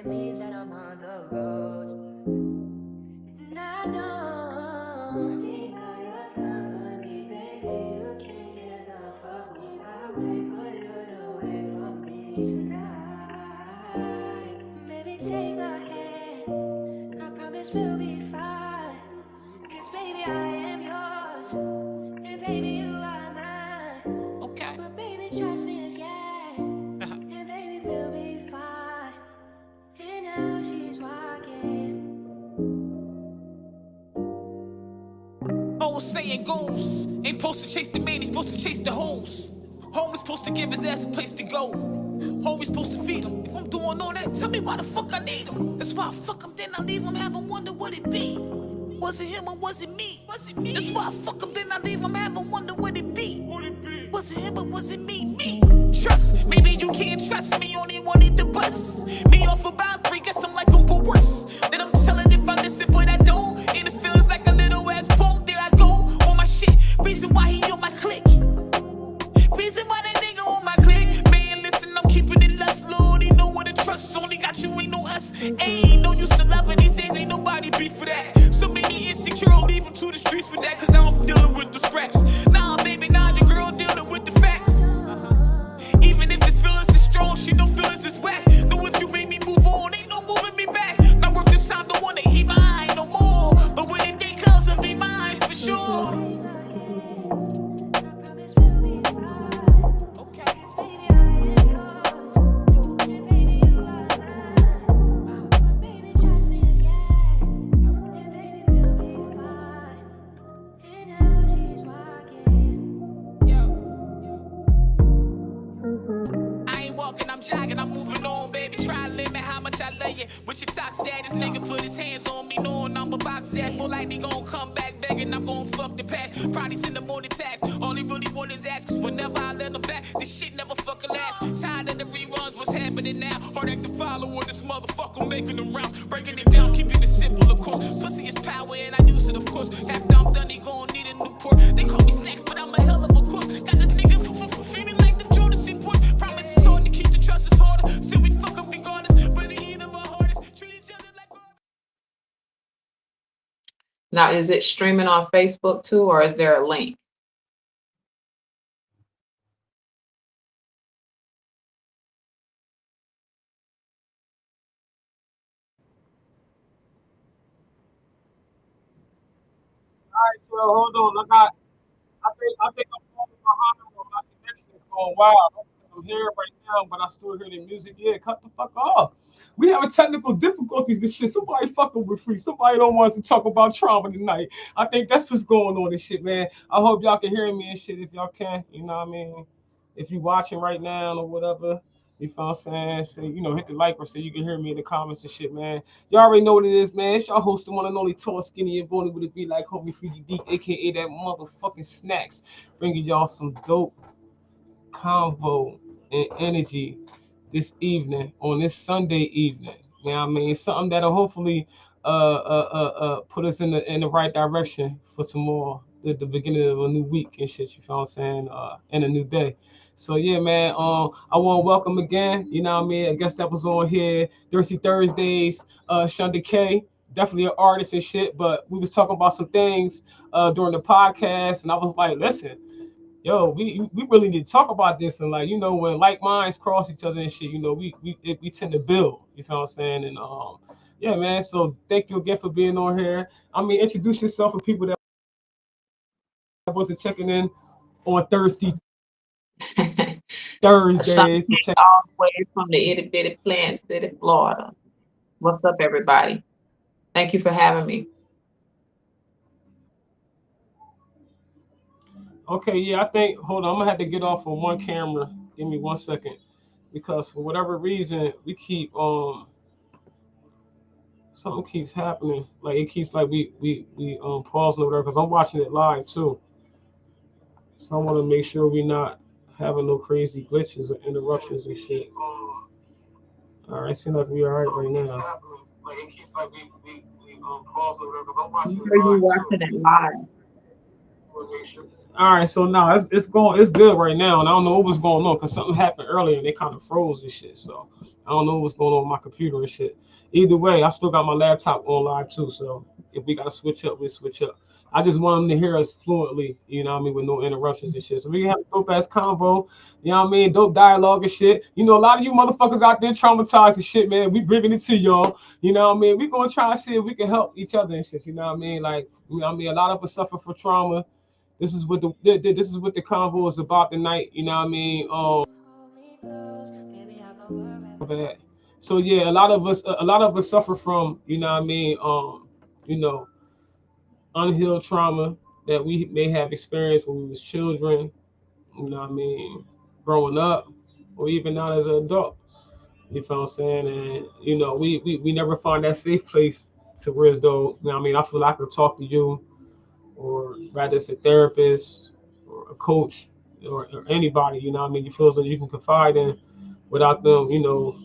it means that I'm on the road. And I don't think of your company, baby. You can't get enough of me. I wait for you to wait for me tonight. Baby, take a hand. I promise we'll be fine. 'Cause baby, I am yours. And baby, you are mine. Okay. But baby, trust me again. And baby, we'll be fine. And now she's walking. Old saying goes, ain't supposed to chase the man, he's supposed to chase the hoes. Home is supposed to give his ass a place to go. Always supposed to feed him. If I'm doing all that, tell me why the fuck I need him. That's why I fuck him, then I leave him, have him wonder what it be. Was it him or was it me? That's why I fuck him, then I leave him, have him wonder what it be. Was it him or was it me? Me. Trust, maybe you can't trust me, only wanted to bust me off about 3, guess I'm like a worse. Then I'm telling if I listen, but I don't. And it feels like a little ass punk, there I go on my shit. Reason why he on my click. Reason why that nigga on my click. Man, listen, I'm keeping it lust, Lord. He know what to trust. Only got you, ain't no us. Ain't no used to loving these days, ain't nobody beef for that. So many insecure, I'll leave him to the streets for that. Cause now I'm dealing with the scraps. Nah, baby, nah, the girl dealing with the facts. Even if his feelings is strong, she know feelings is whack. Know if you make me move on, ain't no moving me back. Not worth the time, don't wanna eat mine no more. But when the day comes, it'll be mine for sure. I'm jogging, I'm moving on, baby. Try to limit how much I love you. With your talk status, nigga put his hands on me, knowing I'm a box ass. More likely gon' come back begging, I'm gon' fuck the past. Probably send the morning tax. All he really want is ass, cause whenever I let him back, this shit never fucking last. Tired of the reruns, what's happening now? Hard act to follow with this motherfucker making them rounds. Breaking it down, keeping it simple, of course. Pussy is power and I use it, of course. After I'm done, he gon' need a new port. They call me snacks, but I'm a hell of a course. Got this nigga feeling like the Judas report. Promise it's hard to keep the trust is harder. Till we fuck up regardless. Whether either of our hardest. Treat each other like. Now, is it streaming on Facebook too, or is there a link? All right, so hold on. I think I'm falling behind on my connection is going wild. I'm here right now, but I still hear the music. Yeah, cut the fuck off. We having technical difficulties and shit. Somebody fucking with free. Somebody don't want us to talk about trauma tonight. I think that's what's going on and shit, man. I hope y'all can hear me and shit if y'all can. You know what I mean? If you watching right now or whatever, you feel what I'm saying? Say, hit the like or so you can hear me in the comments and shit, man. Y'all already know what it is, man. It's y'all host, the one and only tall, skinny, and bony with it be like homie 3D, aka that motherfucking snacks. Bringing y'all some dope convo and energy this evening on this Sunday evening. You know what I mean? Something that'll hopefully put us in the right direction for tomorrow, the beginning of a new week and shit. You feel what I'm saying? And a new day. So yeah, man. I want to welcome again. You know what I mean? I guess that was on here. Thirsty Thursdays. Shunda K. Definitely an artist and shit. But we was talking about some things during the podcast, and I was like, listen, yo, we really need to talk about this. And like, when like minds cross each other and shit, we tend to build. You feel what I'm saying? And yeah, man. So thank you again for being on here. I mean, introduce yourself for people that wasn't checking in on Thursdays. For checking. All the way from the itty bitty Plant City, Florida. What's up, everybody? Thank you for having me. Okay, yeah, I think. Hold on, I'm gonna have to get off of one camera. Give me 1 second, because for whatever reason we keep something keeps happening. Like it keeps like we pausing over there because I'm watching it live too. So I want to make sure we're not having no crazy glitches or interruptions and shit. All right, seems like we all right right now. Like it keeps like we pause over there because I'm I watching it heard you live too. watching it live. Want to make sure. All right, so now it's good right now, and I don't know what was going on because something happened earlier and they kind of froze and shit. So I don't know what's going on with my computer and shit. Either way, I still got my laptop on live too. So if we gotta switch up, we switch up. I just want them to hear us fluently, you know what I mean, with no interruptions and shit. So we can have a dope ass convo, you know what I mean, dope dialogue and shit. You know, a lot of you motherfuckers out there traumatized and shit, man. We bringing it to y'all, you know what I mean. We gonna try to see if we can help each other and shit, you know what I mean. Like, you know what I mean. A lot of us suffer from trauma. This is what the convo is about tonight. You know what I mean? Hold me close, baby, I go wherever. Bad. So yeah, a lot of us suffer from, you know what I mean, you know, unhealed trauma that we may have experienced when we was children. You know what I mean, growing up, or even now as an adult. You feel what I'm saying? And you know, we never find that safe place to where as though, you know what I mean, I feel like I could talk to you, or rather it's a therapist or a coach, or anybody, you know what I mean, you feel as though you can confide in without them, you know,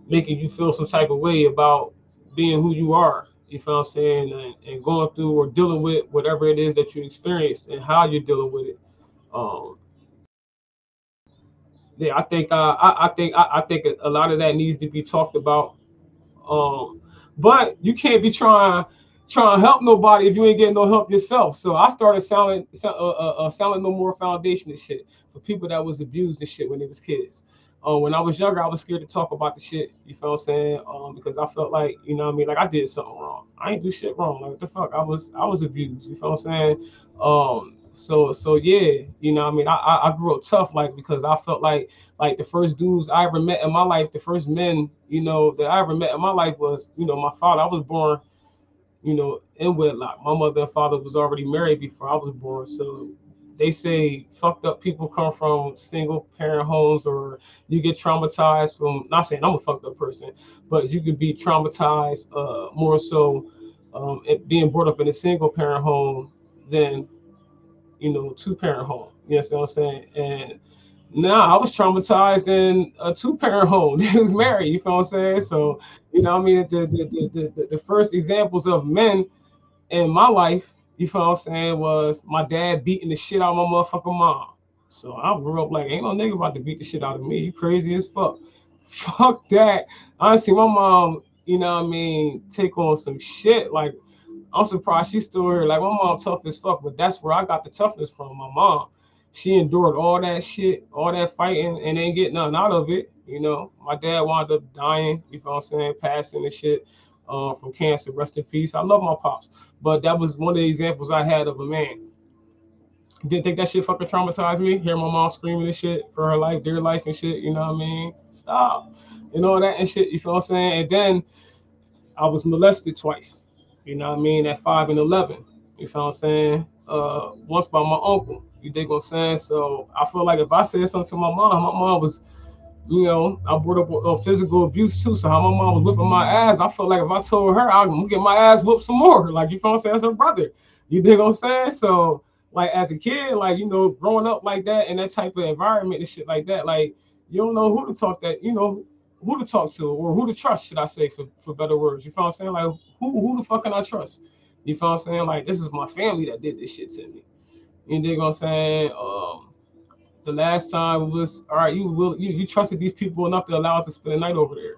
making you feel some type of way about being who you are. You feel what I'm saying? And going through or dealing with whatever it is that you experienced and how you're dealing with it. Um, yeah, I think a lot of that needs to be talked about. Um, but you can't be trying to help nobody if you ain't getting no help yourself. So I started selling no more foundation and shit for people that was abused and shit when they was kids. When I was younger, I was scared to talk about the shit. You feel what I'm saying? Because I felt like, you know what I mean, like I did something wrong. I ain't do shit wrong. Like what the fuck? I was abused. You feel what I'm saying? So yeah, you know what I mean. I grew up tough, like because I felt like the first dudes I ever met in my life, the first men, you know, that I ever met in my life was, you know, my father. I was born, you know, in wedlock. My mother and father was already married before I was born. So they say fucked up people come from single parent homes, or you get traumatized from, not saying I'm a fucked up person, but you could be traumatized more so being brought up in a single parent home than, you know, two parent home. You know what I'm saying? And nah, I was traumatized in a two-parent home. They was married. You feel what I'm saying? So, you know, what I mean, the first examples of men in my life, you feel what I'm saying, was my dad beating the shit out of my motherfucking mom. So I grew up like, ain't no nigga about to beat the shit out of me. You crazy as fuck. Fuck that. Honestly, my mom, you know what I mean, take on some shit. Like, I'm surprised she's still here. Like my mom tough as fuck, but that's where I got the toughness from. My mom, she endured all that shit, all that fighting, and ain't get nothing out of it. You know, my dad wound up dying. You know what I'm saying, passing and shit from cancer. Rest in peace. I love my pops, but that was one of the examples I had of a man. Didn't think that shit fucking traumatized me. Hear my mom screaming and shit for her life, dear life and shit. You know what I mean? Stop, and all that and shit. You feel what I'm saying? And then I was molested twice. You know what I mean? At 5 and 11. You feel what I'm saying? Once by my uncle. You dig what I'm saying? So I feel like if I said something to my mom was, you know, I brought up physical abuse too. So how my mom was whipping my ass, I felt like if I told her, I'm gonna get my ass whooped some more. Like you feel what I'm saying? As her brother. You dig what I'm saying? So like as a kid, like you know, growing up like that in that type of environment and shit like that, like you don't know who to talk that, you know, who to talk to or who to trust, should I say, for better words. You feel what I'm saying? Like who the fuck can I trust? You feel what I'm saying? Like this is my family that did this shit to me. You dig what I'm saying? The last time was all right. You trusted these people enough to allow us to spend the night over there.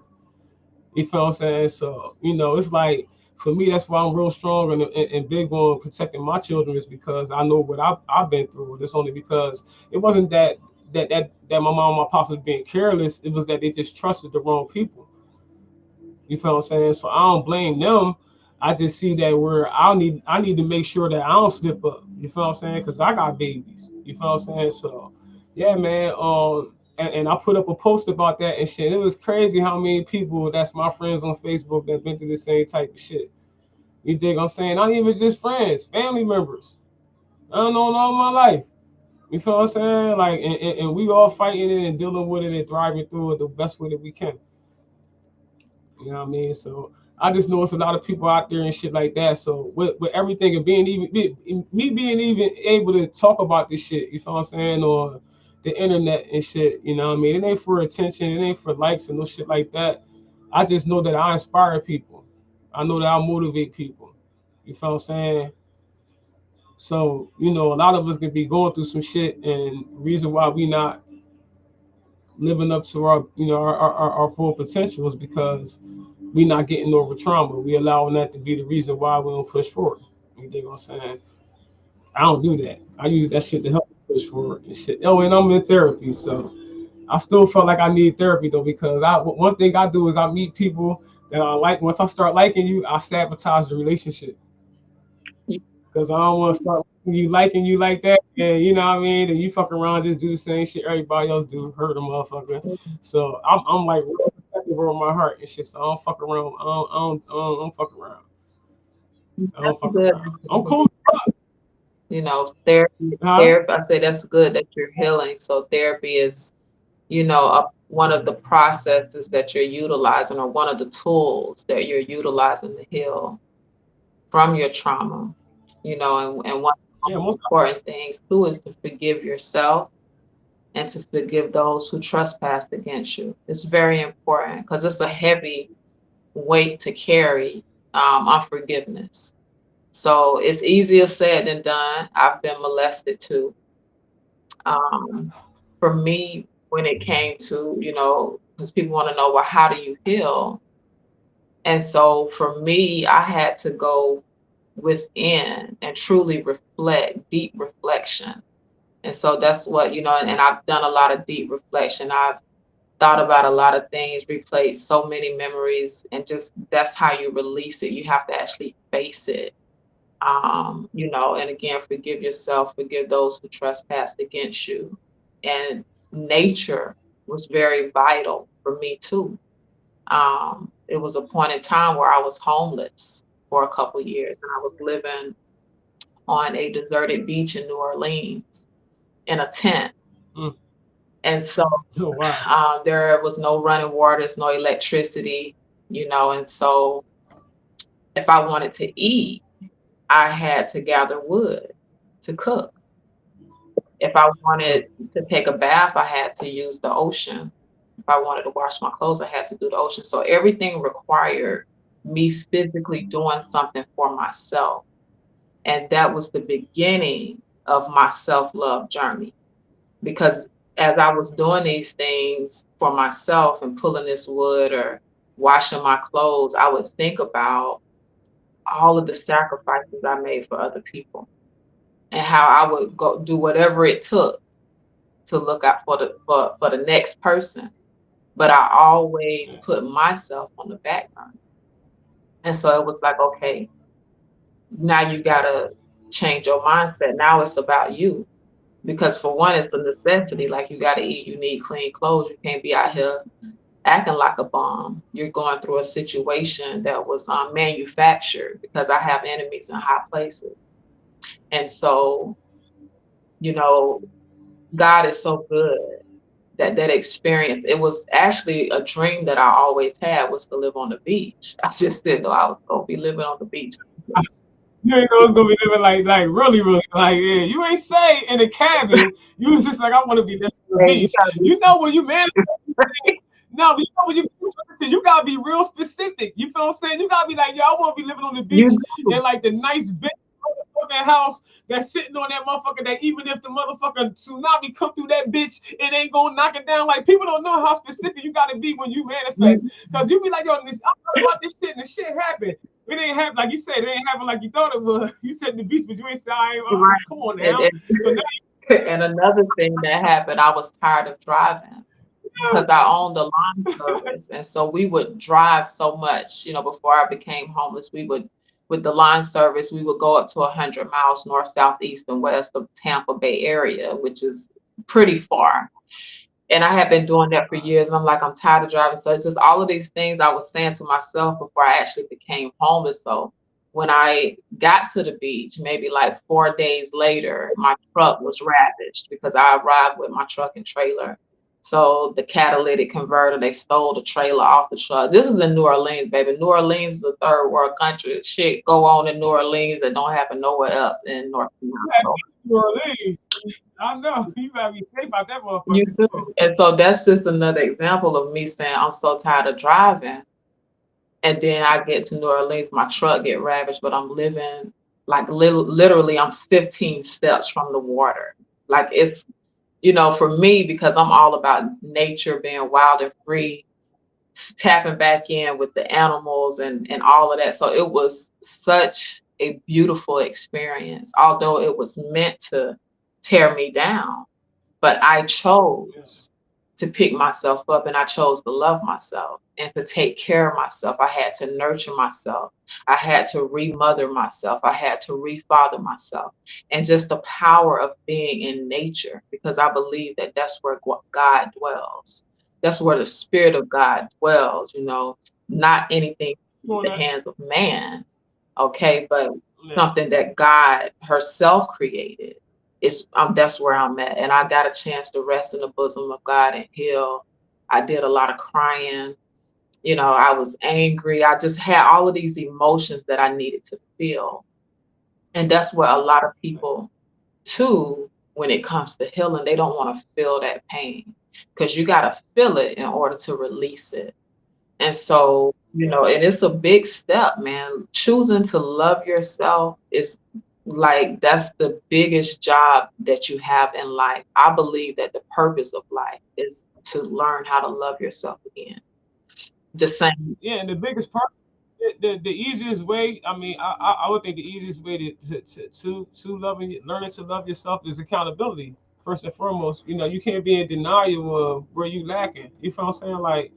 You feel what I'm saying? So you know, it's like for me, that's why I'm real strong and big on protecting my children is because I know what I've been through. And it's only because it wasn't that my mom and my pops was being careless. It was that they just trusted the wrong people. You feel what I'm saying? So I don't blame them. I just see that where I need to make sure that I don't slip up. You feel what I'm saying? Because I got babies. You feel what I'm saying? So yeah, man. And I put up a post about that and shit. It was crazy how many people that's my friends on Facebook that been through the same type of shit. You dig what I'm saying? Not even just friends, family members. I don't know all my life. You feel what I'm saying? Like, and we all fighting it and dealing with it and thriving through it the best way that we can. You know what I mean? So I just know it's a lot of people out there and shit like that. So with everything and being even me being even able to talk about this shit, you feel what I'm saying, on the internet and shit, you know what I mean? It ain't for attention, it ain't for likes and no shit like that. I just know that I inspire people. I know that I motivate people. You feel what I'm saying? So, a lot of us could be going through some shit, and reason why we not living up to our, our full potential is because we not getting over trauma. We allowing that to be the reason why we don't push forward. You dig what I'm saying? I don't do that. I use that shit to help me push forward and shit. Oh, and I'm in therapy, so I still felt like I need therapy though, because one thing I do is I meet people that I like. Once I start liking you, I sabotage the relationship because I don't want to start liking you like that, and you know what I mean. And you fuck around, just do the same shit everybody else do, hurt a motherfucker. So I'm like real protective over my heart and shit. So I don't fuck around. I don't fuck around. I don't That's fuck good. around. I'm cool. Therapy, Huh? therapy. I say that's good that you're healing. So therapy is, one of the processes that you're utilizing, or one of the tools that you're utilizing to heal from your trauma. And one of Yeah, the most. important things too is to forgive yourself and to forgive those who trespassed against you. It's very important because it's a heavy weight to carry, unforgiveness. So it's easier said than done. I've been molested too. Um, for me, when it came to, because people want to know, well, how do you heal? And so for me, I had to go within and truly reflect, deep reflection. And so that's what, and I've done a lot of deep reflection. I've thought about a lot of things, replayed so many memories, and just that's how you release it. You have to actually face it. And again, forgive yourself, forgive those who trespassed against you. And nature was very vital for me too. It was a point in time where I was homeless for a couple years, and I was living on a deserted beach in New Orleans in a tent. Mm. And so Oh wow. there was no running waters, no electricity, and so if I wanted to eat, I had to gather wood to cook. If I Mm. wanted to take a bath, I had to use the ocean. If I wanted to wash my clothes, I had to do the ocean. So everything required me physically doing something for myself. And that was the beginning of my self love journey. Because as I was doing these things for myself and pulling this wood or washing my clothes, I would think about all of the sacrifices I made for other people and how I would go do whatever it took to look out for the next person. But I always put myself on the back burner. And so it was like, okay, now you gotta change your mindset. Now it's about you. Because for one, it's a necessity. Like you gotta eat, you need clean clothes. You can't be out here acting like a bum. You're going through a situation that was manufactured because I have enemies in high places. And so, you know, God is so good. That experience, it was actually a dream that I always had, was to live on the beach. I just didn't know I was gonna be living on the beach. You ain't know it's gonna be living like really, really like, yeah. You ain't say in a cabin. You was just like, I want to be living on the Hey, you beach. gotta be You know when you manifest, you say, no, you know when you manifest, you gotta be real specific. You feel what I'm saying? You gotta be like, yo, I want to be living on the you beach do. in like the nice big motherfucking house that's sitting on that motherfucker. That even if the motherfucking tsunami come through that bitch, it ain't gonna knock it down. Like people don't know how specific you gotta be when you manifest, You because you be like, yo, I'm about this shit, and the shit happened. It ain't happen like you said. It ain't happen like you thought it was. You said the beach, but you ain't say, right. come on And, now. So now and another thing that happened, I was tired of driving because I owned a lawn service. And so we would drive so much, before I became homeless, with the lawn service, we would go up to 100 miles north, south, east, and west of Tampa Bay area, which is pretty far. And I had been doing that for years. And I'm like, I'm tired of driving. So it's just all of these things I was saying to myself before I actually became homeless. So when I got to the beach, maybe like 4 days later, my truck was ravaged because I arrived with my truck and trailer. So the catalytic converter, they stole the trailer off the truck. This is in New Orleans, baby. New Orleans is a third world country. Shit go on in New Orleans that don't happen nowhere else in North you Carolina. had So New Orleans. I know. You gotta be safe out that you motherfucker. do. And so that's just another example of me saying I'm so tired of driving. And then I get to New Orleans, my truck get ravaged, but I'm living Like literally, I'm 15 steps from the water. Like it's, for me, because I'm all about nature, being wild and free, tapping back in with the animals and all of that. So it was such a beautiful experience, although it was meant to tear me down. But I Yeah. chose to pick myself up, and I chose to love myself and to take care of myself. I had to nurture myself. I had to remother myself. I had to refather myself. And just the power of being in nature, because I believe that that's where God dwells. That's where the Spirit of God dwells, not anything You in on the that? hands of man, okay, but Yeah. something that God herself created is that's where I'm at. And I got a chance to rest in the bosom of God and heal. I did a lot of crying. I was angry. I just had all of these emotions that I needed to feel. And that's where a lot of people too, when it comes to healing, they don't want to feel that pain because you got to feel it in order to release it. And so, and it's a big step, man. Choosing to love yourself is like that's the biggest job that you have in life. I believe that the purpose of life is to learn how to love yourself again. The same. Yeah, and the biggest part, the easiest way, I mean, I would think the easiest way to loving, learning to love yourself is accountability. First and foremost, you can't be in denial of where you lacking. You feel what I'm saying? Like,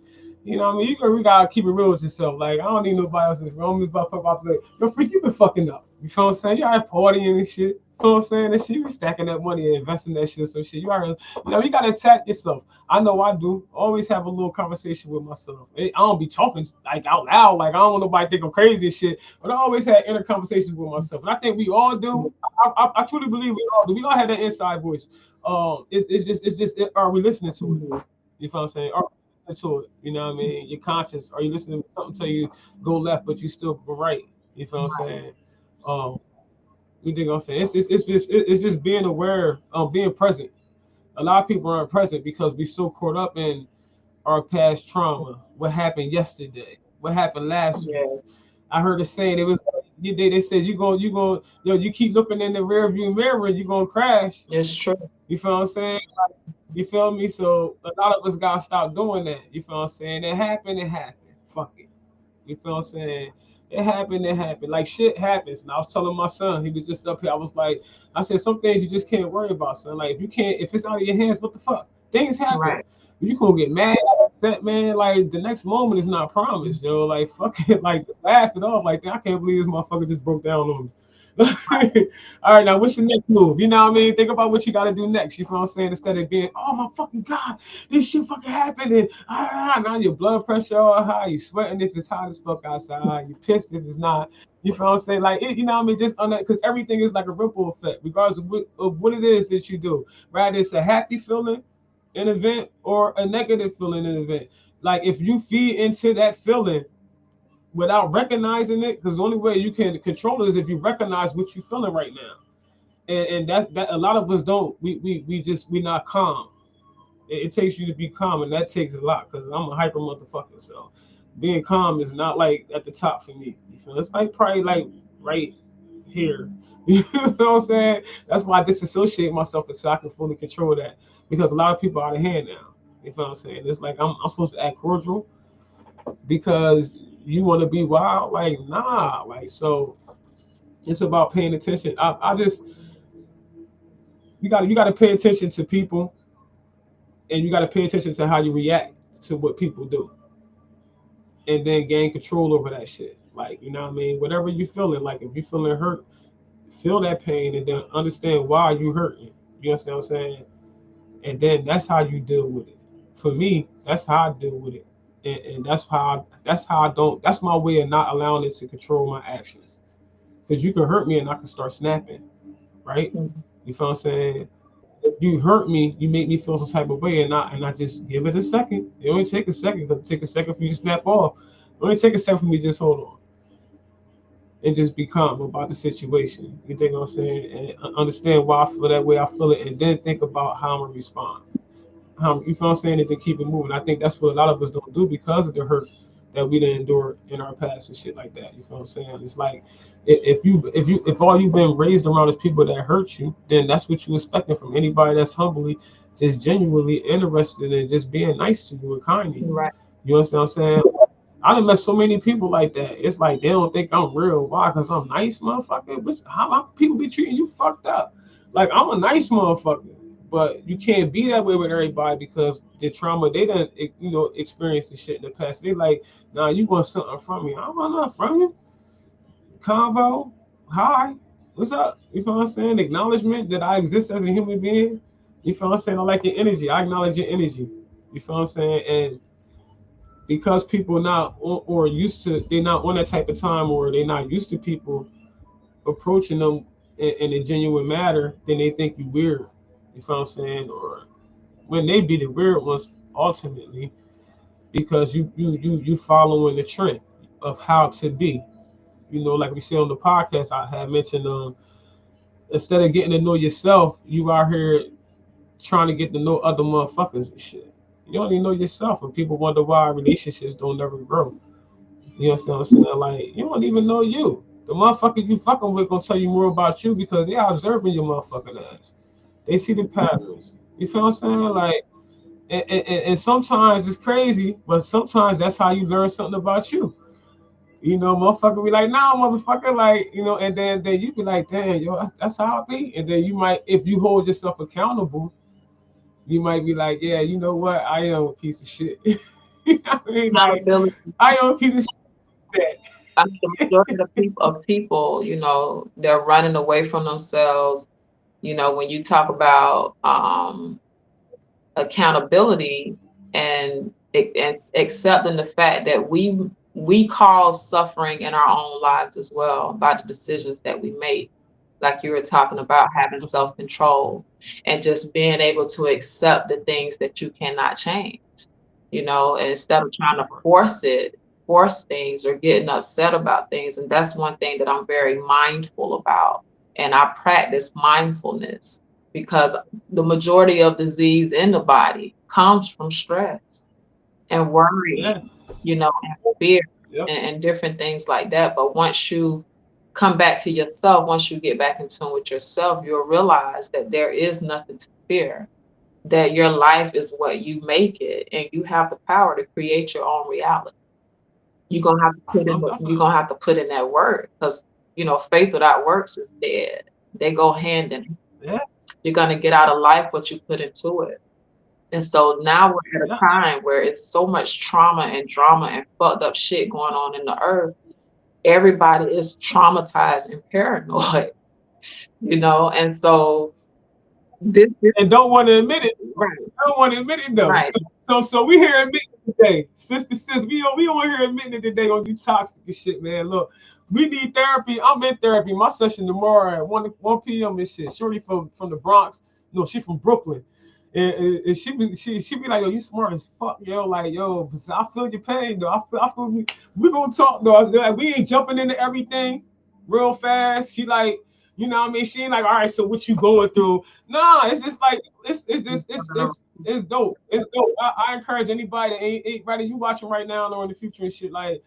what I mean? We gotta keep it real with yourself. Like, I don't need nobody else's wrong. Me about like, yo, freak, you been fucking up. You feel what I'm saying? You out partying and shit. You feel what I'm saying? And shit, you be stacking that money and investing that shit and some shit. You gotta attack yourself. I know I do. Always have a little conversation with myself. I don't be talking like out loud. Like I don't want nobody to think I'm crazy and shit. But I always had inner conversations with myself, and I think we all do. I truly believe we all do. We all have that inside voice. Are we listening to it? Mhm. You feel what I'm saying? Are we listening to it? You know what I mean? Your conscience. Are you listening to something tell you go left, but you still go right? You feel what I'm saying? Um, you think I'm saying? It's just being aware, being present. A lot of people aren't present because we so caught up in our past trauma. What happened yesterday? What happened last week? Yes, I heard a saying. It was they said you keep looking in the rear view mirror, you're gonna crash. it's true. You feel what I'm saying? You feel me? So a lot of us gotta stop doing that. You feel what I'm saying? It happened. It happened. Fuck it. You feel what I'm saying? It happened, it happened. Like shit happens. And I was telling my son, he was just up here. I said, some things you just can't worry about, son. Like if it's out of your hands, what the fuck? Things happen. Right. You gonna get mad, upset, man. Like the next moment is not promised, yo. Like fuck it, like just laugh it off. Like I can't believe this motherfucker just broke down on me. All right, now what's your next move? You know what I mean? Think about what you got to do next. You know what I'm saying? Instead of being, oh my fucking god, this shit fucking happened, and now your blood pressure all high, you sweating if it's hot as fuck outside, you pissed if it's not. You feel what I'm saying? Like you know what I mean? Just on that, because everything is like a ripple effect, regardless of what it is that you do. Rather it's a happy feeling, an event, or a negative feeling, an event. Like if you feed into that feeling without recognizing it, because the only way you can control it is if you recognize what you're feeling right now. And that a lot of us don't. We not calm. It takes you to be calm, and that takes a lot because I'm a hyper motherfucker. So being calm is not like at the top for me. You feel? It's like probably like right here. You know what I'm saying? That's why I disassociate myself so I can fully control that, because a lot of people are out of hand now. You feel what I'm saying? It's like I'm supposed to act cordial because you want to be wild. Like nah, like so. It's about paying attention. I just you got to pay attention to people, and you got to pay attention to how you react to what people do, and then gain control over that shit. Like you know what I mean? Whatever you feeling, like if you feeling hurt, feel that pain, and then understand why you hurting. You understand what I'm saying? And then that's how you deal with it. For me, that's how I deal with it, and that's how I don't. That's my way of not allowing it to control my actions. Because you can hurt me, and I can start snapping. Right? Mhm. You feel what I'm saying? If you hurt me, you make me feel some type of way, and I just give it a second. It only take a second, because it take a second for you to snap off. It only take a second for me to just hold on and just be calm about the situation. You think what I'm saying? And understand why I feel that way I feel it, and then think about how I'm gonna respond. You feel what I'm saying? And then keep it moving. I think that's what a lot of us don't do because of the hurt. that we done endured in our past and shit like that. You feel what I'm saying? It's like if all you've been raised around is people that hurt you, then that's what you expecting from anybody that's humbly, just genuinely interested in just being nice to you and kind to you. Right. You understand what I'm saying? I done met so many people like that. It's like they don't think I'm real. Why? Because I'm nice, motherfucker. How people be treating you fucked up? Like I'm a nice motherfucker, but you can't be that way with everybody because the trauma they done, experienced the shit in the past. They like, nah, you want something from me? I don't want nothing from you. Convo, hi, what's up? You feel what I'm saying? Acknowledgement that I exist as a human being. You feel what I'm saying? I like your energy. I acknowledge your energy. You feel what I'm saying? And because people not or used to, they're not on that type of time, or they're not used to people approaching them in a genuine matter, then they think you weird. You feel what I'm saying? Or when they be the weird ones ultimately, because you following the trend of how to be. Like we said on the podcast, I had mentioned, instead of getting to know yourself, you out here trying to get to know other motherfuckers and shit. You don't even know yourself, and people wonder why relationships don't never grow. You understand what I'm saying? Like, you don't even know you. The motherfucker you fucking with gonna tell you more about you because they are observing your motherfucking ass. They see the patterns. You feel what I'm saying? Like, and sometimes it's crazy, but sometimes that's how you learn something about you. Motherfucker be like, nah, motherfucker, like, and then you be like, damn, yo, that's how I be. And then you might, if you hold yourself accountable, you might be like, yeah, you know what? I am a piece of shit. You know what I mean? Like, Accountability. I am a piece of I mean, the majority of people, they're running away from themselves. When you talk about accountability and accepting the fact that we cause suffering in our own lives as well by the decisions that we make, like you were talking about having shit. self-control and just being able to accept the things that you cannot change, and instead of trying to force things or getting upset about things. And that's one thing that I'm very mindful about, and I practice mindfulness because the majority of disease in the body comes from stress and Yeah, worry, and fear yep, and different things like that. But once you come back to yourself, once you get back in tune with yourself, you'll realize that there is nothing to fear, that your life is what you make it, and you have the power to create your own reality. most You're definitely. gonna have to put in that work because faith without works is dead. They go hand in hand. Yeah, You're gonna get out of life what you put into it. And so now we're at yeah, a time where it's so much trauma and drama and fucked up shit going on in the earth. Everybody is traumatized and paranoid, and so this and don't want to admit it. right, I don't want to admit it though. right. So we here admitting it today, sister, sis. We on here admitting it today on you toxic and shit, man. Look, we need therapy. I'm in therapy. My session tomorrow at one p.m. and shit. Shorty from the Bronx. No, she from Brooklyn. And she be like, yo, you smart as fuck, yo. Like, yo, I feel your pain, though. I feel we gonna talk though. Like, we ain't jumping into everything real fast. She like, you know what I mean? She ain't like, all right, so what you going through? Nah, it's just like it's just it's dope. It's dope. I encourage anybody that ain't whether you watching right now or in the future and shit, like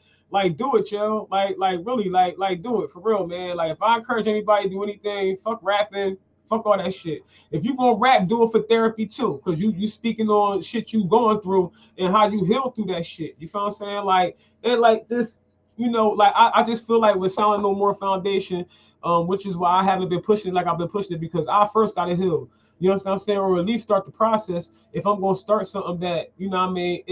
do it, yo. Like really, like do it for real, man. Like if I encourage anybody to do anything, fuck rapping, fuck all that shit. If you gonna rap, do it for therapy too, cause you speaking on shit you going through and how you heal through that shit. You feel what I'm saying? Like and like this, like I just feel like with Sound No More Foundation, which is why I haven't been pushing it like I've been pushing it because I first got to heal. You know what I'm saying? Or at least start the process. If I'm gonna start something that, what I mean,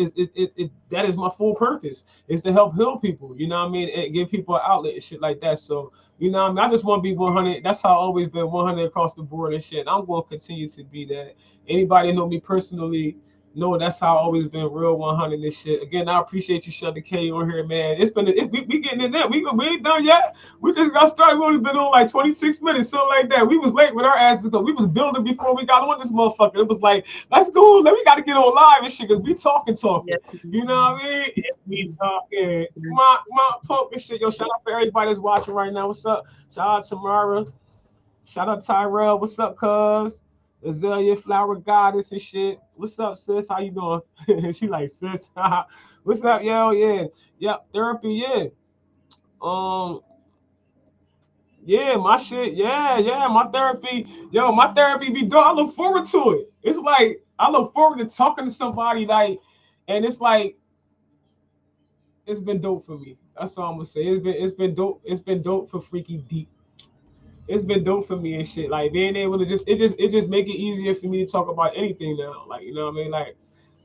that is my full purpose is to help heal people, you know what I mean, and give people an outlet and shit like that. So, what I mean, I just want to be 100. That's how I always been 100 across the board and shit. I'm gonna continue to be that. Anybody know me personally? No, that's how I always been real 100 and shit. Again, I appreciate you, Shunda K, on here, man. It's been we getting in there. We ain't done yet. We just got started. We only been on like 26 minutes, something like that. We was late with our asses because we was building before we got on this motherfucker. It was like, let's go. We got to get on live and shit because we talking. Yes, You know what I mean? We talking. My poke and shit. Yo, shout out for everybody that's watching right now. What's up? Shout out to Tamara. Shout out Tyrell. What's up, cuz? Azalea Flower Goddess and shit. What's up, sis? How you doing? She like, sis. What's up, yo? Yeah, yeah, therapy. Yeah, um, yeah, my shit. Yeah, yeah, my therapy. Yo, my therapy be dope. I look forward to it. It's like I look forward to talking to somebody like, and it's like it's been dope for me. That's all I'm gonna say. It's been dope. It's been dope for Freaky Deep. It's been dope for me and shit. Like being able to just make it easier for me to talk about anything now. Like you know what I mean? Like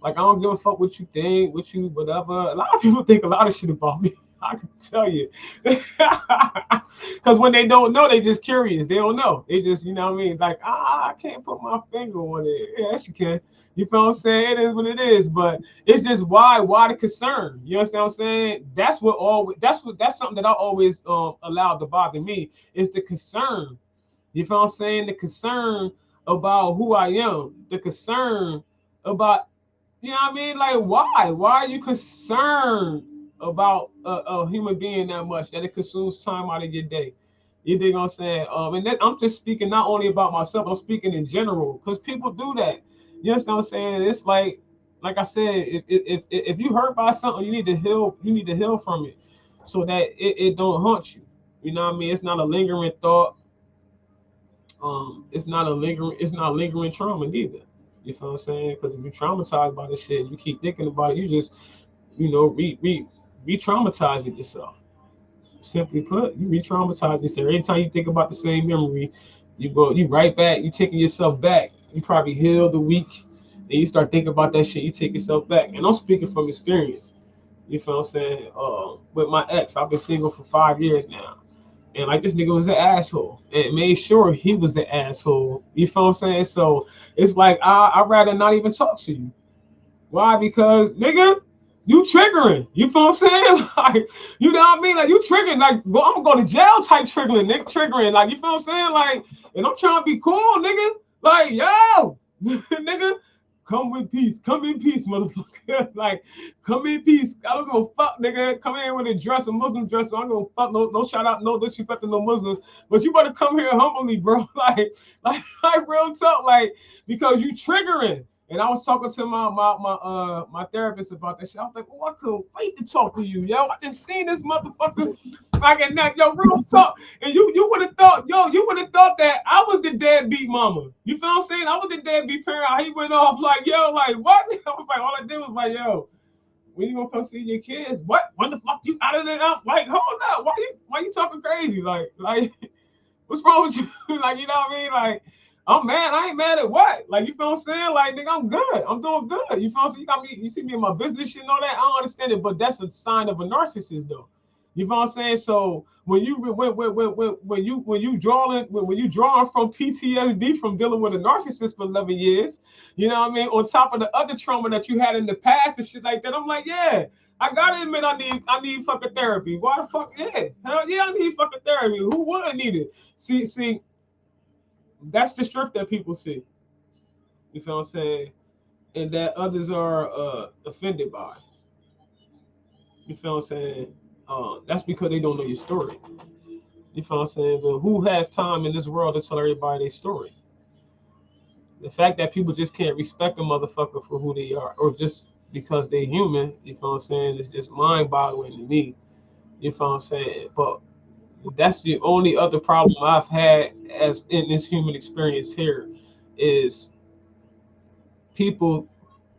I don't give a fuck what you think, what you whatever. A lot of people think a lot of shit about me. I can tell you, because when they don't know, they just curious. They don't know. They just you know what I mean. Like I can't put my finger on it. Yes, you can. You feel what I'm saying? It is what it is. But it's just why the concern. You understand what I'm saying? That's what always. That's something that I always allowed to bother me is the concern. You feel what I'm saying? The concern about who I am. The concern about you know what I mean? Like, why? Why are you concerned about a human being that much that it consumes time out of your day? You dig what I'm saying? And then I'm just speaking not only about myself, I'm speaking in general because people do that. You understand what I'm saying? It's like I said, if you hurt by something, you need to heal. You need to heal from it, so that it don't haunt you. You know what I mean? It's not a lingering thought. It's not lingering trauma neither. You feel what I'm saying? Because if you're traumatized by this shit, you keep thinking about it, you just, re-traumatizing yourself. Simply put, you re-traumatize yourself. Every time you think about the same memory, you right back, you taking yourself back. You probably healed a week, and you start thinking about that shit, you take yourself back. And I'm speaking from experience. You feel what I'm saying? With my ex, I've been single for 5 years now. And like this nigga was an asshole and made sure he was the asshole. You feel what I'm saying? So it's like I'd rather not even talk to you. Why? Because nigga, you triggering. You feel what I'm saying? Like, you know what I mean? Like you triggering, like I'm gonna go to jail type triggering, nigga triggering. Like you feel what I'm saying? Like, and I'm trying to be cool, nigga. Like, yo, nigga, come with peace. Come in peace, motherfucker. Like, come in peace. I don't give a fuck, nigga. Come in with a dress, a Muslim dress. So I don't give a fuck. No shout out, no disrespect to no Muslims. But you better come here humbly, bro. Like real talk. Like, because you triggering. And I was talking to my therapist about that shit. I was like, oh, I couldn't wait to talk to you, yo. I just seen this motherfucker like at night, yo, real talk. And you would have thought, yo, you would have thought that I was the deadbeat mama. You feel what I'm saying? I was the deadbeat parent. He went off like, yo, like what? I was like, all I did was like, yo, when you gonna come see your kids? What? When the fuck you out of there? Like, hold up, why you talking crazy? Like what's wrong with you? Like, you know what I mean? Like, I'm mad. I ain't mad at what? Like, you feel what I'm saying? Like, nigga, I'm good. I'm doing good. You feel what I'm saying? You got me, you see me in my business shit and all that. I don't understand it, but that's a sign of a narcissist, though. You feel what I'm saying? So when you drawing from PTSD from dealing with a narcissist for 11 years, you know what I mean? On top of the other trauma that you had in the past and shit like that, I'm like, yeah, I gotta admit I need fucking therapy. Why the fuck? Yeah, hell yeah, I need fucking therapy. Who wouldn't need it? See, that's the strength that people see. You feel what I'm saying? And that others are offended by. You feel what I'm saying? That's because they don't know your story. You feel what I'm saying? But who has time in this world to tell everybody their story? The fact that people just can't respect a motherfucker for who they are, or just because they're human, you feel what I'm saying? It's just mind boggling to me. You feel what I'm saying? But that's the only other problem I've had as in this human experience here is people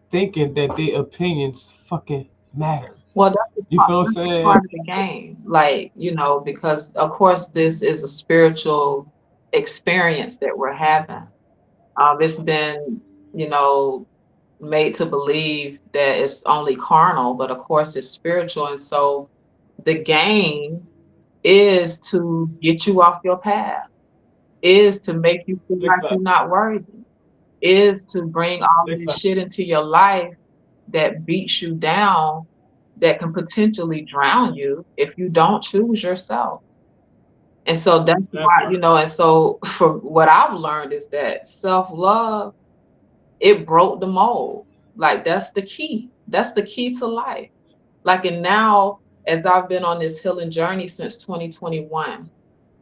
thinking that their opinions fucking matter. Well, You feel what I'm that's the saying? part of the game. Like, because of course this is a spiritual experience that we're having. It's been, you know, made to believe that it's only carnal, but of course it's spiritual. And so the game is to get you off your path, is to make you feel Big like fact. you're not worthy, is to bring all Big this fact. shit into your life that beats you down, that can potentially drown you if you don't choose yourself. And so that's That why, part. and so for what I've learned is that self-love, it broke the mold. Like that's the key. That's the key to life. Like, and now as I've been on this healing journey since 2021,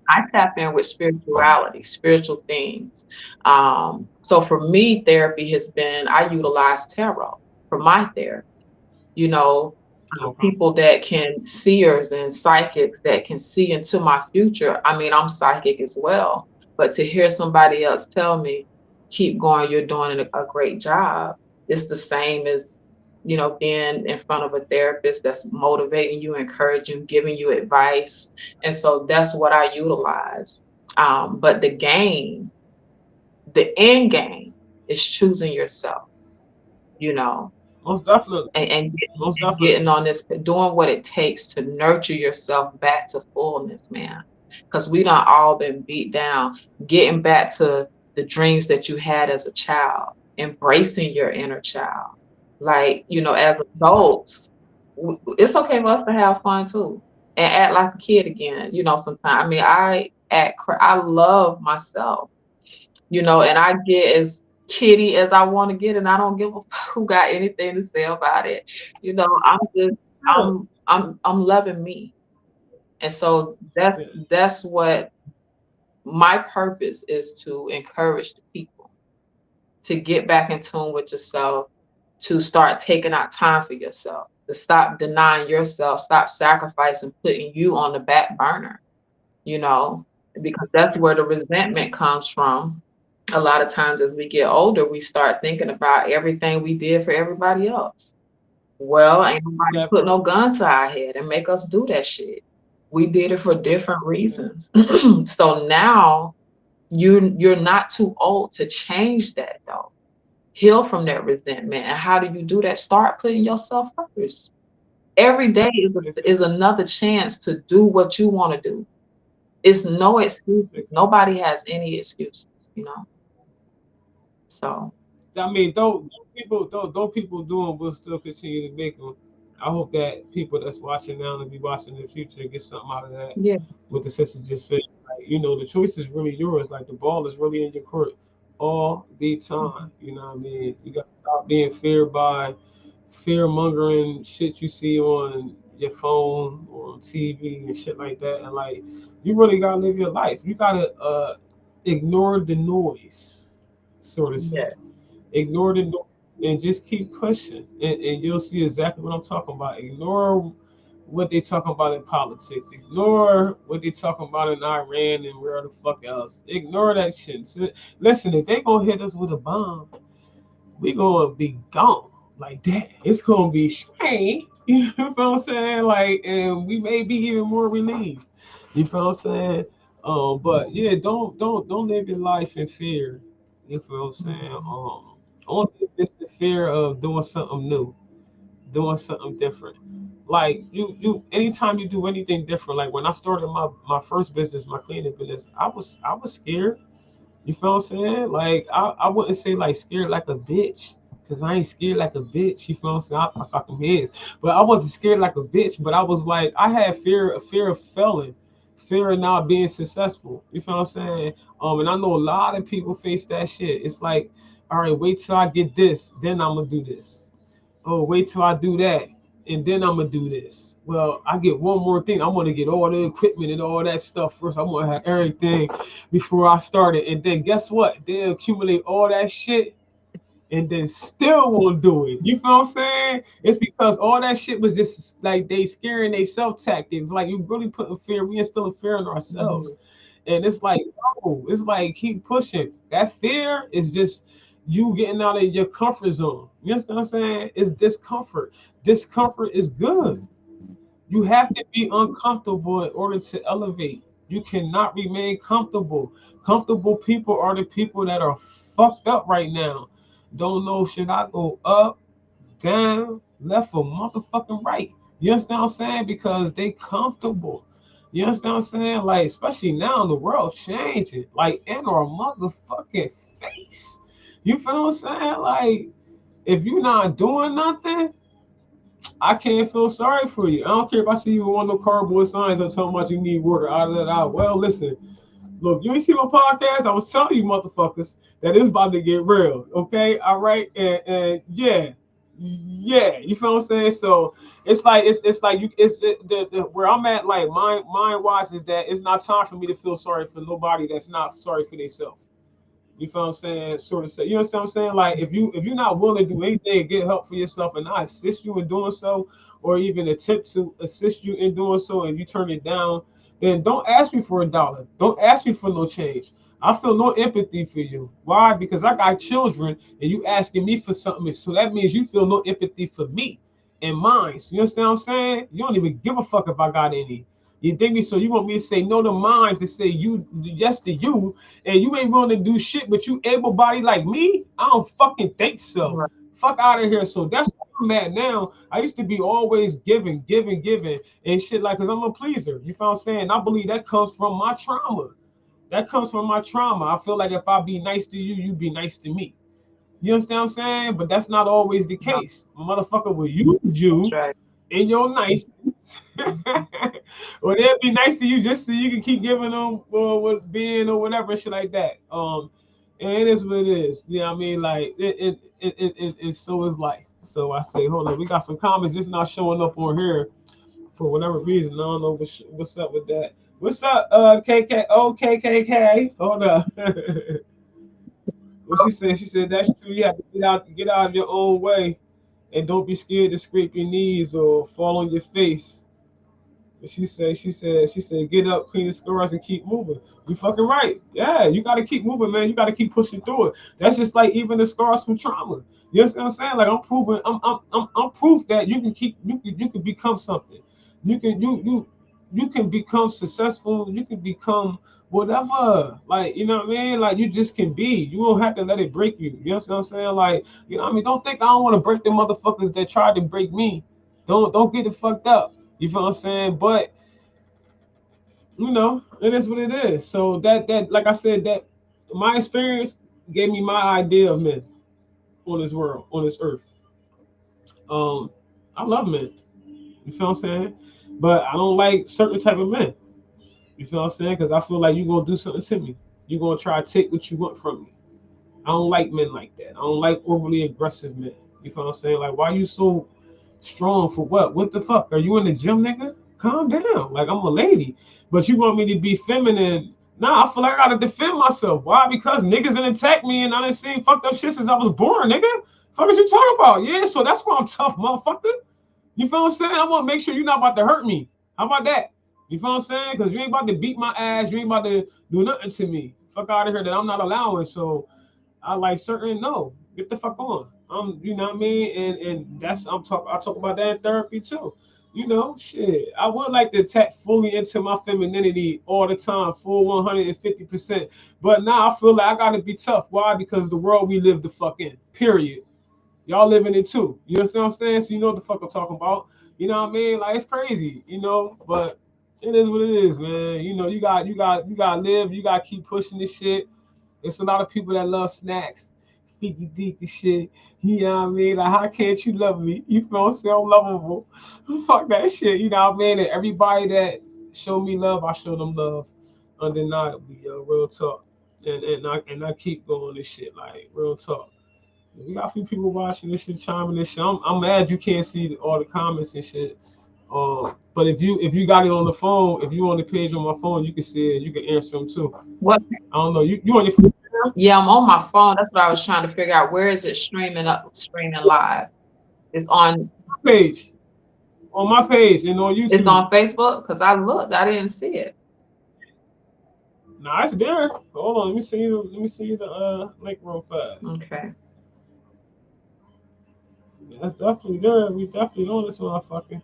I tap in with spirituality, spiritual things. So for me, therapy has been, I utilize tarot for my therapy, you know. No problem. People that can seers and psychics that can see into my future. I mean, I'm psychic as well, but to hear somebody else tell me, keep going, you're doing a great job. It's the same as, being in front of a therapist that's motivating you, encouraging, giving you advice. And so that's what I utilize. But the end game is choosing yourself, you know, Most definitely. Most and definitely. getting on this, doing what it takes to nurture yourself back to fullness, man. Because we done all been beat down, getting back to the dreams that you had as a child, embracing your inner child. Like, as adults, it's okay for us to have fun too and act like a kid again, sometimes. I mean, I love myself, and I get as kitty as I want to get, and I don't give a fuck who got anything to say about it. I'm just Yeah. I'm loving me. And so Yeah. that's what my purpose is, to encourage the people to get back in tune with yourself, to start taking out time for yourself, to stop denying yourself, stop sacrificing, putting you on the back burner, you know, because that's where the resentment comes from. A lot of times as we get older, we start thinking about everything we did for everybody else. Well, ain't nobody That put part. no gun to our head and make us do that shit. We did it for different Yeah. reasons. So now you're not too old to change that though. Heal from that resentment. And how do you do that? Start putting yourself first. Every day is Exactly. another chance to do what you want to do. It's no excuses. Exactly. Nobody has any excuses. So I mean, don't people doing will still continue to make them. I hope that people that's watching now and be watching in the future get something out of that. yeah. What the sister just said, like, the choice is really yours. Like the ball is really in your court all the time. Mhm. You know what I mean? You got to stop being feared by fear mongering shit you see on your phone or on TV and shit like that. And like, you really gotta live your life. You gotta ignore the noise, sort of say. Yeah. Ignore the noise and just keep pushing, and you'll see exactly what I'm talking about. Ignore what they talking about in politics. Ignore what they talking about in Iran and where the fuck else. Ignore that shit. So, listen, if they gonna hit us with a bomb, we gonna be gone like that. It's gonna be strange. You know what I'm saying? Like, and we may be even more relieved. You feel what I'm saying? But yeah, don't live your life in fear. You feel what I'm saying? Mhm. Only if it's the fear of doing something new, doing something different. Like anytime you do anything different, like when I started my first business, my cleaning business, I was scared. You feel what I'm saying? Like I wouldn't say like scared like a bitch. Cause I ain't scared like a bitch. You feel what I'm saying? I got them heads. But I wasn't scared like a bitch. But I was like, I had fear of failing, fear of not being successful. You feel what I'm saying? And I know a lot of people face that shit. It's like, all right, wait till I get this, then I'm gonna do this. Oh, wait till I do that, and then I'm gonna do this. Well, I get one more thing. I'm gonna get all the equipment and all that stuff first. I'm gonna have everything before I start it. And then guess what? They accumulate all that shit and then still won't do it. You feel what I'm saying? It's because all that shit was just like they scaring they self tactics. Like you really putting fear, we instilling fear in ourselves. Mhm. And it's like, no, it's like keep pushing. That fear is just you getting out of your comfort zone. You understand what I'm saying? It's discomfort. Discomfort is good. You have to be uncomfortable in order to elevate. You cannot remain comfortable. Comfortable people are the people that are fucked up right now. Don't know should I go up, down, left, or motherfucking right. You understand what I'm saying? Because they comfortable. You understand what I'm saying? Like, especially now the world changing. Like in our motherfucking face. You feel what I'm saying? Like, if you're not doing nothing, I can't feel sorry for you. I don't care if I see you on no cardboard signs or talking about you need water out of that out. Well, listen, look, you ain't see my podcast. I was telling you motherfuckers that it's about to get real. Okay, all right, and yeah, yeah, you feel what I'm saying? So it's like you it's the where I'm at like mind wise is that it's not time for me to feel sorry for nobody that's not sorry for themselves. You feel what I'm saying? Sort of say, you understand what I'm saying? Like if you're not willing to do anything to get help for yourself and I assist you in doing so, or even attempt to assist you in doing so, and you turn it down, then don't ask me for $1. Don't ask me for no change. I feel no empathy for you. Why? Because I got children, and you asking me for something, so that means you feel no empathy for me and mine. So you understand what I'm saying? You don't even give a fuck if I got any. You dig me? So you want me to say no to mines, to say you yes to you, and you ain't willing to do shit, but you able body like me? I don't fucking think so. Right. Fuck out of here. So that's where I'm at now. I used to be always giving, giving, giving, and shit like, cause I'm a pleaser. You feel what I'm saying? I believe that comes from my trauma. That comes from my trauma. I feel like if I be nice to you, you be nice to me. You understand what I'm saying? But that's not always the No, case. A motherfucker will use you that's right. in your niceness. Or they'll be nice to you just so you can keep giving them or what being or whatever shit like that. And it is what it is. You know what I mean? Like it so is life. So I say, hold on, we got some comments just not showing up on here for whatever reason. I don't know what's up with that. What's up, KK? Oh, KKK. Hold up. What she said? She said that's true. You have to get out of your own way, and don't be scared to scrape your knees or fall on your face. But she said, get up, clean the scars, and keep moving. You fucking right. Yeah, you gotta keep moving, man. You gotta keep pushing through it. That's just like even the scars from trauma. You know what I'm saying? Like I'm proving, I'm proof that you can become something. You can become successful. You can become whatever. Like you know what I mean? Like you just can be. You don't have to let it break you. You know what I'm saying? Like you know what I mean? Don't think I don't want to break the motherfuckers that tried to break me. Don't get it fucked up. You feel what I'm saying? But it is what it is. So that like I said, that my experience gave me my idea of men on this world, on this earth. Um, I love men. You feel what I'm saying? But I don't like certain type of men. You feel what I'm saying? Because I feel like you're gonna do something to me. You're gonna try to take what you want from me. I don't like men like that. I don't like overly aggressive men. You feel what I'm saying? Like, why you so strong for what? What the fuck? Are you in the gym, nigga? Calm down. Like, I'm a lady. But you want me to be feminine. Nah, I feel like I gotta defend myself. Why? Because niggas didn't attack me and I done seen fucked up shit since I was born, nigga. Fuck is you talking about? Yeah, so that's why I'm tough, motherfucker. You feel what I'm saying? I want to make sure you're not about to hurt me. How about that? You feel what I'm saying? Because you ain't about to beat my ass. You ain't about to do nothing to me. Fuck out of here that I'm not allowing. So I like certain no. Get the fuck on. You know what I mean? And that's I talk about that in therapy too. Shit. I would like to tap fully into my femininity all the time, full 150%. But now I feel like I gotta be tough. Why? Because the world we live the fuck in. Period. Y'all living it too. You understand what I'm saying? So you know what the fuck I'm talking about. You know what I mean? Like it's crazy, but it is what it is, man. You got to live, you gotta keep pushing this shit. There's a lot of people that love snacks, freaky deaky shit. You know what I mean? Like, how can't you love me? You feel so lovable. Fuck that shit. You know what I mean? And everybody that show me love, I show them love. Undeniably, yo, real talk. And I keep going this shit, like real talk. We got a few people watching this shit, chiming this shit. I'm mad you can't see all the comments and shit. But if you got it on the phone, if you on the page on my phone, you can see it. You can answer them too. What? I don't know. You on your phone now? Yeah, I'm on my phone. That's what I was trying to figure out. Where is it streaming live? It's on Page on my page and on it's YouTube. on Facebook? Because I looked, I didn't see it. Nah, it's there. Hold on, let me see the link real fast. Okay. Yeah, that's definitely there. We definitely on this motherfucker.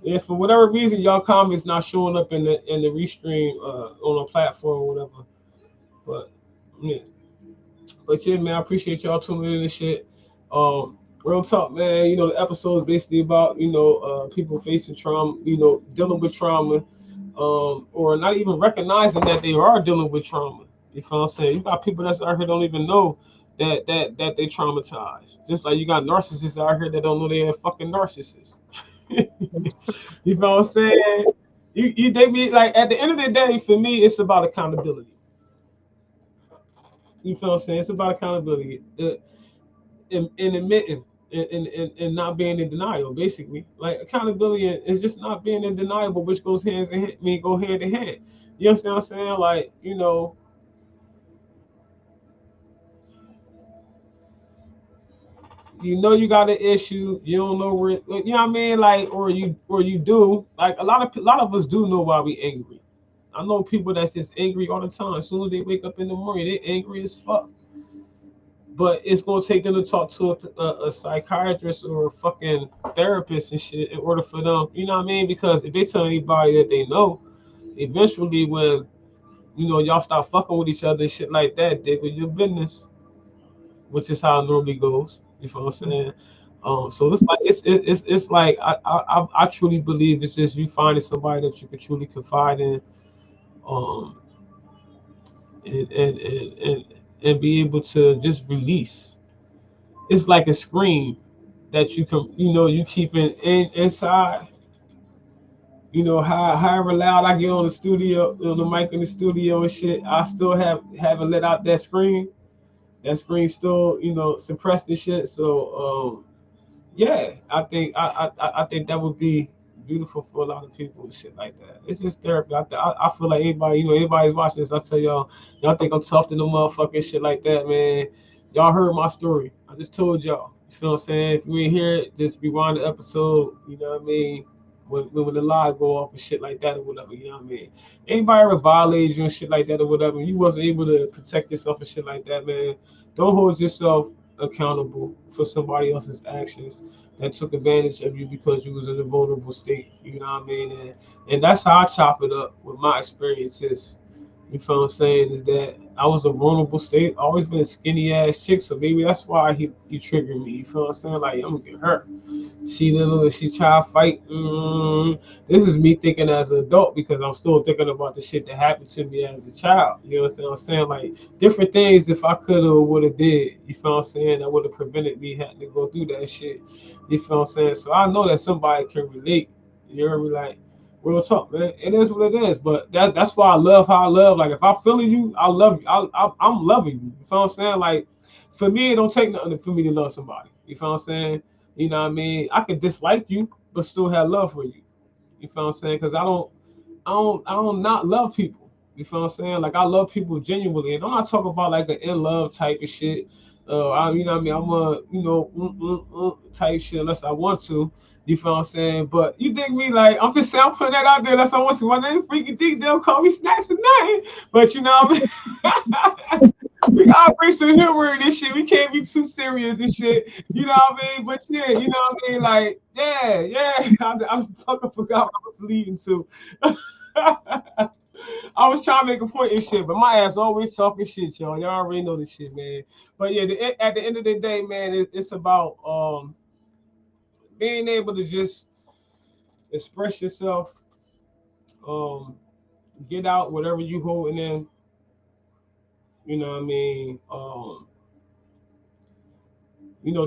Yeah, for whatever reason, y'all comments not showing up in the restream on a platform or whatever. But yeah. But yeah, man, I appreciate y'all tuning in and shit. Real talk, man. The episode is basically about people facing trauma, dealing with trauma, or not even recognizing that they are dealing with trauma. You feel what I'm saying? You got people that's out here don't even know that they traumatized. Just like you got narcissists out here that don't know they're fucking narcissists. You feel what I'm saying? They be like at the end of the day, for me, it's about accountability. You feel what I'm saying? It's about accountability. And admitting and not being in denial, basically. Like accountability is just not being in denial, which goes go hand in hand. You understand what I'm saying? Like, You know you got an issue. You don't know where. You know what I mean? Like, or you do. Like a lot of us do know why we angry. I know people that's just angry all the time. As soon as they wake up in the morning, they angry as fuck. But it's gonna take them to talk to a psychiatrist or a fucking therapist and shit in order for them. You know what I mean? Because if they tell anybody that they know, eventually when y'all start fucking with each other and shit like that, they with your business, which is how it normally goes. You feel what I'm saying? So it's like it's like I truly believe it's just you finding somebody that you can truly confide in, um, and and be able to just release. It's like a scream that you can you keep it inside. However loud I get on the studio, on the mic in the studio and shit, I still haven't let out that scream. That scream still suppressed and shit. So yeah, I think that would be beautiful for a lot of people and shit like that. It's just therapy. I feel like anybody, anybody's watching this, I tell y'all think I'm tough than the motherfucking shit like that, man. Y'all heard my story. I just told y'all. You feel what I'm saying? If you ain't hear it, just rewind the episode. You know what I mean? When the live go off and shit like that or whatever, you know what I mean? Anybody ever violated you and shit like that or whatever, and you wasn't able to protect yourself and shit like that, man. Don't hold yourself accountable for somebody else's actions that took advantage of you because you was in a vulnerable state. You know what I mean? And that's how I chop it up with my experiences. You feel what I'm saying? Is that I was a vulnerable state. Always been a skinny ass chick, so maybe that's why he triggered me. You feel what I'm saying? Like I'm gonna get hurt. She try to fight. This is me thinking as an adult because I'm still thinking about the shit that happened to me as a child. You know what I'm saying? Like different things if I could have would have did. You feel what I'm saying? That would have prevented me having to go through that shit. You feel what I'm saying? So I know that somebody can relate. You hear me? Like real talk, man. It is what it is. But that's why I love how I love. Like if I feeling you, I love you. I'm loving you. You feel what I'm saying? Like for me, it don't take nothing for me to love somebody. You feel what I'm saying? You know what I mean? I can dislike you, but still have love for you. You feel what I'm saying? Because I don't not love people. You feel what I'm saying? Like I love people genuinely, and I'm not talking about like an in love type of shit. You know what I mean? I'm a type shit unless I want to. You feel what I'm saying? But you think me like I'm just saying I'm putting that out there unless I want to. My name Freaky D. They'll call me Snacks for nothing. But you know what I mean? We gotta bring some humor in this shit. We can't be too serious and shit. You know what I mean? But yeah, you know what I mean? Like, yeah. I fucking forgot what I was leading to. I was trying to make a point and shit, but my ass always talking shit, y'all. Y'all already know this shit, man. But yeah, at the end of the day, man, it's about being able to just express yourself, um, get out whatever you holding in. You know what I mean?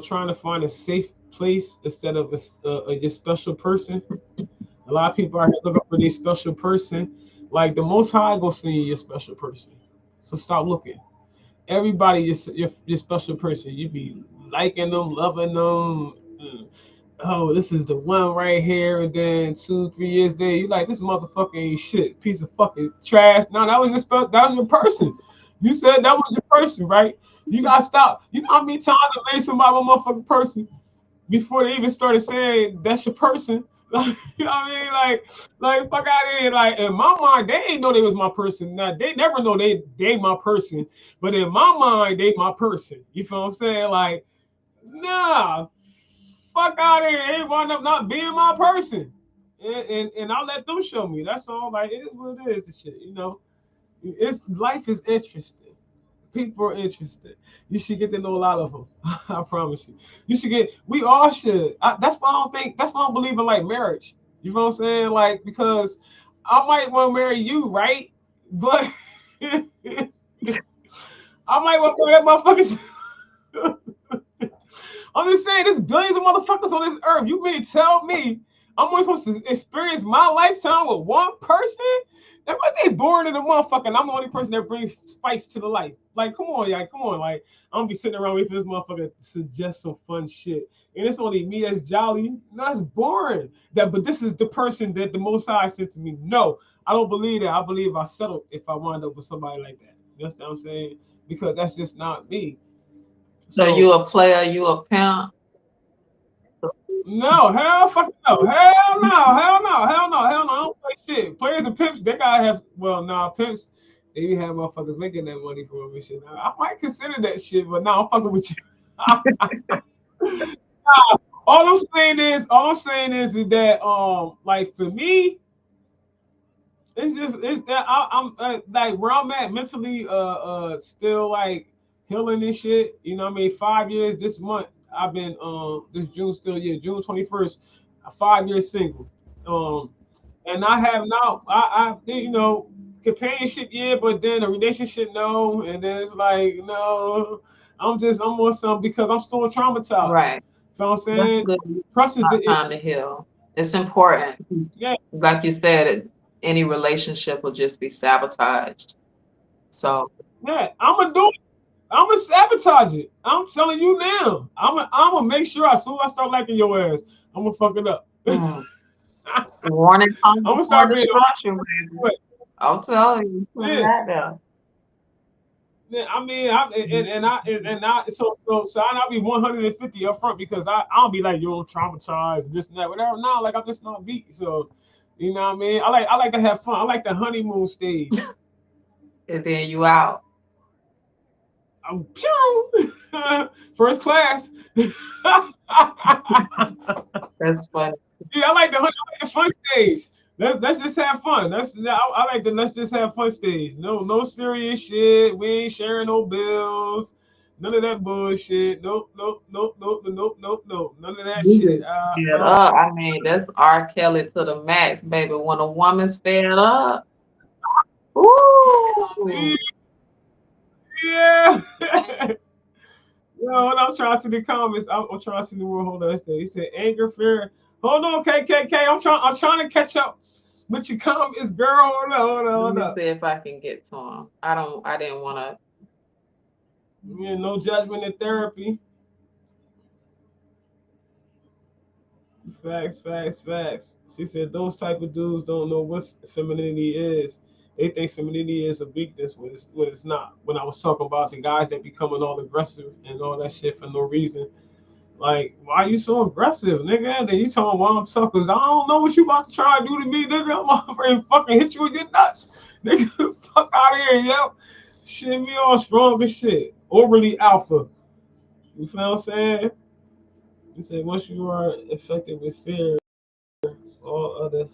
Trying to find a safe place instead of a special person. A lot of people are here looking for their special person. Like the Most High gonna send you your special person. So stop looking. Everybody is your special person. You be liking them, loving them. Oh, this is the one right here. And then 2, 3 years there, you like this motherfucker ain't shit, piece of fucking trash. No, that was your person. You said that was your person, right? You gotta stop. You know how many times I made somebody a motherfucking person before they even started saying that's your person. Like, you know what I mean? Like fuck out of here. Like in my mind, they ain't know they was my person. Now they never know they my person. But in my mind, they my person. You feel what I'm saying? Like, nah, fuck out of here. They wind up not being my person. And I'll let them show me. That's all. Like it is what it is and shit. It's life is interesting. People are interested. You should get to know a lot of them. I promise you. You should get. We all should. That's why I don't think. That's why I don't believe in like marriage. You know what I'm saying? Like because I might want to marry you, right? But I might want to marry that motherfucker. I'm just saying, there's billions of motherfuckers on this earth. You mean tell me I'm only supposed to experience my lifetime with one person? That what they born in a motherfucker, and I'm the only person that brings spice to the life. Like, come on, y'all, come on. Like, I'm gonna be sitting around waiting for this motherfucker to suggest some fun shit. And it's only me that's jolly. No, that's boring. But this is the person that the Most High said to me. No, I don't believe that. I believe I settled if I wind up with somebody like that. You understand what I'm saying? Because that's just not me. So you So a player, you a pimp. No, hell fucking no. Hell no. Hell no. Hell no. Hell no. I don't play shit. Players and pimps, they gotta have well nah pimps, they be have motherfuckers making that money for them and shit. I might consider that shit, but nah, I'm fucking with you. All I'm saying is that like for me, it's that I'm like where I'm at mentally still like healing this shit. You know what I mean? 5 years this month. I've been this June still yeah June 21st, 5 years single. Um and I have now I you know companionship yeah, but then a relationship no, and then it's like no, I'm on something because I'm still traumatized. Right. You know what I'm That's saying? good. Trust is Time to heal. It's important. yeah Like you said, any relationship will just be sabotaged. So, yeah I'm gonna do it. I'm gonna sabotage it. I'm telling you now. I'm gonna make sure as soon as I start liking your ass, I'm gonna fuck it up. mm, warning comes I'm gonna before start being destruction, baby. a I'll tell you, put it yeah. out there. Yeah, I mean, I'll be 150 up front because I'll be like, yo, I'm traumatized, this and that, whatever. No, like I'm just not beat. So, you know what I mean? I like to have fun. I like the honeymoon stage. And then you out. I'm pew! First class. That's funny. Yeah, I like the fun stage. Let's just have fun. I like the let's just have fun stage. No serious shit. We ain't sharing no bills. None of that bullshit. Nope. None of that We shit. just fed up. I mean, that's R. Kelly to the max, baby. When a woman's fed up, ooh, Yeah. Yo, hold on, I'm trying to see the comments. I'm trying to see the word. Hold on. He said anger, fear. Hold on, KKK. I'm trying to catch up with your comments, girl. let Hold me up. see if I can get to him. I didn't want to. Yeah, no judgment in therapy. Facts. She said those type of dudes don't know what femininity is. They think femininity is a weakness when it's not. When I was talking about the guys that becoming all aggressive and all that shit for no reason. Like, why you so aggressive, nigga? Then you talking while I'm talking, 'cause I don't know what you about to try to do to me, nigga. I'm gonna fucking hit you with your nuts. Nigga, fuck out of here, yo. Shit me all strong as shit. Overly alpha. You feel what I'm saying? He said once you are affected with fear, all other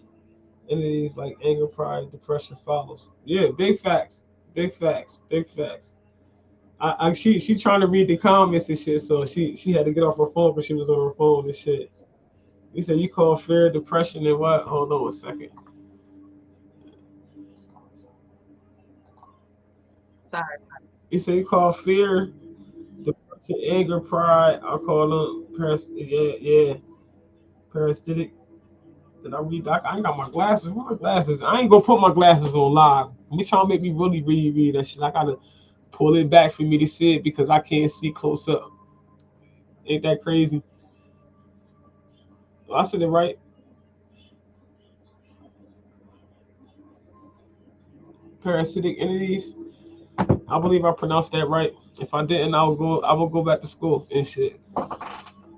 entities like anger, pride, depression follows. Yeah, big facts. Big facts. She trying to read the comments and shit, so she had to get off her phone, but she was on her phone and shit. You said you call fear depression and what? Hold on a second. Sorry. You said you call fear depression, anger, pride. I call them yeah, parasitic. Did I read that? I ain't got my glasses. Where my glasses? I ain't gonna put my glasses on live. You trying to make me really read that shit. I gotta pull it back for me to see it because I can't see close up. Ain't that crazy? I said it right. Parasitic entities. I believe I pronounced that right. If I didn't, I will go back to school and shit.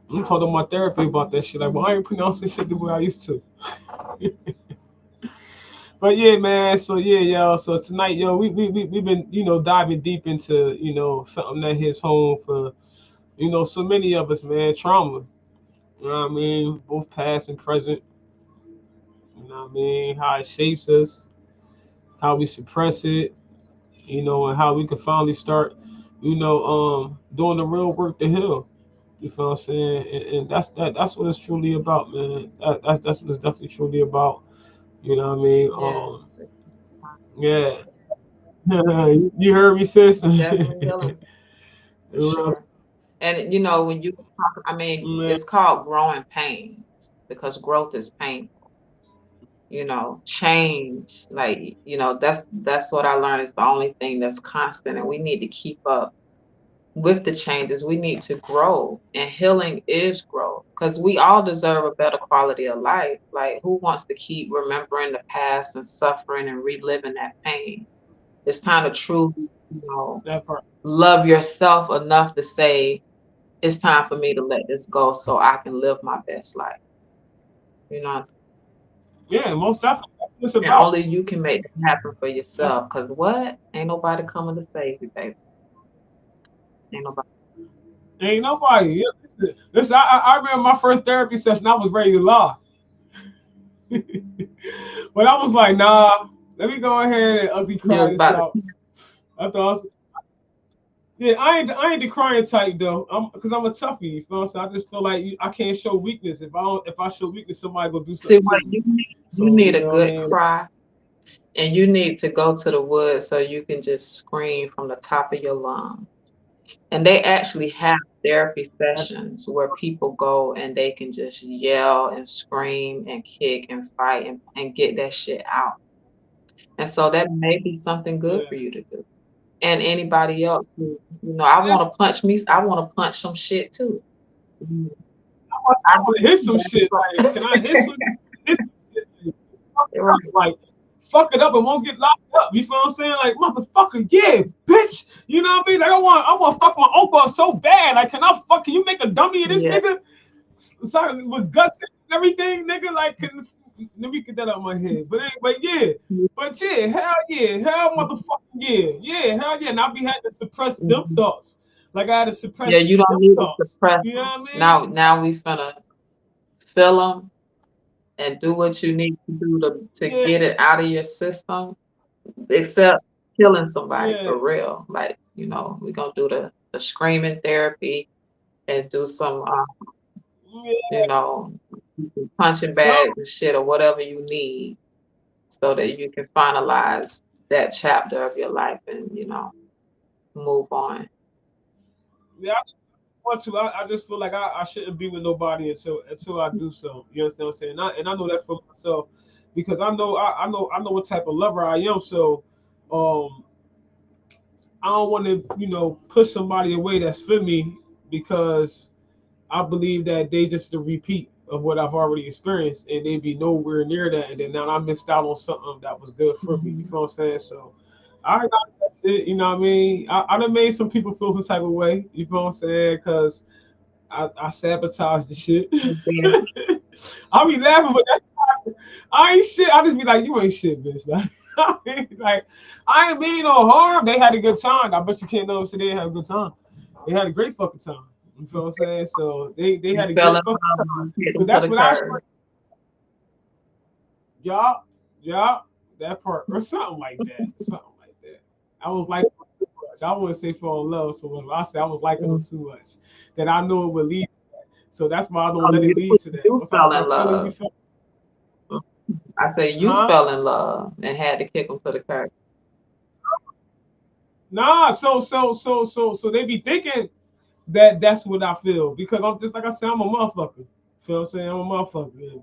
I'm talking to my therapy about that shit. Like, well, I ain't pronouncing shit the way I used to. But yeah, man. So yeah, yo. So tonight, yo, we've been diving deep into something that hits home for so many of us, man. Trauma. You know what I mean? Both past and present. You know what I mean? How it shapes us, how we suppress it, and how we can finally start, doing the real work to heal. You feel what I'm saying? And that's what it's truly about, man. That's what it's definitely truly about. You know what I mean? Yes, Yeah. You heard me, sis. definitely healing for sure. And when you talk, I mean, Yeah, it's called growing pains because growth is pain. Change, like, that's what I learned is the only thing that's constant, and we need to keep up with the changes. We need to grow, and healing is growth because we all deserve a better quality of life. Like, who wants to keep remembering the past and suffering and reliving that pain? It's time to truly, that part. love yourself enough to say, it's time for me to let this go so I can live my best life. You know what I'm saying? Yeah, most definitely. That's what it's And about. only you can make that happen for That's yourself. Cause what? Ain't nobody coming to save you, baby. Ain't nobody. ain't nobody. Yeah, listen, I remember my first therapy session. I was ready to lie, but I was like, nah. Let me go ahead and ugly You cry was this about out. to I thought, yeah, I ain't the crying type though. Because I'm a toughie. You feel what I'm saying? I just feel like I can't show weakness. If I show weakness, somebody go do see something what to me. you So need you a know what I good mean? cry and you need to go to the woods so you can just scream from the top of your lungs. And they actually have therapy That's, sessions where people go and they can just yell and scream and kick and fight and get that shit out. And so that may be something good yeah. for you to do. And anybody else who, I That's, want to punch me, I want to punch some shit too. Mm, I I want to hit some shit. Like, can I hit some shit? Like, fuck it up, right. like, fuck it up and won't get locked up. You feel what I'm saying? Like, motherfucker, yeah, bitch. You know what I mean? Like, I want to fuck my uncle up so bad. Like, can you make a dummy of this Yeah. nigga? Sorry, with guts and everything, nigga. Like, let me get that out of my head. But yeah, hell, motherfucking hell yeah. And I be had to suppress them Mhm. thoughts. Like I had to Yeah, suppress you them don't need to thoughts. suppress You know them. what I mean? Now we finna fill them and do what you need to do to Yeah, get it out of your system, except killing somebody yeah, for real. Like, we're gonna do the screaming therapy and do some, yeah. you know, punching Some, bags and shit or whatever you need so that you can finalize that chapter of your life and, move on. yeah. I just want to. I just feel like I shouldn't be with nobody until I do so. You understand what I'm saying? And I know that for myself because I know what type of lover I am. So, um, I don't want to push somebody away that's for me because I believe that they just a repeat of what I've already experienced, and they be nowhere near that. And then now I missed out on something that was good for me. You Mhm. feel what I'm saying? So I got that shit. You know what I mean? I done made some people feel some type of way. You feel what I'm saying? Because I sabotaged the shit. And then, I be laughing, but I ain't shit. I just be like, you ain't shit, bitch. Like I ain't mean no harm. They had a good time. I bet you can't know so they had a good time. They had a great fucking time. You feel what I'm saying? So they you had a fell in great fucking love time. and you hit Cause them to that's the what I curb. straight, y'all, y'all, that part or something like that. Something like that. I was like too much. I wouldn't say fall in love so much. I say I was liking them Mm. too much. That I knew it would lead to that. So that's why I don't Oh, let it lead to that. you Once I fell in start feeling you love. feel I said you huh? fell in love and had to kick them to the curb. Nah, so they be thinking that that's what I feel because I'm just like I said, I'm a motherfucker. Feel what I'm saying? I'm a motherfucker.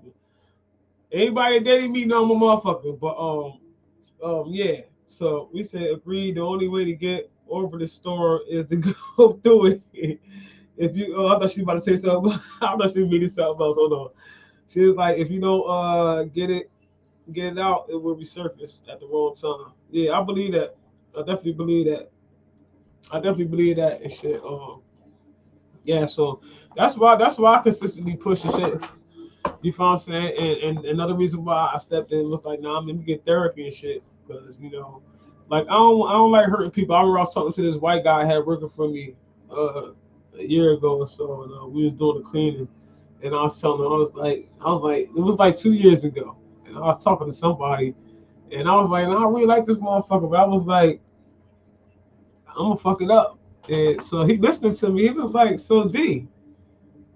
Anybody that dated me know I'm a motherfucker. But yeah. So we said agreed. The only way to get over the storm is to go through it. If you, I thought she was about to say something. I thought she was meaning something else. Hold on. She was like, if you don't get it out, it will resurface at the wrong time. Yeah, I believe that. I definitely believe that. I definitely believe that and shit. Yeah, so that's why I consistently push the shit. You feel what I'm saying? And another reason why I stepped in was like, nah, let me get therapy and shit. Because, like I don't like hurting people. I remember I was talking to this white guy I had working for me uh a year ago or so, and we was doing the cleaning. And I was telling him, it was like 2 years ago. And I was talking to somebody and I was like, nah, I really like this motherfucker, but I was like, I'm gonna fuck it up. And so he listened to me, he was like, so D,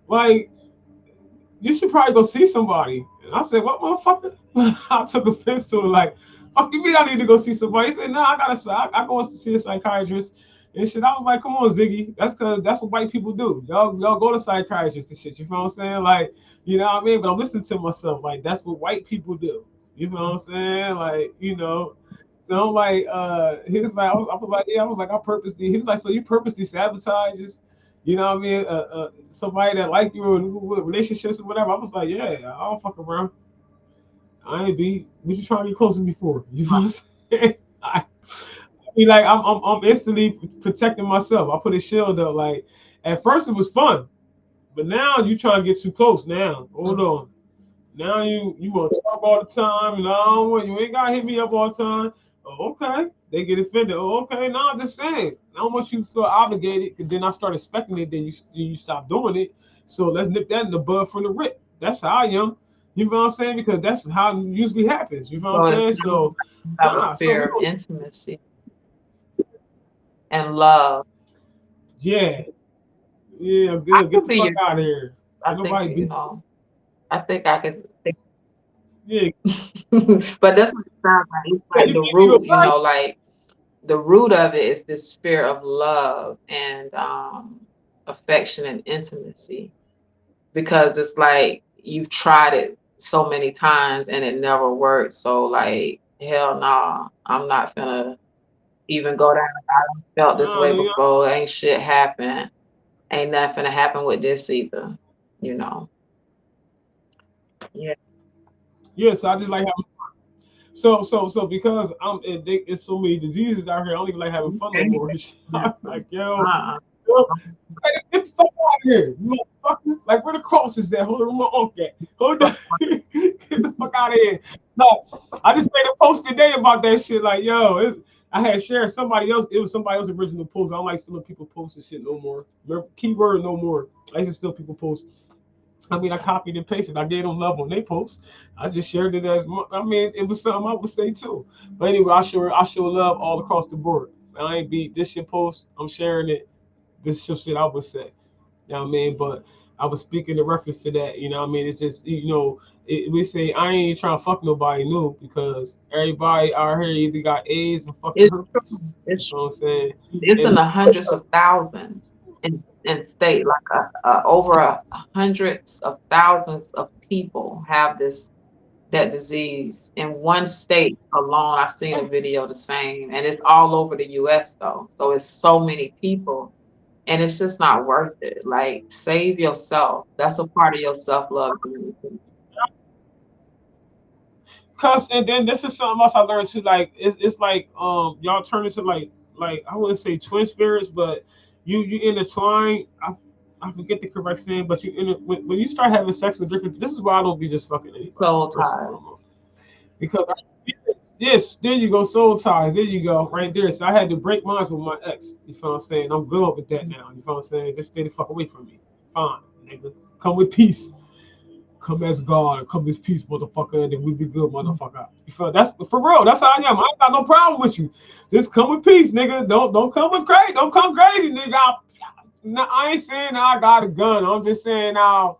like you should probably go see somebody. And I said, what motherfucker? I took offense to it, like, fuck you mean I need to go see somebody? He said, no, I go see a psychiatrist and shit. I was like, come on, Ziggy. That's what white people do. Y'all go to psychiatrists and shit. You feel what I'm saying? Like, you know what I mean? But I'm listening to myself, like, that's what white people do. You know what I'm saying? Like, So I'm like, he was like, I was like, yeah, I was like, I purposely. He was like, so you purposely sabotage this? You know what I mean? Somebody that like you or with relationships or whatever. I was like, yeah, I don't fuck around. I ain't be. What you trying to get close to me for? You know what I'm saying? I mean, like I'm instantly protecting myself. I put a shield up, like, At first it was fun, but now you trying to get too close. Now, hold Mm. on. Now you want to talk all the time, and I don't want you ain't gotta hit me up all the time. Oh, okay. They get offended. Oh, okay. No, I'm just saying. I don't want you to feel obligated, because then I start expecting it, then you stop doing it. So let's nip that in the bud from the rip. That's how I am. You know what I'm saying? Because that's how it usually happens. You know what I'm So it's saying? really So you have a nah. So fear we of don't. intimacy and love. Yeah. Yeah. I Good. Get could the be fuck your out of friend. here. I Ain't think nobody you be. know. I think I could think. Yeah. But that's what it sounds like. It's Yeah. like You the think you root, go right? like the root of it is this fear of love and affection and intimacy, because it's like you've tried it so many times and it never worked. So like, hell no, I'm not gonna even go down. I done felt this No. way No. before. Ain't shit happen. Ain't nothing to happen with this either. You know. Yeah. Yeah. So I just like having. So because it's so many diseases out here, I don't even like having fun no Okay. more. I'm Nothing. like, Uh-uh. yo, hey, get the fuck out of here, you motherfucker. Like, where the cross is at? Hold on, where my uncle at? Hold on. Get the fuck out of here. No, I just made a post today about that shit. Like, I had shared somebody else. It was somebody else's original post. I don't like stealing people posts and shit no more. Remember, keyword no more. I used to steal people posts. I mean, I copied and pasted. I gave them love on their posts. I just shared it as. I mean, it was something I would say too. But anyway, I show love all across the board. I ain't beat this shit post. I'm sharing it. This shit I would say. You know what I mean? But I was speaking in reference to that. You know what I mean? It's just we say I ain't trying to fuck nobody new, because everybody out here either got AIDS or fucking It's herpes. true. You It's know what I'm saying? it's in And the hundreds of thousands in state, like over hundreds of thousands of people have that disease in one state alone. I've seen a video the same, and it's all over the US though. So it's so many people, and it's just not worth it. Like, save yourself. That's a part of your self-love journey. cause and then this is something else I learned too. Like it's like y'all turn into like I wouldn't say twin spirits, but you intertwine. I forget the correct saying, but when you start having sex with different. This is why I don't be just fucking anybody, Soul first and ties. foremost, because yes, there you go, soul ties. There you go, right there. So I had to break mine with my ex. You feel what I'm saying? I'm good with that now. You feel what I'm saying? Just stay the fuck away from me. Fine, nigga. Come with peace. Come as God, come as peace, motherfucker, and then we be good, motherfucker. You feel that's for real. That's how I am. I ain't got no problem with you. Just come with peace, nigga. Don't come with crazy. Don't come crazy, nigga. I ain't saying I got a gun. I'm just saying now,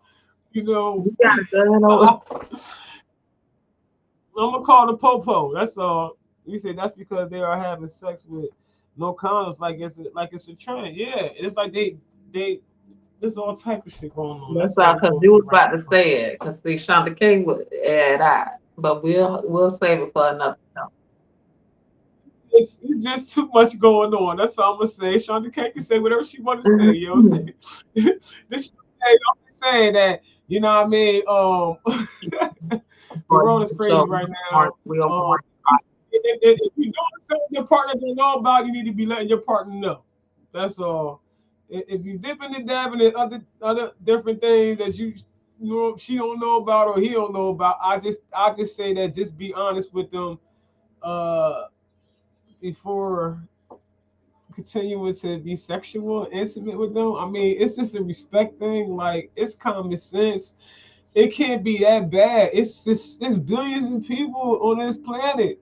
you know, You got a gun over. I'm gonna call the popo. That's all. You say that's because they are having sex with no condoms, like it's a trend. Yeah, it's like they there's all type of shit going on. That's That's all, all we because gonna you say was right about to now. say it. Because see, Shanta King would add that, but we'll save it for another time. It's just too much going on. That's all I'm gonna say. Shonda K can say whatever she want to say. You know what I'm saying? this, hey, I'm just saying that. You know what I mean? The For world is another show, crazy right now. we'll Um, warn if you doing something your partner don't know about, you need to be letting your partner know. That's all. If you dipping and dabbing in other different things that you know she don't know about or he don't know about, I just say that just be honest with them. Before continuing to be sexual and intimate with them. I mean, it's just a respect thing. Like, it's common sense. It can't be that bad. It's billions of people on this planet.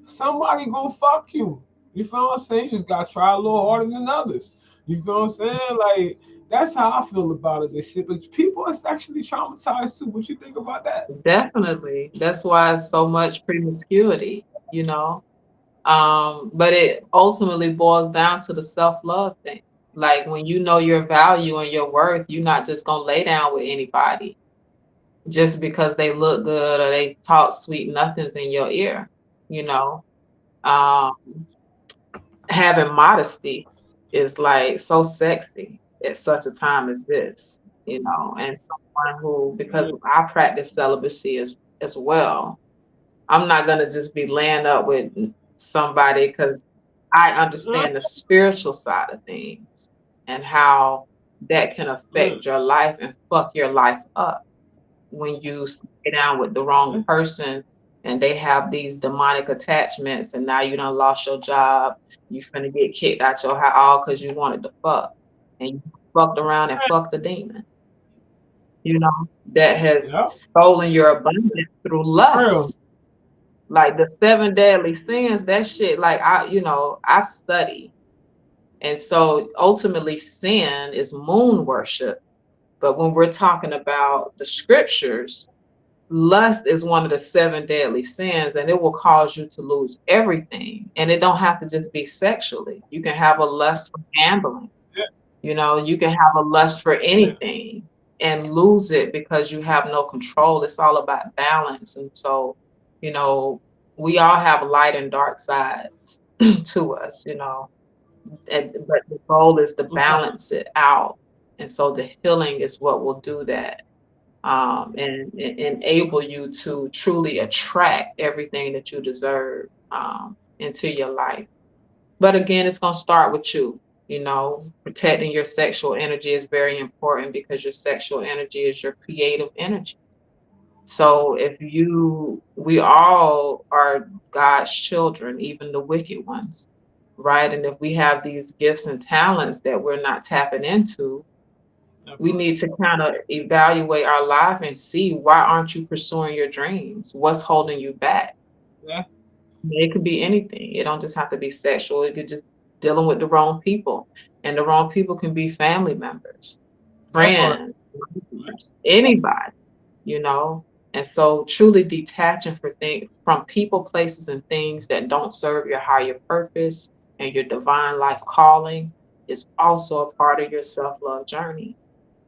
Somebody go fuck you. You feel what I'm saying? You just gotta try a little harder than others. You feel what I'm saying? Like, that's how I feel about it. This shit. But people are sexually traumatized too. What you think about that? definitely. That's why it's so much promiscuity, you know. But it ultimately boils down to the self-love thing. Like, when you know your value and your worth, you're not just gonna lay down with anybody just because they look good or they talk sweet nothings in your ear, you know. Um, Having modesty is like so sexy at such a time as this, you know, and someone who, because Yeah. I practice celibacy as well, I'm not gonna just be laying up with somebody because I Uh, understand the spiritual side of things and how. that can Mm. affect your life and fuck your life up when you stay down with the wrong Yeah. person and they have these demonic attachments and now you done lost your job, you finna get kicked out your house all because you wanted to fuck. And you fucked around and fucked the demon, that has Yep. stolen your abundance through Real. lust. Like the seven deadly sins, that shit, like I study. And so ultimately sin is moon worship. But when we're talking about the scriptures, lust is one of the seven deadly sins, and it will cause you to lose everything. And it don't have to just be sexually. You can have a lust for gambling. Yeah. You can have a lust for Yeah. anything and lose it because you have no control. It's all about balance. And so, you know, we all have light and dark sides to us, but the goal is to What's up? balance it out. And so the healing is what will do that, and enable you to truly attract everything that you deserve, into your life. But again, it's going to start with you. Protecting your sexual energy is very important because your sexual energy is your creative energy. So we all are God's children, even the wicked ones, right? And if we have these gifts and talents that we're not tapping into, That we part. need to kind of evaluate our life and see, why aren't you pursuing your dreams? What's holding you back? Yeah. It could be anything. It don't just have to be sexual. It could just dealing with the wrong people. And the wrong people can be family members, That part. friends, neighbors, anybody, you know. And so truly detaching from people, places, and things that don't serve your higher purpose and your divine life calling is also a part of your self-love journey.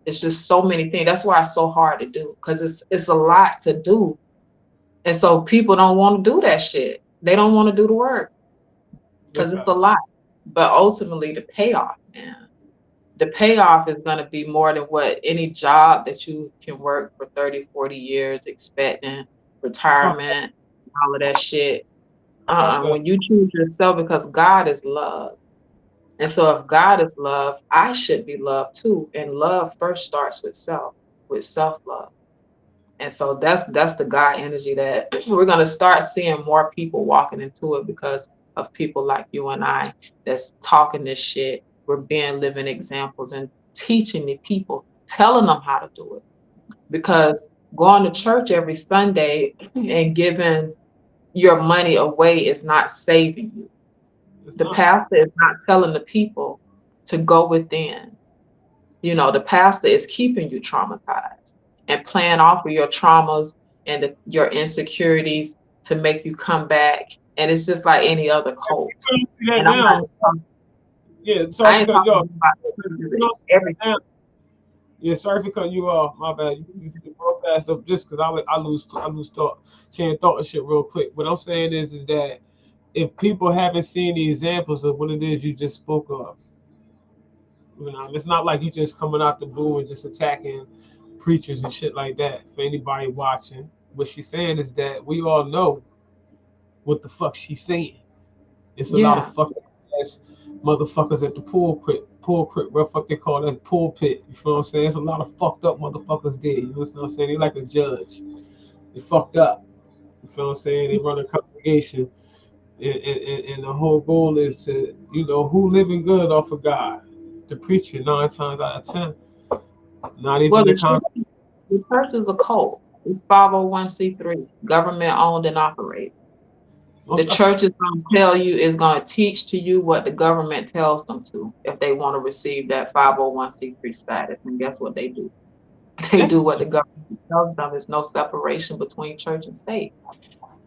It's just so many things. That's why it's so hard to do, because it's a lot to do. And so people don't want to do that shit. They don't want to do the work Big because it's a facts. lot. But ultimately the payoff, man. The payoff is going to be more than what any job that you can work for 30, 40 years expecting Talk that. retirement, all of that shit. Talk that. When you choose yourself, because God is love. And so if God is love, I should be loved too. And love first starts with self-love. And so that's the God energy that we're gonna start seeing more people walking into it because of people like you and I that's talking this shit. We're being living examples and teaching the people, telling them how to do it. Because going to church every Sunday and giving your money away is not saving you. It's The not. pastor is not telling the people to go within. The pastor is keeping you traumatized and playing off of your traumas and your insecurities to make you come back. And it's just like any other cult. You don't see that And I'm not now. just talking, Yeah. Sorry I for ain't cutting you talking off. about churches, You it's don't see everything. that now. Yeah. Sorry for cutting you off. My bad. You real fast up just because I lose thought, chain of thought and shit real quick. What I'm saying is that if people haven't seen the examples of what it is you just spoke of, it's not like you just coming out the blue and just attacking preachers and shit like that. For anybody watching, what she's saying is that we all know what the fuck she's saying. It's a lot of Yeah. fucking ass motherfuckers at the pulpit, what the fuck they call that pulpit. You feel what I'm saying? It's a lot of fucked up motherfuckers there. You understand what I'm saying? They like a judge. They fucked up. You feel what I'm saying? They run a congregation, and the whole goal is to, who living good off of God? The preacher, 9 times out of 10. Not Well, even the con. the church is a cult. It's 501c3, government owned and operated. The Most church definitely. is going to teach to you what the government tells them to if they want to receive that 501c3 status. And guess what they do? They Yeah. do what the government tells them. There's no separation between church and state.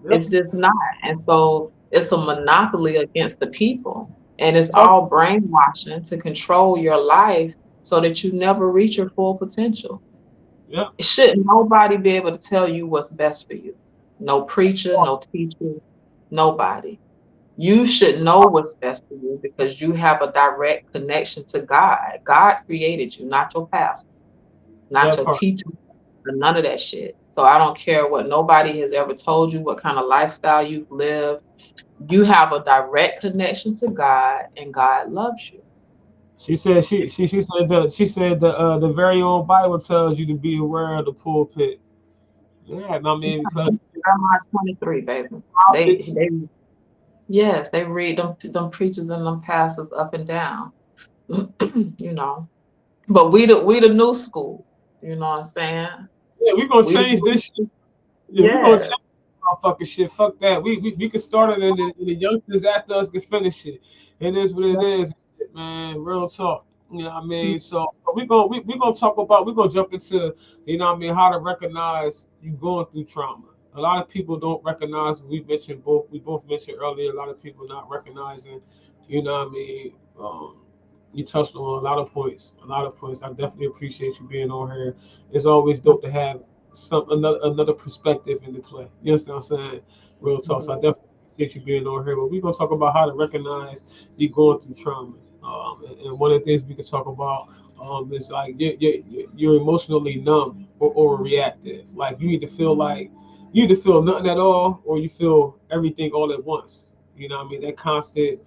Yep. It's just not. And so it's a monopoly against the people. And it's Talk. all brainwashing to control your life so that you never reach your full potential. Yep. Should nobody be able to tell you what's best for you? No preacher, no teacher, nobody. You should know what's best for you because you have a direct connection to God. God created you, not your pastor, not That your part. teacher, or none of that shit. So I don't care what nobody has ever told you, what kind of lifestyle you've lived. You have a direct connection to God and God loves you. she said the very own Bible tells you to be aware of the pulpit. Yeah, I mean because Jeremiah 23, baby. They prophets. they yes, they read them preachers and them pastors up and down. you know. But we the new school. You know what I'm saying? Yeah, we gonna We the change this. new Yeah, we gonna yeah. change motherfucking shit. Fuck that. We can start it and the youngsters after us can finish it. It is what it is, man. Real talk. You know what I mean? So we gonna talk about we gonna jump into what I mean how to recognize you going through trauma. A lot of people don't recognize we both mentioned earlier, a lot of people not recognizing, you know what I mean? You touched on a lot of points. A lot of points. I definitely appreciate you being on here. It's always dope to have another perspective in the play. You understand what I'm saying? Real talk. So I Mhm. definitely appreciate you being on here. But we're gonna talk about how to recognize you going through trauma. And one of the things we can talk about is like you're emotionally numb or reactive. Like you either feel nothing at all or you feel everything all at once. You know what I mean? That constant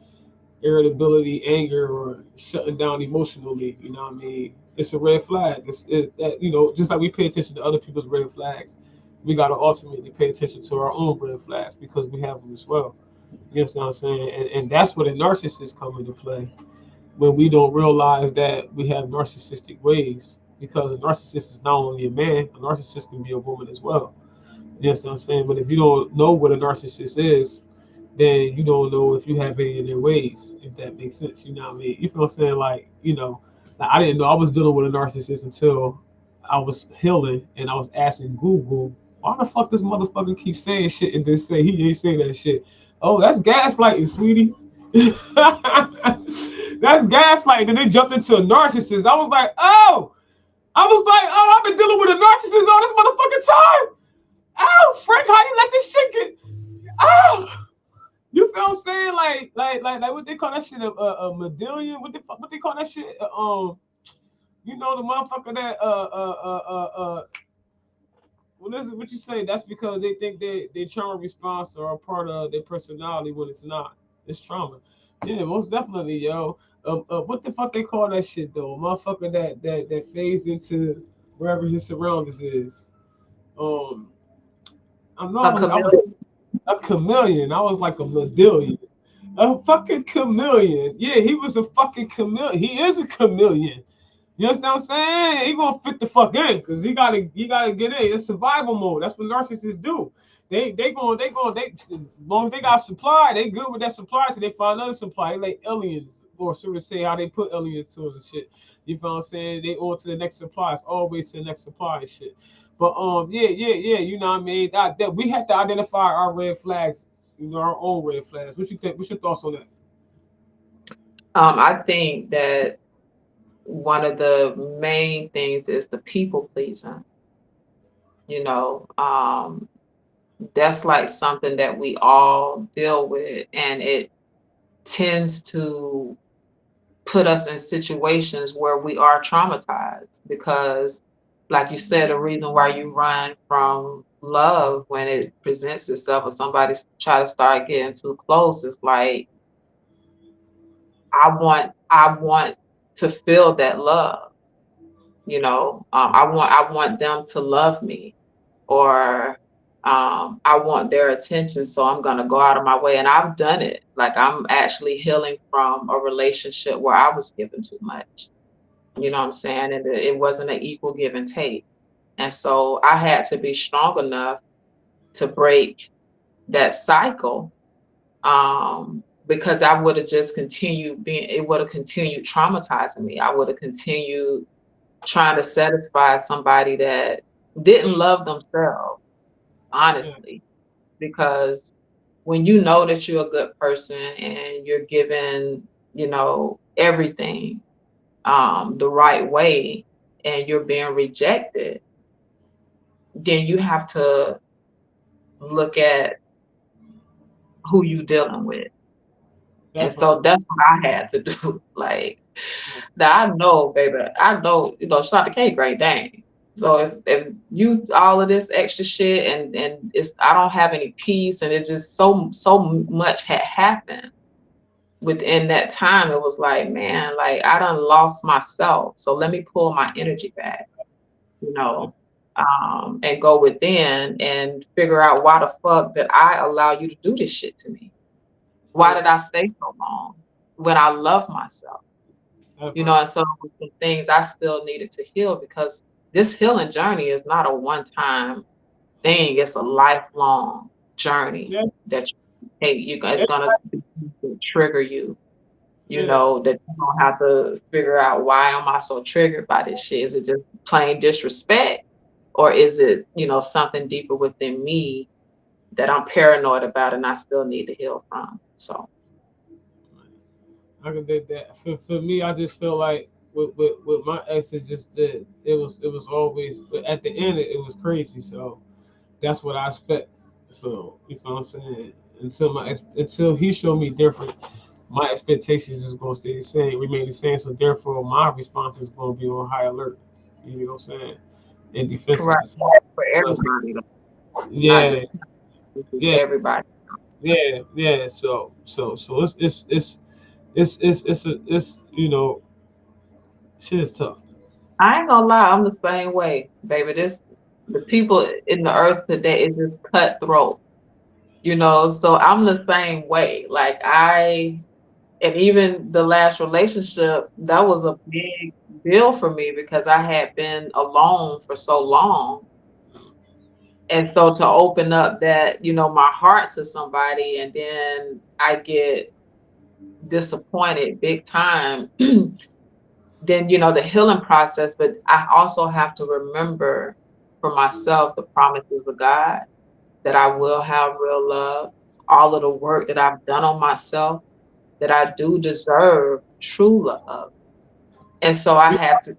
irritability, anger, or shutting down emotionally. You know what I mean? It's a red flag. That just like we pay attention to other people's red flags, we gotta ultimately pay attention to our own red flags because we have them as well. You know what I'm saying? And that's where the narcissist come into play when we don't realize that we have narcissistic ways. Because a narcissist is not only a man, a narcissist can be a woman as well. You know what I'm saying? But if you don't know what a narcissist is, then you don't know if you have any of their ways, if that makes sense. You know what I mean? You feel what I'm saying? Like I didn't know I was dealing with a narcissist until I was healing and I was asking Google, why the fuck this motherfucker keep saying shit and then say he ain't saying that shit? Oh, that's gaslighting, sweetie. That's gaslighting. And then jumped into a narcissist. I was like, oh, I've been dealing with a narcissist all this motherfucking time. Oh, Frank, how you let this shit get? Oh, you feel what I'm saying? Like what they call that shit a medallion? What they call that shit? The motherfucker that what is it? What you say? That's because they think they trauma response are a part of their personality when it's not. It's trauma. Yeah, most definitely, yo. What the fuck they call that shit though? A motherfucker that fades into wherever his surroundings is. Um, A I was chameleon. a chameleon. I was like a medallion. A fucking chameleon. Yeah, he was a fucking chameleon. He is a chameleon. You understand what I'm saying? He gonna fit the fuck in because he gotta get in. It's survival mode. That's what narcissists do. They as long as they got supply, they good with that supply so they find another supply. They like aliens, or so to say how they put aliens to us and shit. You feel what I'm saying? They on to the next supply. It's always to the next supply and shit. But yeah, you know what I mean? That we have to identify our red flags, our own red flags. What you think? What's your thoughts on that? I think that one of the main things is the people pleasing. You know, that's like something that we all deal with, and it tends to put us in situations where we are traumatized because, like you said, the reason why you run from love when it presents itself or somebody try to start getting too close is like I want to feel that love. I want them to love me, or I want their attention, so I'm gonna go out of my way. And I've done it. Like I'm actually healing from a relationship where I was given too much. You know what I'm saying? And it wasn't an equal give and take. And so I had to be strong enough to break that cycle, because I would have just continued being, it would have continued traumatizing me. I would have continued trying to satisfy somebody that didn't love themselves, Yeah, honestly, because when you know that you're a good person and you're given, everything the right way, and you're being rejected, then you have to look at who you dealing with. And so definitely. that's what I had to do. Like, now I know, baby, I know, Shanta K, great dang. So if you all of this extra shit, and I don't have any peace, and it just so much had happened, within that time, it was like, man, like I done lost myself. So let me pull my energy back, you know, and go within and figure out why the fuck did I allow you to do this shit to me? Why Yeah, did I stay so long when I love myself? that You know, part. and so some things I still needed to heal because this healing journey is not a one-time thing. It's a lifelong journey Yeah, that you take. It's yeah, gonna trigger you. You yeah. know that you don't have to figure out why am I so triggered by this shit. Is it just plain disrespect, or is it something deeper within me that I'm paranoid about and I still need to heal from? So I can dig that. For me, I just feel like with my ex, it's just that it was always, but at the end it was crazy. So that's what I expect. So you know what I'm saying? Until he showed me different, my expectations is gonna stay the same, remain the same. So therefore, my response is gonna be on high alert. You know what I'm saying? And right defensiveness. for everybody, though, not just Yeah, it's yeah, everybody. yeah. So it's shit is tough. I ain't gonna lie, I'm the same way, baby. The people in the earth today is just cutthroat, so I'm the same way. Like and even the last relationship, that was a big deal for me because I had been alone for so long. And so to open up that, my heart to somebody and then I get disappointed big time, then, the healing process. But I also have to remember for myself the promises of God that I will have real love, all of the work that I've done on myself, that I do deserve true love. And so I have to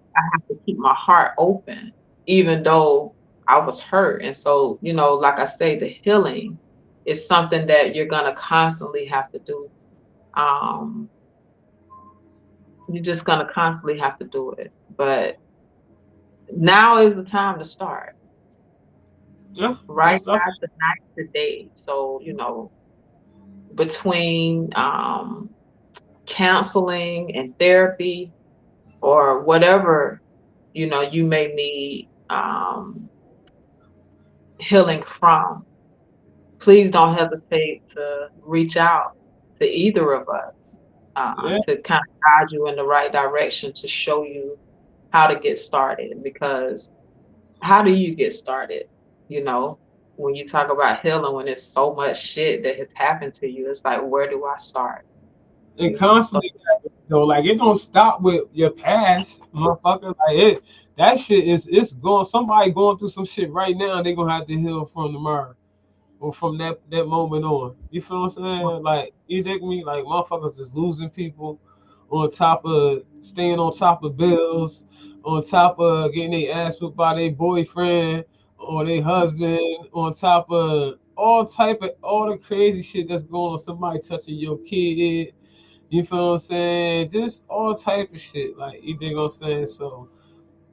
keep my heart open, even though I was hurt. And so, like I say, the healing is something that you're gonna constantly have to do. Um, you're just gonna constantly have to do it. But now is the time to start. Yeah, Right that's now definitely. is the night to day. So, between counseling and therapy or whatever, you may need healing from, please don't hesitate to reach out to either of us Yeah, to kind of guide you in the right direction to show you how to get started. Because how do you get started? You know, when you talk about healing, when it's so much shit that has happened to you, it's like, where do I start? and So constantly, like it don't stop with your past, motherfucker. Like that shit is it's going. Somebody going through some shit right now. They gonna have to heal from tomorrow or from that moment on. You feel what I'm saying? Like you dig me? Like motherfuckers is losing people, on top of staying on top of bills, on top of getting their ass whipped by their boyfriend or their husband, on top of all the crazy shit that's going on. Somebody touching your kid. You feel what I'm saying? Just all type of shit. Like you dig what I'm saying? So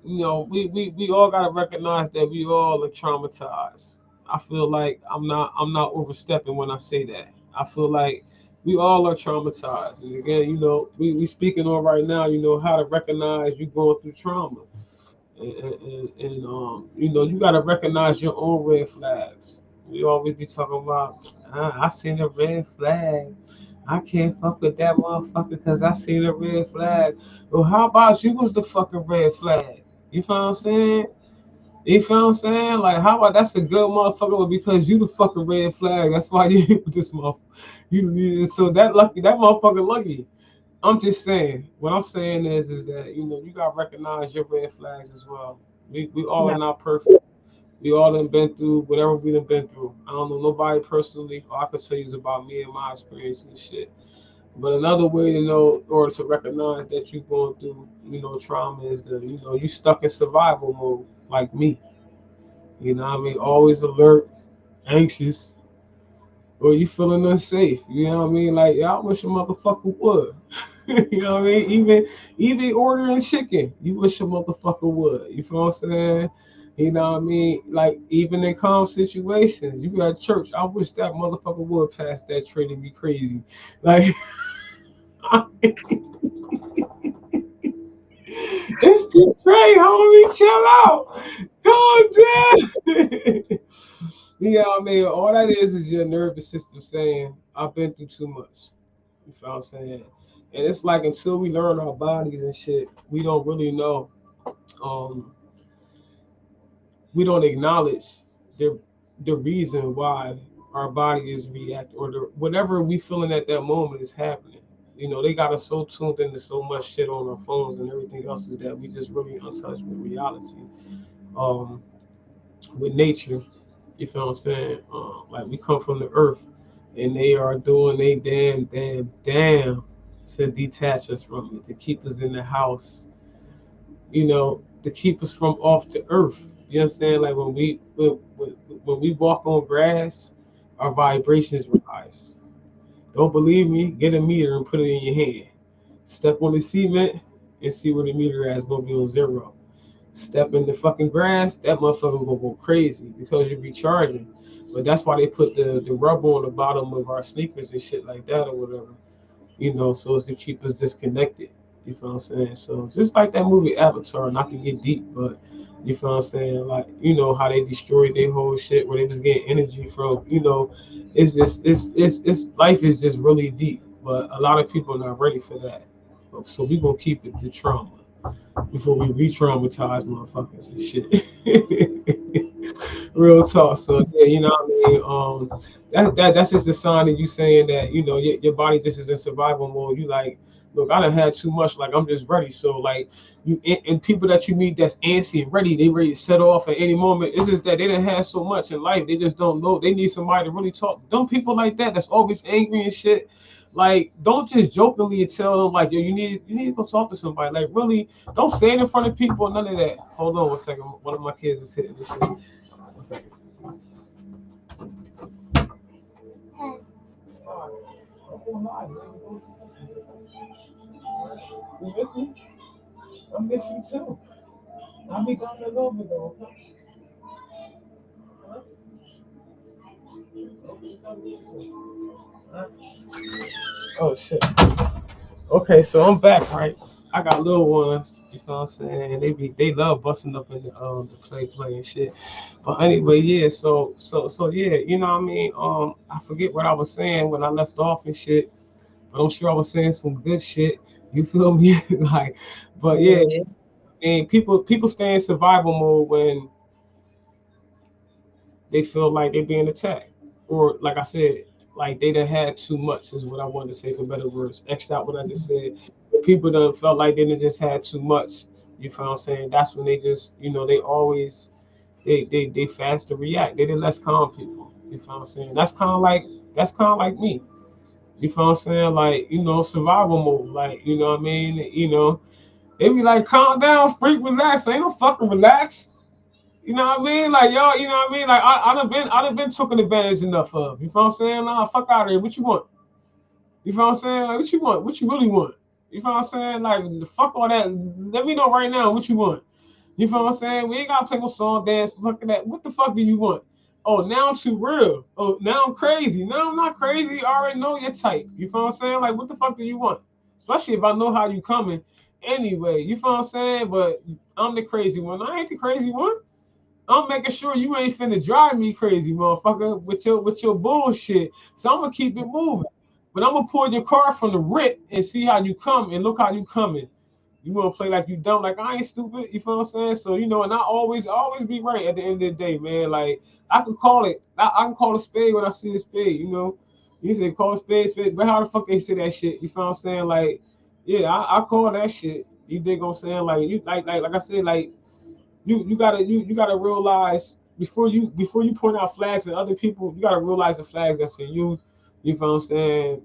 we all gotta recognize that we all are traumatized. I feel like I'm not overstepping when I say that. I feel like we all are traumatized. And again, we speaking on right now, how to recognize you going through trauma. And you gotta recognize your own red flags. We always be talking about I seen a red flag. I can't fuck with that motherfucker because I seen a red flag. Well, how about you was the fucking red flag? You feel what I'm saying? You feel what I'm saying? Like, how about that's a good motherfucker, but because you the fucking red flag, that's why you hit with this motherfucker. So that motherfucker lucky. I'm just saying. What I'm saying is that you gotta recognize your red flags as well. We all are yeah, not perfect. We all done been through whatever we done been through. I don't know nobody personally. All I can say is about me and my experience and shit. But another way to know or to recognize that you're going through, trauma is that, you stuck in survival mode, like me. You know what I mean? Always alert, anxious, or you feeling unsafe. You know what I mean? Like, I wish a motherfucker would. You know what I mean? Even ordering chicken, you wish a motherfucker would. You feel what I'm saying? You know what I mean? Like, even in calm situations, you at church, I wish that motherfucker would pass that trait and be crazy. Like, It's just great, homie. Chill out. Calm down. Yeah, I mean, all that is your nervous system saying, I've been through too much. You feel what I'm saying? And it's like until we learn our bodies and shit, we don't really know. Um, we don't acknowledge the reason why our body is reacting or whatever we feeling at that moment is happening. You know, they got us so tuned into so much shit on our phones and everything else is that we just really untouched with reality, um, with nature. You feel what I'm saying? Like we come from the earth, and they are doing they damn to detach us from it, to keep us in the house, you know, to keep us from off the earth. You understand? Like when we walk on grass, our vibrations rise. Don't believe me? Get a meter and put it in your hand. Step on the cement and see where the meter is gonna be on zero. Step in the fucking grass, that motherfucker gonna go crazy because you're recharging. But that's why they put the rubber on the bottom of our sneakers and shit like that or whatever, you know, so as to keep us disconnected. You feel what I'm saying? So just like that movie Avatar, not to get deep, but you feel what I'm saying? Like, you know, how they destroyed their whole shit where they was getting energy from, you know, it's just it's life is just really deep. But a lot of people are not ready for that. So we gonna keep it to trauma before we re-traumatize motherfuckers and shit. Real talk. So yeah, you know what I mean. That's just a sign of you saying that you know your body just is in survival mode. You like, look, I done had too much. Like I'm just ready. So like you and people that you meet that's antsy and ready, they ready to set off at any moment. It's just that they didn't have so much in life. They just don't know. They need somebody to really talk. Them people like that that's always angry and shit. Like, don't just jokingly tell them like, yo, you need to go talk to somebody. Like, really, don't say it in front of people. None of that. Hold on one second. One of my kids is hitting this shit. One second. You miss me? I miss you too. I'll be gone a little bit though. Oh shit. Okay, so I'm back, right? I got little ones, you know what I'm saying? They love busting up in the play and shit. But anyway, yeah, so yeah, you know what I mean? I forget what I was saying when I left off and shit, but I'm sure I was saying some good shit. You feel me? Like, but yeah, Yeah. and people stay in survival mode when they feel like they're being attacked. Or like I said, like they done had too much is what I wanted to say for better words. X out what I just said. The people done felt like they done just had too much. You feel what I'm saying? That's when they just, you know, they always they fast to react. They the less calm people. You feel what I'm saying? That's kind of like me. You feel what I'm saying? Like, you know, survival mode. Like, you know what I mean? You know, they be like, calm down, freak, relax. Ain't no fucking relax. You know what I mean? Like y'all, you know what I mean? Like I done been taken advantage enough of. You feel what I'm saying? Nah, fuck out of here. What you want? You feel what I'm saying? Like what you want? What you really want? You feel what I'm saying? Like the fuck all that. Let me know right now what you want. You feel what I'm saying? We ain't gotta play no song, dance, fuck that. What the fuck do you want? Oh, now I'm too real. Oh, now I'm crazy. No, I'm not crazy. I already know your type. You feel what I'm saying? Like what the fuck do you want? Especially if I know how you coming. Anyway, you feel what I'm saying? But I'm the crazy one. I ain't the crazy one. I'm making sure you ain't finna drive me crazy, motherfucker, with your bullshit. So I'm gonna keep it moving. But I'm gonna pull your car from the rip and see how you come and look how you coming. You wanna play like you dumb, like I ain't stupid, you feel what I'm saying? So you know, and I always be right at the end of the day, man. Like I can call it, I can call a spade when I see a spade, you know. You say call a spade, spade, but how the fuck they say that shit? You feel what I'm saying? Like, yeah, I call that shit. You dig what I'm saying? Like you like I said, like you gotta realize before you point out flags in other people, you gotta realize the flags that's in you. You feel what I'm saying?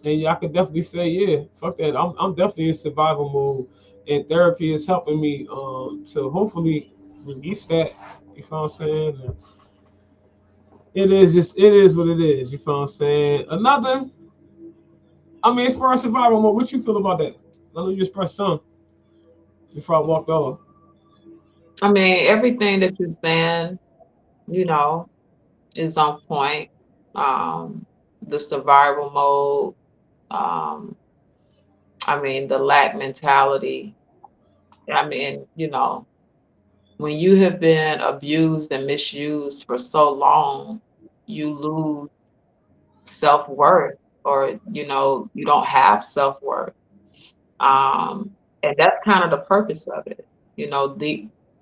And yeah, I could definitely say, yeah, fuck that. I'm definitely in survival mode, and therapy is helping me to hopefully release that. You feel what I'm saying? And it is what it is. You feel what I'm saying? Another, I mean, as far as survival mode, what you feel about that? I know you expressed some before I walked off. I mean, everything that you're saying, you know, is on point. The survival mode. Um, I mean, the lack mentality. I mean, when you have been abused and misused for so long, you lose self-worth, or you don't have self-worth. And that's kind of the purpose of it.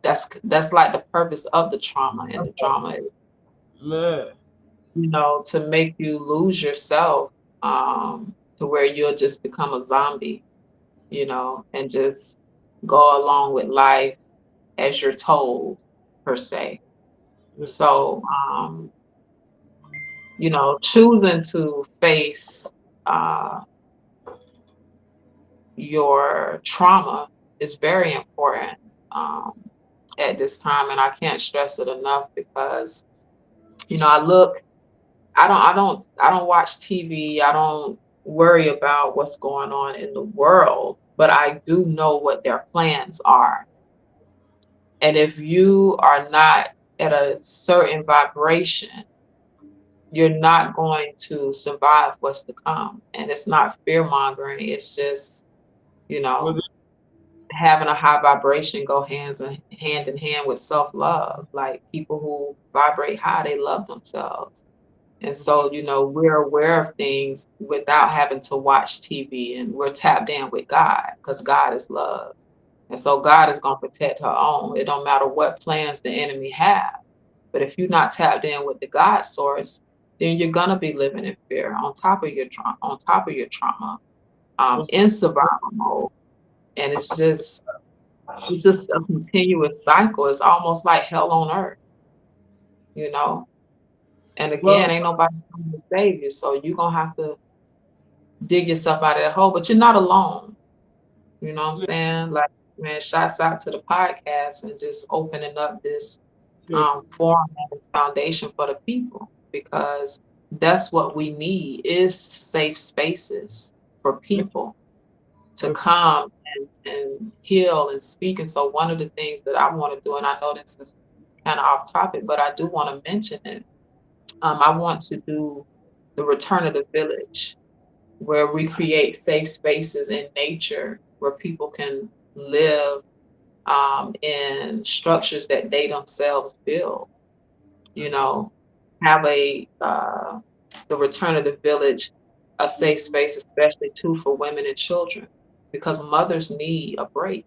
That's like the purpose of the trauma, and the drama is, Man, to make you lose yourself, to where you'll just become a zombie, and just go along with life as you're told, per se. So, choosing to face uh, your trauma is very important, um, at this time, and I can't stress it enough, because I look, I don't watch TV, I don't worry about what's going on in the world, but I do know what their plans are. And if you are not at a certain vibration, you're not going to survive what's to come. And it's not fear mongering, it's just, you was know, it, having a high vibration go hand in hand with self-love. Like, people who vibrate high, they love themselves. And so, we're aware of things without having to watch TV, and we're tapped in with God, because God is love. And so God is going to protect her own. It don't matter what plans the enemy have. But if you're not tapped in with the God source, then you're gonna be living in fear, on top of your trauma, was in survival mode. And it's just a continuous cycle. It's almost like hell on earth, you know. And again, well, ain't nobody coming to save you, so you're gonna have to dig yourself out of that hole. But you're not alone. You know what I'm yeah, saying? Like, man, shouts out to the podcast and just opening up this yeah, forum and this foundation for the people, because that's what we need, is safe spaces for yeah, people to yeah, come and heal and speak. And so one of the things that I want to do, and I know this is kind of off topic, but I do want to mention it. I want to do the return of the village, where we create safe spaces in nature where people can live, in structures that they themselves build. You know, have the return of the village, a safe space, especially too for women and children, because mothers need a break,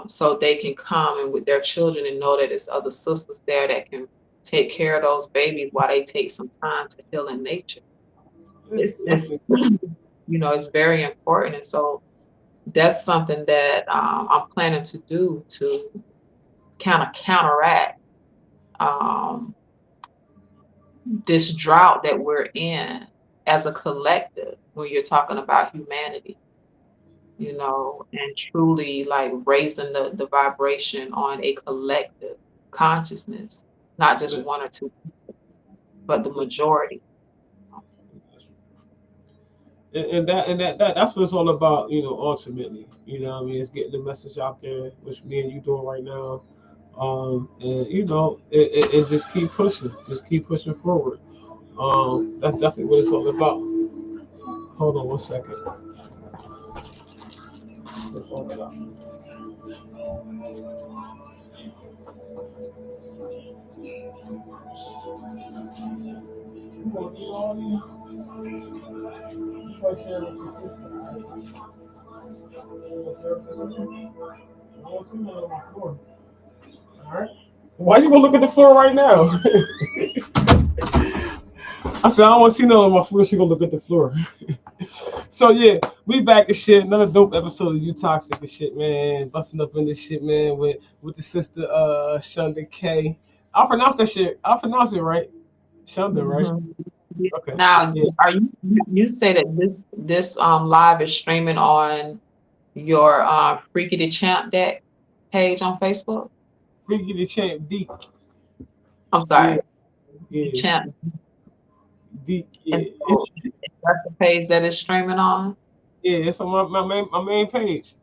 so they can come and with their children and know that there's other sisters there that can take care of those babies while they take some time to heal in nature. yeah, It's definitely. it's very important. And so that's something that, I'm planning to do, to kind of counteract, um, this drought that we're in as a collective, when you're talking about humanity, and truly, like, raising the vibration on a collective consciousness, not just Yeah, one or two, but the yeah. majority. That's what it's all about, ultimately. You know what I mean? It's getting the message out there, which me and you doing right now. And and just keep pushing. Just keep pushing forward. That's definitely what it's all about. Hold on one second. Hold it up. You want to eat all these? You try to share with your sister. You want to share with your sister? I don't see none on my floor. All right. Why you gonna look at the floor right now? I said I don't want to see none on my floor. She gonna look at the floor. So yeah, we back and shit. Another dope episode of You Toxic and shit, man. Busting up in this shit, man, with the sister Shunda K. I'll pronounce that shit. I'll pronounce it right. Shunda, right? Mhm. Yeah. Okay. Now, Yeah. are you say that this live is streaming on your Freaky the Champ deck page on Facebook? Freaky the Champ Deek. I'm Yeah. sorry, the Yeah. Champ. Deek. And Yeah. so that's the page that is streaming on. Yeah. It's on my main page.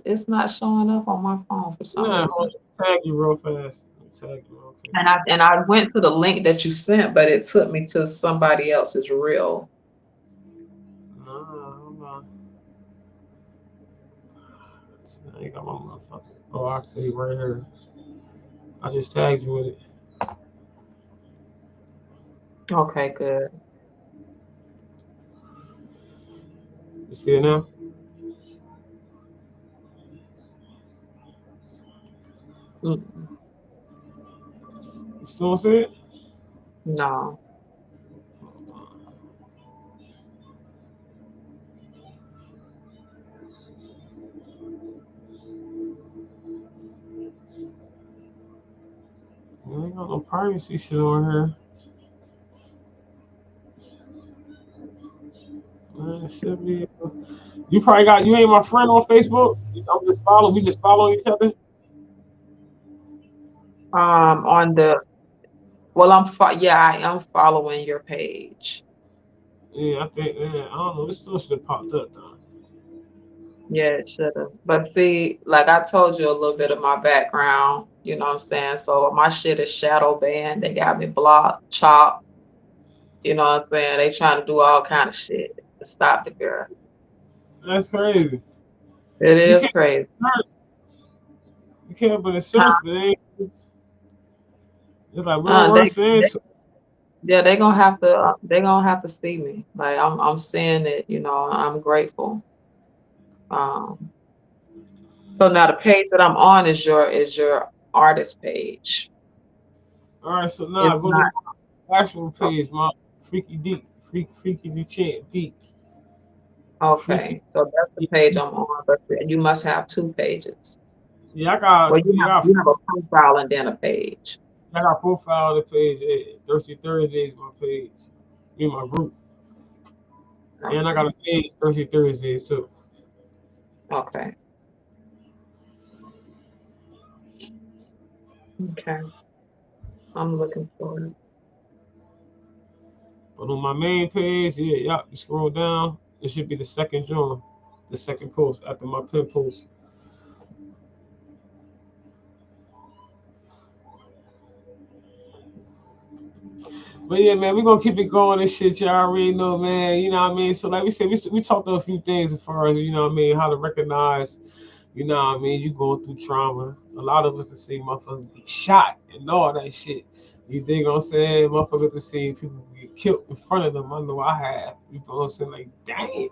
It's not showing up on my phone for some Nah, reason. tag you real fast. Tag you real quick. And I went to the link that you sent, but it took me to somebody else's reel. I ain't got my motherfucker. Oh, I see right here. I just tagged you with it. Okay, good. You see it now? Mm, You still don't see it? no. I ain't got no privacy shit on here. Man, it should be. You probably got. You ain't my friend on Facebook. I'm just following. We just following each other. On the well, yeah, I am following your page. Yeah, I think. Yeah, I don't know. This still should have popped up though. Yeah, it should have. But see, like I told you a little bit of my background, you know what I'm saying? So my shit is shadow banned. They got me blocked, chopped, you know what I'm saying? They trying to do all kind of shit to stop the girl. That's crazy. It You is can't. crazy. Search. You can't put a Huh? search, but it ain't. It's like we don't Uh, want they, to say they it. yeah, they gonna have to see me. Like I'm seeing it, you know, I'm grateful. Um, so now the page that I'm on is your artist page. All right, so now It's go to not my actual page, my freaky deep, freaky the champ, deep, freaky. okay. So that's the page I'm on, but you must have two pages. Yeah, I got, Well, yeah, you have a profile and then a page. I got profile on the page. Thirsty Thursdays, my page, me and my group, and I got Okay. a page Thirsty Thursdays too. Okay. Okay. I'm looking for it. But on my main page, yeah, you scroll down, it should be the second joint, the second post after my pin post. But yeah, man, we're gonna keep it going and shit. Y'all already know, man. You know what I mean? So, like we said, we talked a few things as far as, you know what I mean, how to recognize, you know what I mean, you going through trauma. A lot of us have seen motherfuckers get shot and all that shit. You think I'm saying? Motherfuckers have seen people get killed in front of them. I know I have. You know what I'm saying? Like, damn.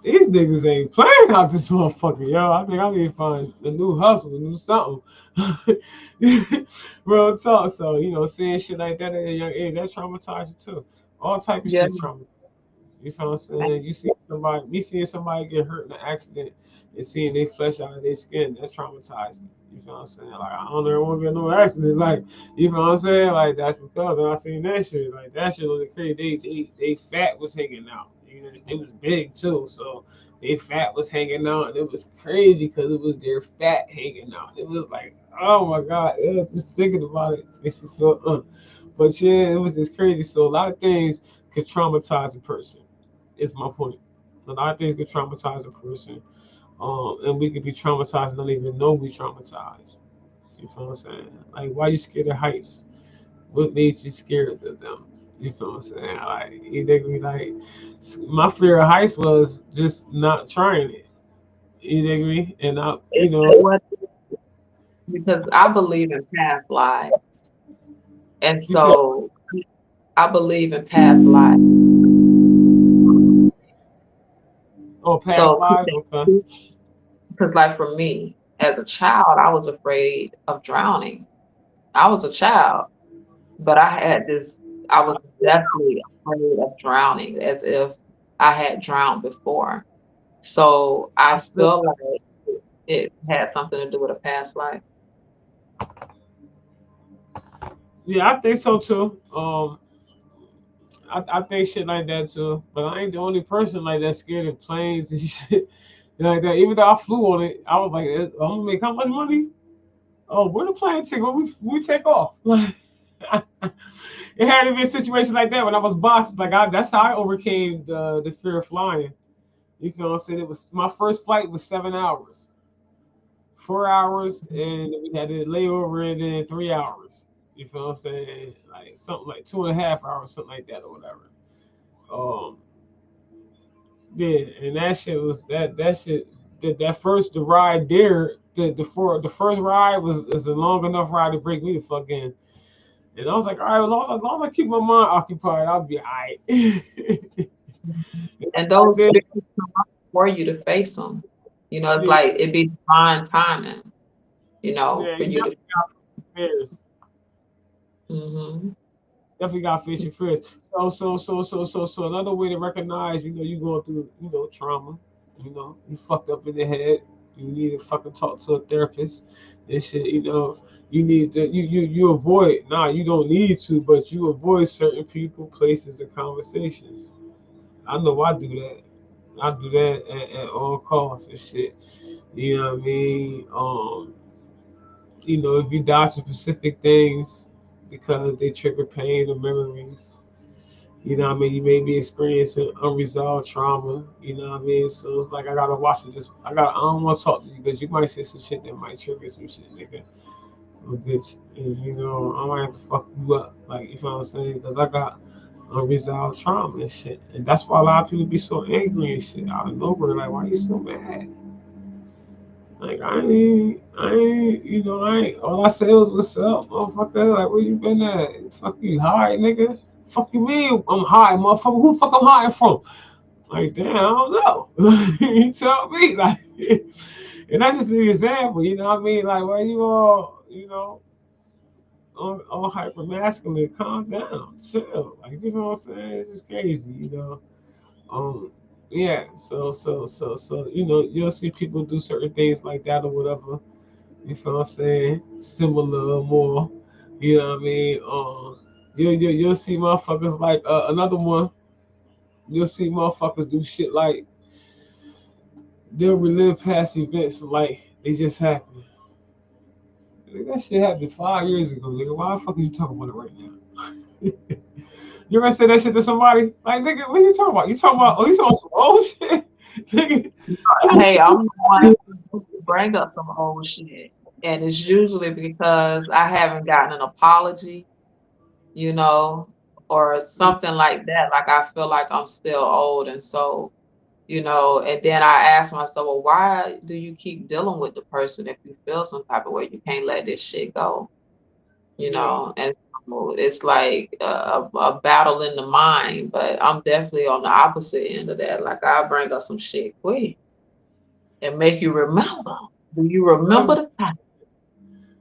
These niggas ain't playing out this motherfucker, yo. I think I need to find a new hustle, a new something. Real talk. So, you know, seeing shit like that at a young age, that traumatized you too. All type of Yeah. shit trauma. You feel what I'm saying? You see somebody, me seeing somebody get hurt in an accident and seeing they flesh out of their skin, that traumatized me. You feel what I'm saying? Like, I don't ever want to get no accident. Like, you feel what I'm saying? Like, that's because when I seen that shit. Like, that shit was crazy. They fat was hanging out. You know, they was big too. So, they fat was hanging out. And it was crazy because it was their fat hanging out. It was like, oh my God. Yeah, just thinking about it makes you feel, But yeah, it was just crazy. So, a lot of things could traumatize a person is my point. A lot of things could traumatize a person, and we could be traumatized and not even know we traumatized. You feel what I'm saying? Like, why you scared of heights? What makes you scared of them? You feel what I'm saying? Like, you think me like my fear of heights was just not trying it. You dig me? And I, you It's know, what because I believe in past lives. And you said, so I believe in past lives. oh, past So lives, okay. because like for me, as a child, I was afraid of drowning. I was a child, but I was definitely afraid of drowning as if I had drowned before. So I I still, feel like it had something to do with a past life. yeah, I think so too. I think shit like that too. But I ain't the only person like that scared of planes and shit like that. Even though I flew on it, I was like, I'm gonna make how much money? Oh, where the plane ticket? When we take off. It had to be a situation like that when I was boxed. Like that's how I overcame the fear of flying. You feel what I'm saying? It was my first flight was 7 hours, 4 hours, and we had to lay over and then 3 hours. You feel what I'm saying? Like something like 2.5 hours, something like that or whatever. Um, yeah, and that shit was that shit. that first the ride there, the first ride was is a long enough ride to break me the fuck in. And I was like, all right, as long as I keep my mind occupied, I'll be all right. And Like those this, fears come up for you to face them. You know, it's yeah, like it be divine timing, yeah, for you you to. definitely got fears. Hmm. Definitely got to face your fears. So another way to recognize, you going through, trauma. You fucked up in the head. You need to fucking talk to a therapist and shit. You need to you avoid. Nah, you don't need to, but you avoid certain people, places, and conversations. I know I do that. I do that at all costs and shit. You know what I mean? If you dodge specific things because they trigger pain or memories, what I mean? You may be experiencing unresolved trauma. What I mean? So it's like I gotta watch it. I don't want to talk to you because you might say some shit that might trigger some shit, nigga. Or bitch, and I might have to fuck you up. Like you know what I'm saying? Because I got unresolved trauma and shit, and that's why a lot of people be so angry and shit out of nowhere. Like, why you so mad? Like I ain't. All I said was what's up, motherfucker. Like, where you been at? Fuck you, high, nigga. Fuck you mean? I'm high, motherfucker. Who the fuck I'm high from? Like, damn, I don't know. You tell me, like, and that's just an example. You know what I mean? Like, why you all, all hyper masculine? Calm down, chill. Like, you know what I'm saying? It's just crazy, Um, yeah. So, you'll see people do certain things like that or whatever. You feel what I'm saying? Similar or more. You know what I mean? You'll see motherfuckers like another one. You'll see motherfuckers do shit like they'll relive past events like they just happened. That shit happened 5 years ago, nigga. Why the fuck are you talking about it right now? You ever say that shit to somebody? Like, nigga, what you talking about? You talking about? Oh, you talking about some old shit, nigga? Hey, I'm the one who bring up some old shit, and it's usually because I haven't gotten an apology, you know, or something like that. Like I feel like I'm still old, and so and then I ask myself, well, why do you keep dealing with the person if you feel some type of way? You can't let this shit go, Yeah. and so it's like a battle in the mind, but I'm definitely on the opposite end of that. Like I bring up some shit quick and make you remember. Do you remember the time?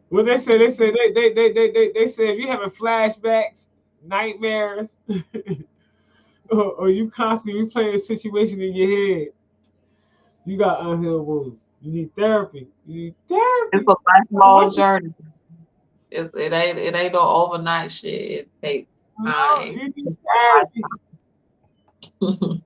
What they say if you having flashbacks, nightmares, or you constantly replaying a situation in your head, you got unhealed wounds. You need therapy. You need It's therapy. a lifelong What's your journey. It ain't no overnight shit. It takes no? time. You need therapy. Mhm.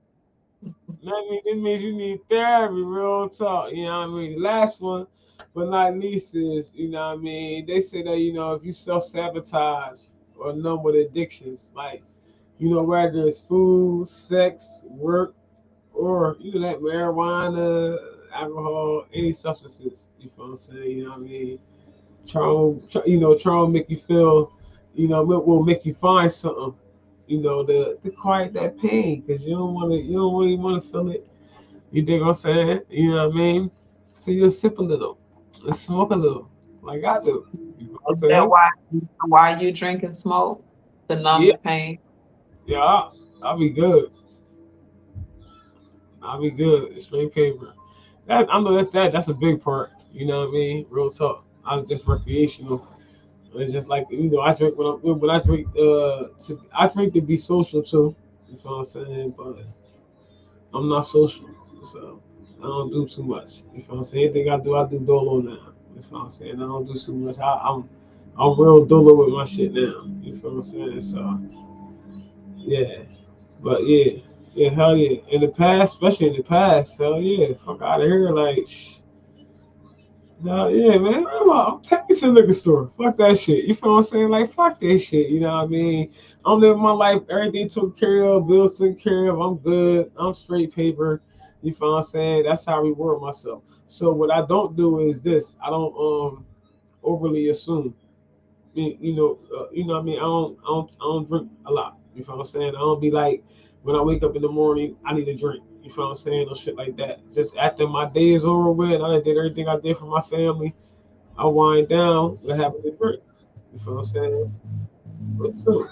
That means you need therapy, real talk. You know what I mean? The last one, but not least, is what I mean. They say that if you self sabotage or numb with addictions, like whether it's food, sex, work, or that marijuana, alcohol, any substances. You feel what I'm saying? You know what I mean? Try to make you feel, will make you find something, to quiet that pain, because you don't really want to feel it. You dig what I'm saying? You know what I mean? So you sip a little, and smoke a little, like I do. You know what I'm Is that saying? why you drink and smoke to numb Yeah, the pain? yeah, I'll be good. I'll be good. Straight paper. I know that's a big part. You know what I mean? Real talk. I'm just recreational. It's just like I drink when I drink I drink to be social too. You know what I'm saying? But I'm not social, so I don't do too much. You know what I'm saying? Anything I do dolo now. You know what I'm saying? I don't do too much. I'm real dolo with my shit now. You know what I'm saying? So yeah, but yeah, hell yeah. In the past, especially in the past, hell yeah, fuck out of here, like. No, yeah, man. Take me to the liquor store. Fuck that shit. You feel what I'm saying? Like, fuck that shit. You know what I mean? I'm living my life. Everything took care of. Bills taken care of. I'm good. I'm straight paper. You feel what I'm saying? That's how I reward myself. So what I don't do is this. I don't overly assume. What I mean. I don't drink a lot. You feel what I'm saying? I don't be like when I wake up in the morning. I need a drink. You feel what I'm saying? Or shit like that. Just after my day is over with, I done did everything I did for my family. I wind down and have a good drink. You feel what I'm saying? But too, you know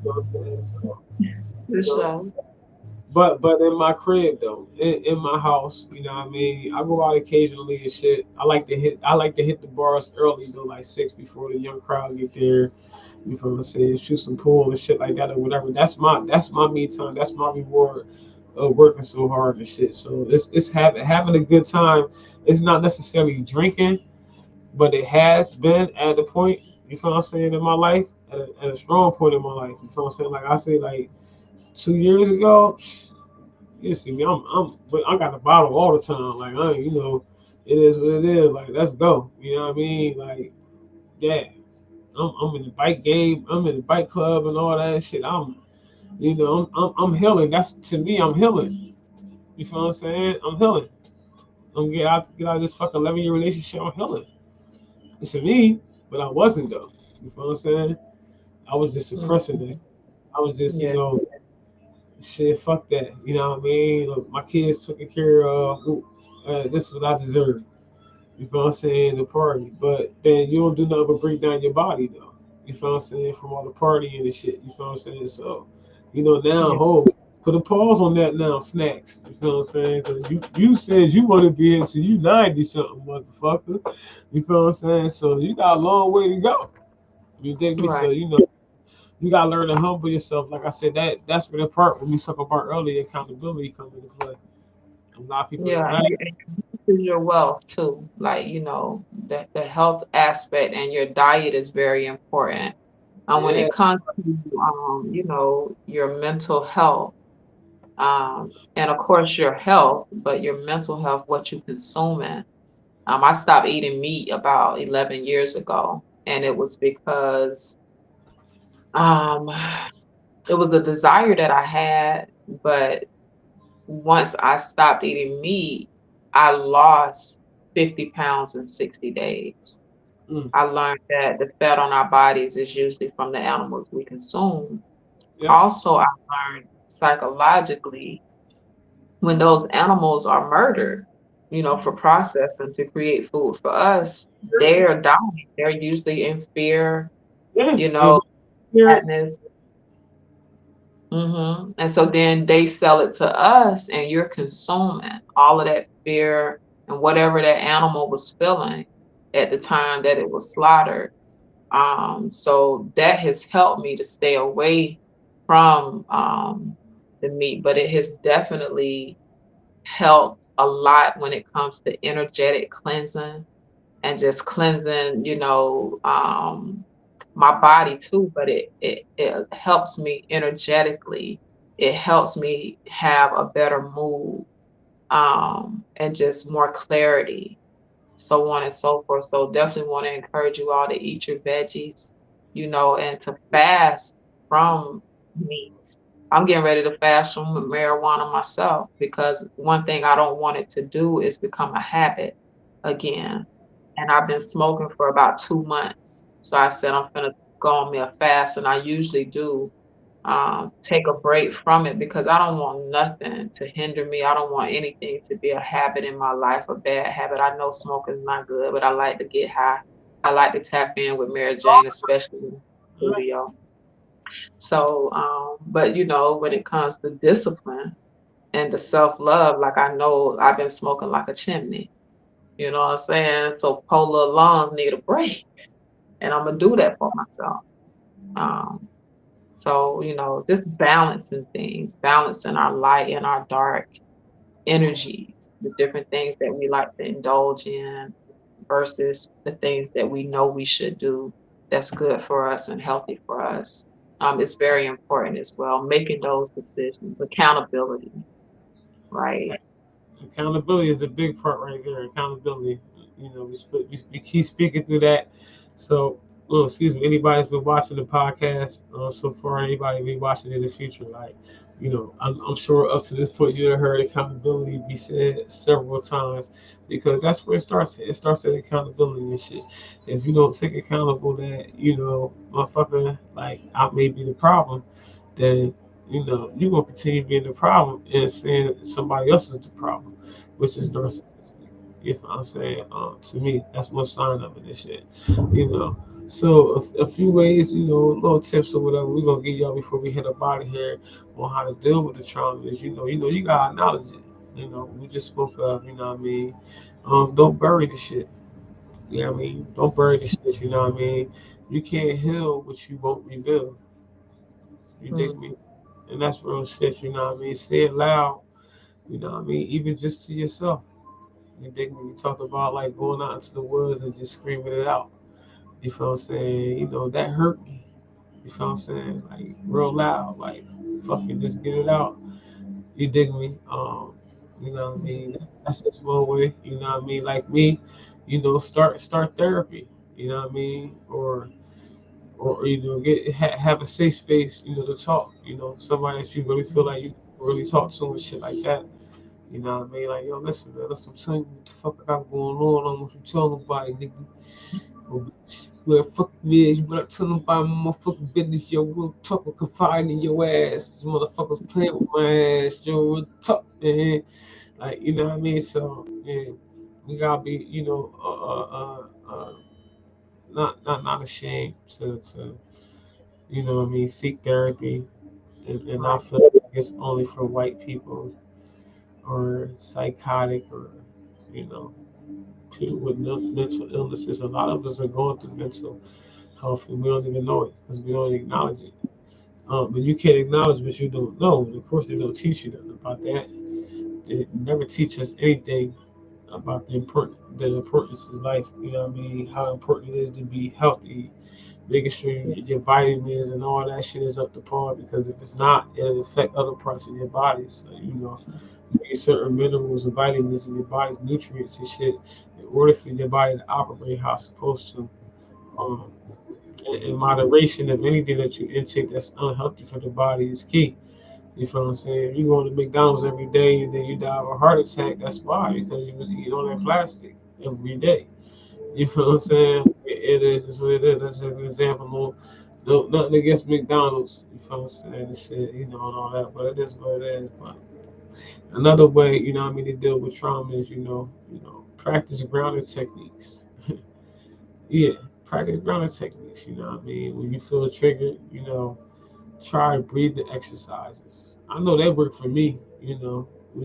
what I'm saying? So, For you know. sure. But in my crib though, in my house, you know what I mean. I go out occasionally and shit. I like to hit the bars early though, like 6 before the young crowd get there. You feel what I'm saying? Shoot some pool and shit like that or whatever. That's my me time. That's my reward of working so hard and shit. So it's having a good time. It's not necessarily drinking, but it has been at the point. You feel what I'm saying in my life, at a strong point in my life. You feel what I'm saying? Like I say, like 2 years ago. You see me, but I got the bottle all the time. Like it is what it is. Like let's go. You know what I mean? Like yeah, I'm in the bike game. I'm in the bike club and all that shit. I'm healing. That's to me, I'm healing. You feel what I'm saying? I'm healing. I'm get out of this fucking 11-year relationship. I'm healing. It's to me, but I wasn't though. You feel what I'm saying? I was just Mm, suppressing it. I was just, yeah, shit, fuck that. You know what I mean? Look, my kids taken care of. Ooh, this is what I deserve. You feel what I'm saying? The party. But then you don't do nothing but break down your body, though. You feel what I'm saying? From all the partying and shit. You feel what I'm saying? So, now, yeah, put a pause on that now, snacks. You feel what I'm saying? 'Cause you said you want to be into you 90 something, motherfucker. You feel what I'm saying? So, you got a long way to go. You dig me? right. So, you gotta learn to humble yourself. Like I said, that's where the part when we talked about earlier, accountability come into play. A lot of people don't Yeah, have it. and this is your wealth too. Like, the health aspect and your diet is very important. And when Yeah, it comes to, your mental health, and of course your health, but your mental health, what you consuming. I stopped eating meat about 11 years ago, and it was because um, it was a desire that I had, but once I stopped eating meat, I lost 50 pounds in 60 days. mm, I learned that the fat on our bodies is usually from the animals we consume. yep, Also, I learned psychologically when those animals are murdered, for processing to create food for us, they're dying. They're usually in fear, yeah. you And know, spirits, sadness. And so then they sell it to us, and you're consuming all of that fear and whatever that animal was feeling at the time that it was slaughtered. So that has helped me to stay away from the meat, but it has definitely helped a lot when it comes to energetic cleansing and just cleansing, my body too, but it helps me energetically. It helps me have a better mood, and just more clarity, so on and so forth. So definitely want to encourage you all to eat your veggies, and to fast from meats. I'm getting ready to fast from marijuana myself because one thing I don't want it to do is become a habit again. And I've been smoking for about 2 months. So I said I'm gonna go on me a fast, and I usually do take a break from it because I don't want nothing to hinder me. I don't want anything to be a habit in my life, a bad habit. I know smoking is not good, but I like to get high. I like to tap in with Mary Jane, especially in the uh, studio. So, but when it comes to discipline and the self love, like I know I've been smoking like a chimney. You know what I'm saying? So polar lungs need a break, and I'm gonna do that for myself. Um, So, just balancing things, balancing our light and our dark energies, the different things that we like to indulge in versus the things that we know we should do that's good for us and healthy for us. It's very important as well, making those decisions, accountability, right? accountability is a big part right there. Accountability. We keep speaking through that. So, well, excuse me. Anybody's been watching the podcast so far, anybody be watching in the future, like, I'm sure up to this point you have heard accountability be said several times because that's where it starts. It starts at accountability and shit. If you don't take accountable that, motherfucker, like I may be the problem, then you're gonna continue being the problem and saying somebody else is the problem, which is Mhm. narcissistic. You know what I'm saying? To me, that's one sign of it and shit. You know. So a few ways, little tips or whatever we're gonna give y'all before we hit up out of here on how to deal with the trauma is, you gotta acknowledge it. We just spoke of, you know what I mean? Don't bury the shit. You know what I mean? Don't bury the shit, you know what I mean? You can't heal what you won't reveal. You dig Mhm. me? And that's real shit, you know what I mean? Say it loud, you know what I mean? Even just to yourself. You dig me? You talked about like going out into the woods and just screaming it out. You feel what I'm saying? That hurt me. You feel what I'm saying? Like real loud, like fucking just get it out. You dig me? You know what I mean? That's just one way. You know what I mean? Like me, start therapy. You know what I mean? Or have a safe space. To talk. Somebody that you really feel like you can really talk to and shit like that. You know what I mean? Like, yo, listen, man, listen, I'm telling you what the fuck I got going on. I don't want you to tell nobody, nigga. Well, bitch, where the fuck you is, you better tell nobody my motherfucking business, yo. Real talk, I'm confiding in your ass. These motherfuckers playing with my ass, yo. Real talk, man. Like, you know what I mean? So, yeah, we gotta be, not ashamed to, what I mean, seek therapy and Right. not feel like it's only for white people or psychotic or, you know, people with mental illnesses. A lot of us are going through mental health and we don't even know it because we don't acknowledge it. But you can't acknowledge what you don't know. And of course, they don't teach you nothing about that. They never teach us anything about the importance of life. You know what I mean? How important it is to be healthy, making sure you get your vitamins and all that shit is up to par. Because if it's not, it'll affect other parts of your body. So you need certain minerals and vitamins in your body's nutrients and shit in order for your body to operate how it's supposed to. Um, in moderation of anything that you intake that's unhealthy for the body is key. You feel what I'm saying? If you go to McDonald's every day and then you die of a heart attack, that's why, because you was eating all that plastic every day. You feel what I'm saying? It is just what it is. That's an example. No, nothing against McDonald's. You feel what I'm saying? And shit, and all that. But it is what it is. But another way, what I mean, to deal with trauma is, practice grounding techniques. Yeah, practice grounding techniques. You know what I mean? When you feel triggered, try breathing exercises. I know that work for me.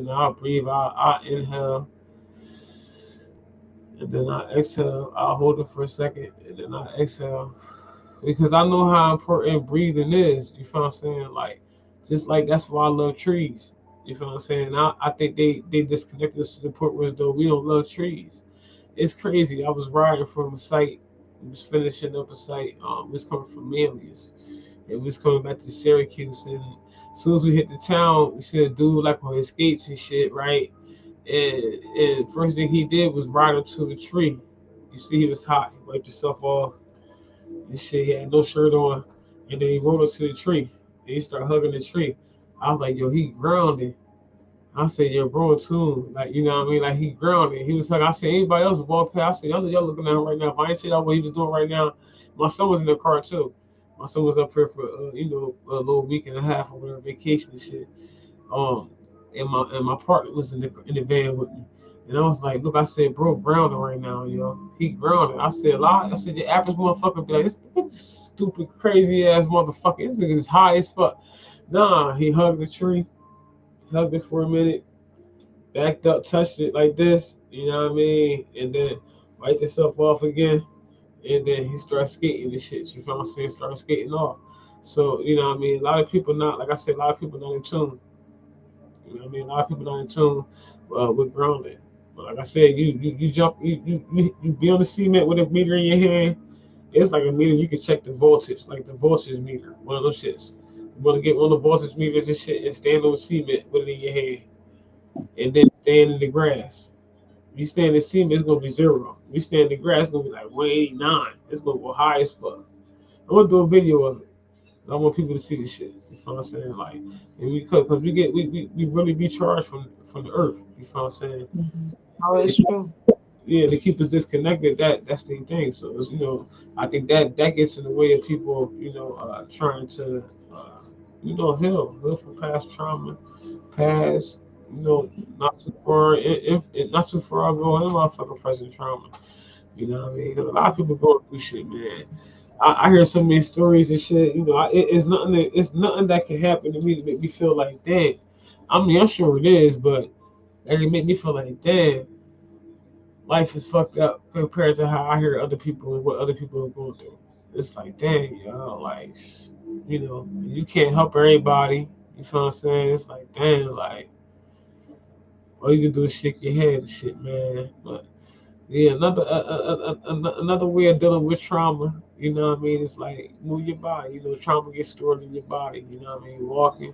I'll breathe. I inhale and then I exhale. I'll hold it for a second and then I exhale because I know how important breathing is. You feel what I'm saying? Like, just like that's why I love trees. You feel what I'm saying? I think they disconnected us to the point where though we don't love trees. It's crazy. I was riding from a site. We was finishing up a site. We was coming from Manlius. And we was coming back to Syracuse. And as soon as we hit the town, we see a dude like on his skates and shit, right? And first thing he did was ride up to a tree. You see, he was hot. He wiped himself off. And shit, he had no shirt on. And then he rode up to the tree. And he started hugging the tree. I was like, yo, he grounded. I said, yo, bro, too. Like, you know what I mean? Like, he grounded. He was like, I said, anybody else walk past? I said, y'all looking at him right now. If I ain't see that what he was doing right now, my son was in the car, too. My son was up here for, a little week and a half or whatever, vacation and shit. Um, and my partner was in the van with me. And I was like, look, I said, bro, grounded right now, yo. He grounded. I said, lie. I said, your average motherfucker be like, this stupid, crazy ass motherfucker. This nigga's high as fuck. Nah, he hugged the tree, hugged it for a minute, backed up, touched it like this, you know what I mean? And then wiped himself off again. And then he started skating and shit. You feel what I'm saying? Started skating off. So, you know what I mean? A lot of people not, like I said, a lot of people not in tune. You know what I mean? A lot of people not in tune with grounding. But like I said, you jump, you be on the cement with a meter in your hand. It's like a meter. You can check the voltage, like the voltage meter, one of those shits. You want to get one of the voltage meters and shit and stand on the cement with it in your hand. And then stand in the grass. If you stand in the cement, it's gonna be zero. If you stand in the grass, it's gonna be like 189. It's gonna go high as fuck. I'm gonna do a video of it. 'Cause I want people to see this shit. You feel what I'm saying? Like, and cause we really be charged from the earth. You feel what I'm saying? Mhm. Oh, To it's keep, true. yeah, to keep us disconnected. That's the thing. So it's, I think that gets in the way of people, trying to. heal from past trauma, past, you know, not too far, if not too far ago in motherfucking present trauma. You know what I mean? Because a lot of people go through shit, man. I hear so many stories and shit. It's nothing that can happen to me to make me feel like, damn. I mean, I'm sure it is, but it make me feel like, damn, life is fucked up compared to how I hear other people and what other people are going through. It's like, dang, like, you can't help everybody. You feel what I'm saying? It's like, damn, like, all you can do is shake your head and shit, man. But yeah, another way of dealing with trauma. You know what I mean? It's like move your body. Trauma gets stored in your body. You know what I mean? Walking,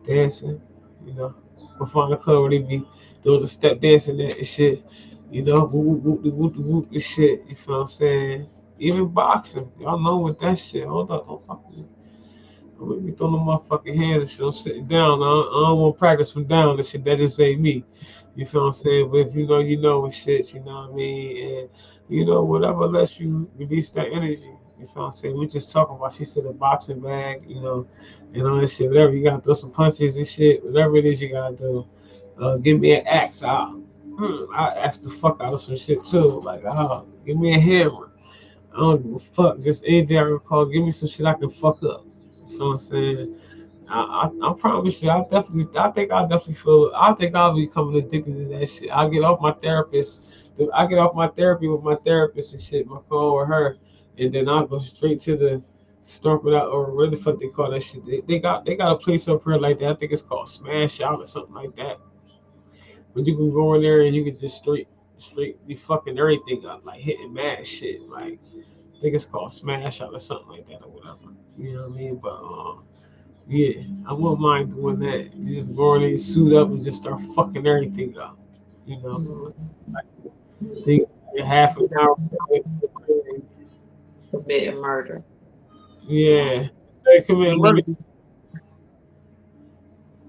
dancing. You know, before in the club where they be doing the step dancing and shit. Whoop whoop whoop whoop whoop and shit. You feel what I'm saying? Even boxing, y'all know with that shit. Hold up, don't fuck with me. Don't make me throw no motherfucking hands and shit. I'm sitting down. I don't want to practice from down and shit. That just ain't me. You feel what I'm saying? But if you know and shit, you know what I mean? And, whatever lets you release that energy. You feel what I'm saying? We just talking about, she said a boxing bag, and all that shit. Whatever, you got to throw some punches and shit. Whatever it is you got to do. Give me an axe. I axe the fuck out of some shit too. Like, give me a hammer. I don't give a fuck. Just anything I recall. Give me some shit I can fuck up. You know what I'm saying? I promise you, I think I'll be becoming addicted to that shit. I get off my therapist, I get off my therapy with my therapist and shit, my phone with her, and then I'll go straight to the Storm It Out, or what the fuck they call that shit. They got a place up here like that. I think it's called Smash Out or something like that. But you can go in there and you can just straight be fucking everything up, like hitting mad shit. Like I think it's called Smash Out or something like that or whatever. You know what I mean? But yeah, I wouldn't mind doing that. You just go in there, suit up, and just start fucking everything up. You know, Mhm. like, think half an hour, something crazy. Committing murder. Yeah, instead of You committing murder, really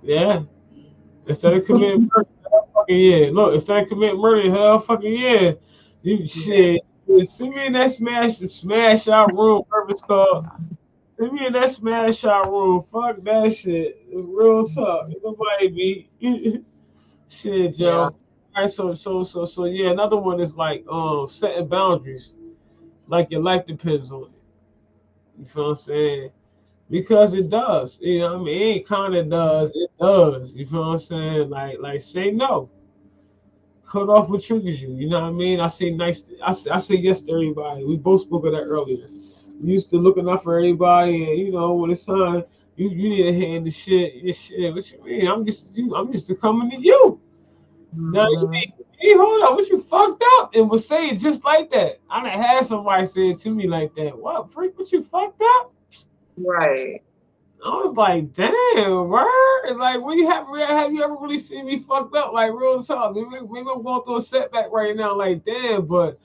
yeah, instead of committing murder, hell fucking yeah. Look, instead of committing murder, hell fucking yeah. You yeah. shit. Send me in that smash out room, whatever it's called. Send me in that smash out room. Fuck that shit. Real talk. Nobody be. Shit, Yeah. Joe. All right, so yeah. Another one is like setting boundaries, like your life depends on it. You feel what I'm saying? Because it does. You know what I mean? It kind of does. It does. You feel what I'm saying? Like say no. Cut off what triggers you. You know what I mean? I say nice. I say yes to everybody. We both spoke of that earlier. You used to looking out for everybody, and when it's time, you need a hand in shit. Yeah, shit. What you mean? I'm just to coming to you. Now, Hmm. hey, hold on, what you fucked up? And was saying just like that. I done had somebody say it to me like that. What, freak, what you fucked up? Right. I was like, damn, word? Like, when have you ever really seen me fucked up? Like, real talk. Maybe I'm going through a setback right now, like, damn, but,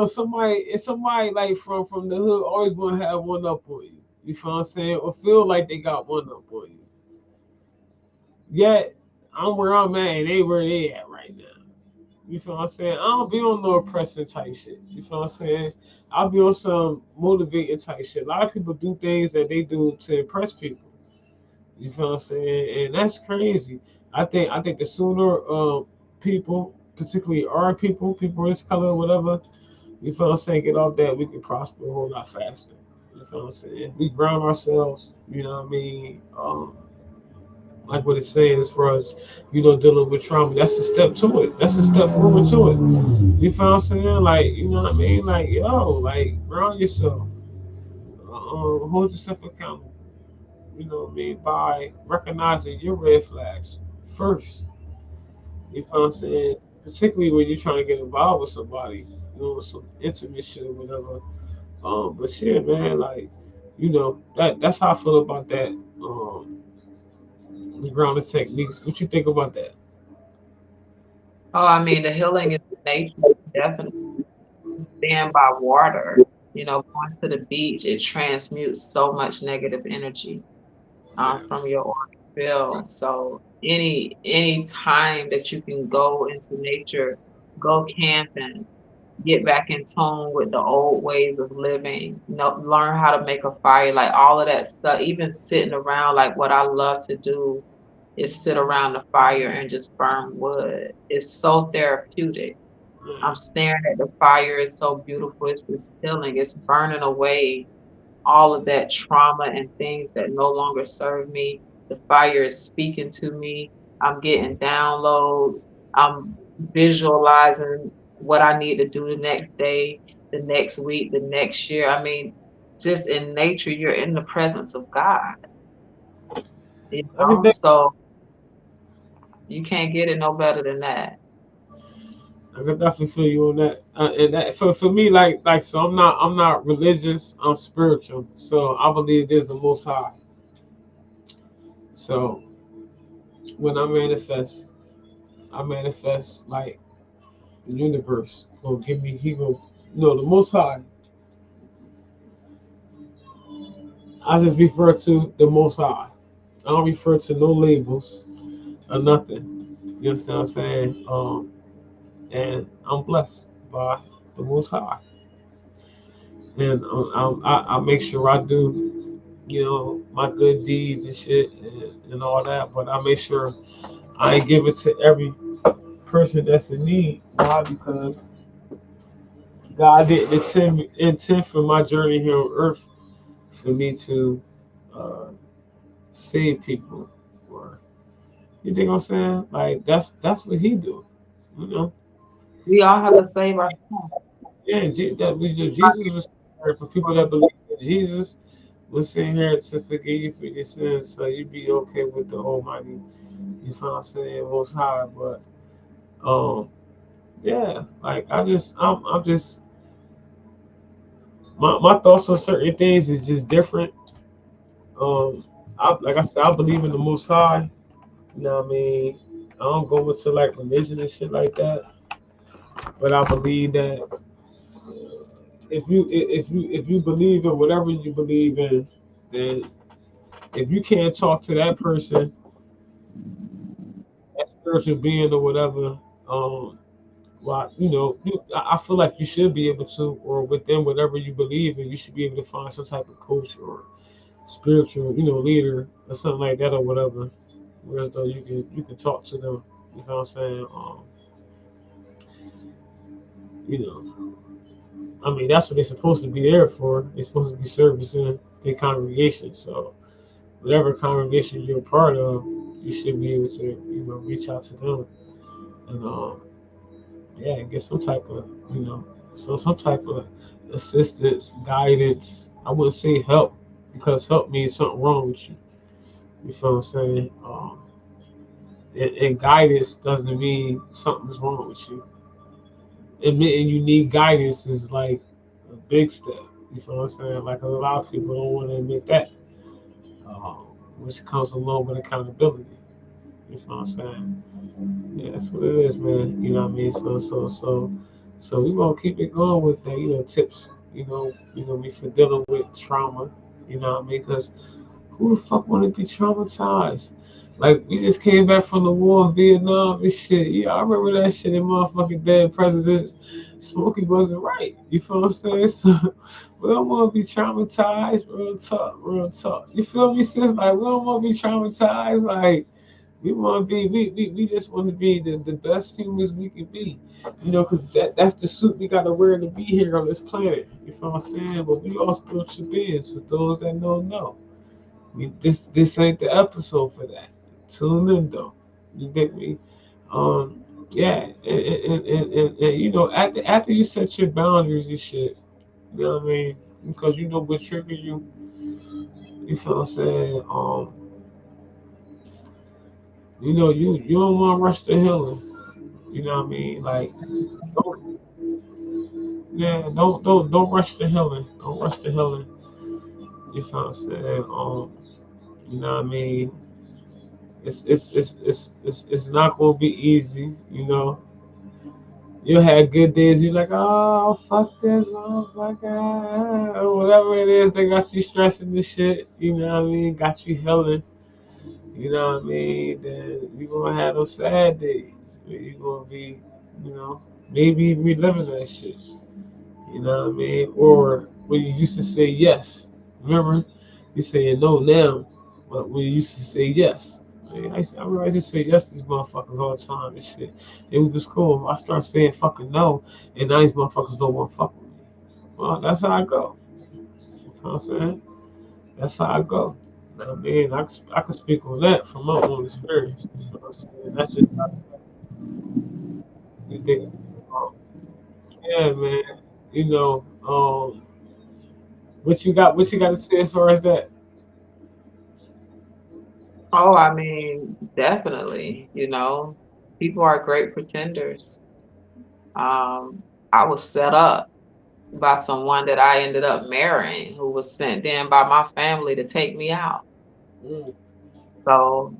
somebody like from the hood always want to have one up on you. You feel what I'm saying? Or feel like they got one up on you. Yet, I'm where I'm at and they where they at right now. You feel what I'm saying? I don't be on no oppressing type shit. You feel what I'm saying? I'll be on some motivating type shit. A lot of people do things that they do to impress people. You feel what I'm saying? And that's crazy. I think the sooner people, particularly our people of this color, whatever, you feel what I'm saying, get off that, we can prosper a whole lot faster. You feel what I'm saying? We ground ourselves, you know what I mean? Like what it's saying as far as dealing with trauma. That's a step to it. That's a step forward to it. You feel what I'm saying? Like, you know what I mean? Like, yo, like, ground yourself. Hold yourself accountable. You know what I mean? By recognizing your red flags first. You feel what I'm saying? Particularly when you're trying to get involved with somebody, some intimate shit or whatever. But shit, man, like, that's how I feel about that. The grounding techniques. What you think about that? Oh, I mean, the healing is nature, definitely. Stand by water. Going to the beach, it transmutes so much negative energy Yeah. from your auric field. So any time that you can go into nature, go camping, get back in tune with the old ways of living, learn how to make a fire, like all of that stuff, even sitting around, like what I love to do is sit around the fire and just burn wood. It's so therapeutic. I'm staring at the fire, it's so beautiful, it's just healing, it's burning away all of that trauma and things that no longer serve me. The fire is speaking to me. I'm getting downloads. I'm visualizing what I need to do the next day, the next week, the next year. I mean, just in nature, you're in the presence of God, you I can know? de- So you can't get it no better than that. I can definitely feel you on that. And that for me, like so, I'm not religious. I'm spiritual. So I believe there's a Most High. So when I manifest like the universe will give me. He will. No, the Most High. I just refer to the Most High. I don't refer to no labels or nothing. You understand what I'm saying? And I'm blessed by the Most High, and I make sure I do, my good deeds and shit and all that. But I make sure I give it to every person that's in need. Why? Because God didn't intend for my journey here on earth for me to uh, save people. Or you think I'm saying? Like that's what He do. You know? We all have to save ourselves. Yeah, Jesus was here for people that believe in Jesus. Was sent here to forgive you for your sins, so you be okay with the Almighty. You feel what I'm saying? Most High, but um, yeah, like I'm just my thoughts on certain things is just different. Um, like I said, I believe in the Most High. You know what I mean? I don't go into like religion and shit like that, but I believe that if you believe in whatever you believe in, then if you can't talk to that person, that spiritual being or whatever, well, I feel like you should be able to, or within whatever you believe in, you should be able to find some type of coach or spiritual, leader or something like that or whatever. Whereas though you can talk to them, you know what I'm saying? You know, I mean that's what they're supposed to be there for. They're supposed to be servicing their congregation. So whatever congregation you're a part of, you should be able to, reach out to them and yeah, get some type of, some type of assistance, guidance. I wouldn't say help because help means something wrong with you. You feel what I'm saying? And guidance doesn't mean something's wrong with you. Admitting you need guidance is like a big step. You feel what I'm saying? Like a lot of people don't want to admit that, um, which comes along with accountability. You feel what I'm saying? Yeah, that's what it is, man. You know what I mean? So we gonna keep it going with the, tips. We for dealing with trauma. You know what I mean? Because who the fuck want to be traumatized? Like we just came back from the war in Vietnam and shit. Yeah, I remember that shit in motherfucking dead presidents. Smokey wasn't right. You feel what I'm saying? So we don't want to be traumatized. Real talk, real talk. You feel me, sis? Like we don't want to be traumatized. Like we want to be, we just want to be the best humans we can be, because that's the suit we got to wear to be here on this planet. You feel what I'm saying? But we all spiritual beings. For those that know, this ain't the episode for that. Tune in though. You get me? Yeah, and after you set your boundaries and shit, you know what I mean? Because you know what trigger you. You feel what I'm saying? You don't want to rush the healing. You know what I mean? Like, don't, yeah, don't rush the healing. Don't rush the healing. You feel what I'm saying? You know what I mean? It's not gonna be easy. You'll have good days. You're like, oh fuck this motherfucker, or whatever it is that got you stressing this shit. You know what I mean? Got you healing. You know what I mean? Then you're gonna have those sad days where you're gonna be, you know. maybe reliving that shit. You know what I mean? Or when you used to say yes. Remember? You saying no now, but when you used to say yes. I remember I used to say yes to these motherfuckers all the time and shit. It was cool. I start saying fucking no, and now these motherfuckers don't want to fuck with me. Well, that's how I go. You know what I'm saying? That's how I go. You know what I mean? I can speak on that from my own experience. You know what I'm saying? That's just how you think. Um, yeah, man. You know, what you got to say as far as that? Oh, I mean, definitely, people are great pretenders. I was set up by someone that I ended up marrying who was sent in by my family to take me out. Mm, So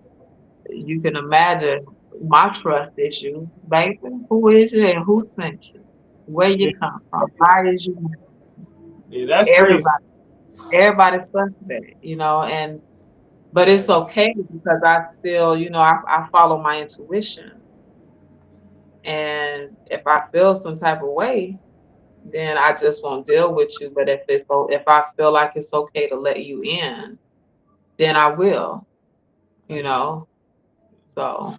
you can imagine my trust issue, baby. Who is you and who sent you? Where you yeah, come from? Why is you yeah, that's crazy. everybody? Everybody's suspect. But it's Yeah, okay because I still, I follow my intuition. And if I feel some type of way, then I just won't deal with you. But if I feel like it's okay to let you in, then I will, I you hear you. know. So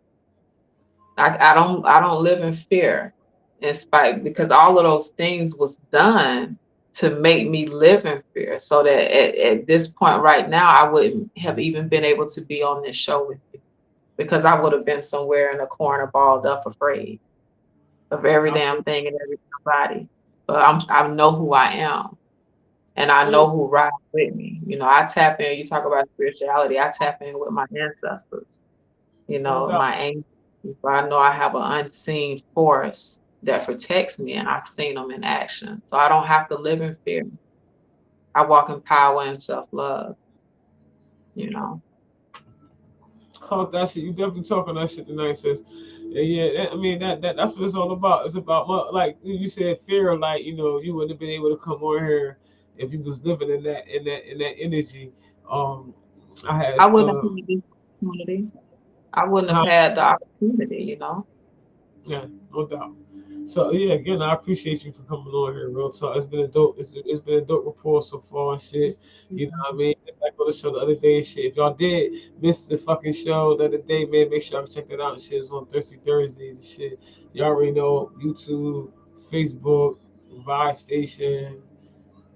I don't live in fear in spite because all of those things was done to make me live in fear. So that at this point right now, I wouldn't have even been able to be on this show with you because I would have been somewhere in a corner balled up afraid of every I feel damn thing and everybody. But I know who I am. And I yeah, know who rides with me. I tap in, you talk about spirituality, I tap in with my ancestors, no doubt. my angels. So I know I have an unseen force that protects me, and I've seen them in action. So I don't have to live in fear. I walk in power and self love, you know. Talk that shit. You definitely talking that shit tonight, sis. Yeah, yeah. I mean that's what it's all about. It's about like you said, fear. Like you wouldn't have been able to come on here if you was living in that energy. Um, I I had wouldn't have had this opportunity. I wouldn't have huh? had the opportunity. Yeah, no doubt. So yeah, again, I appreciate you for coming on here, real talk. It's been a dope. It's been a dope report so far and shit. You know what I mean? It's like on the show the other day and shit. If y'all did miss the fucking show the other day, man, make sure y'all check it out and shit. It's on Thirsty Thursdays and shit. Y'all already know YouTube, Facebook, Vibe Station.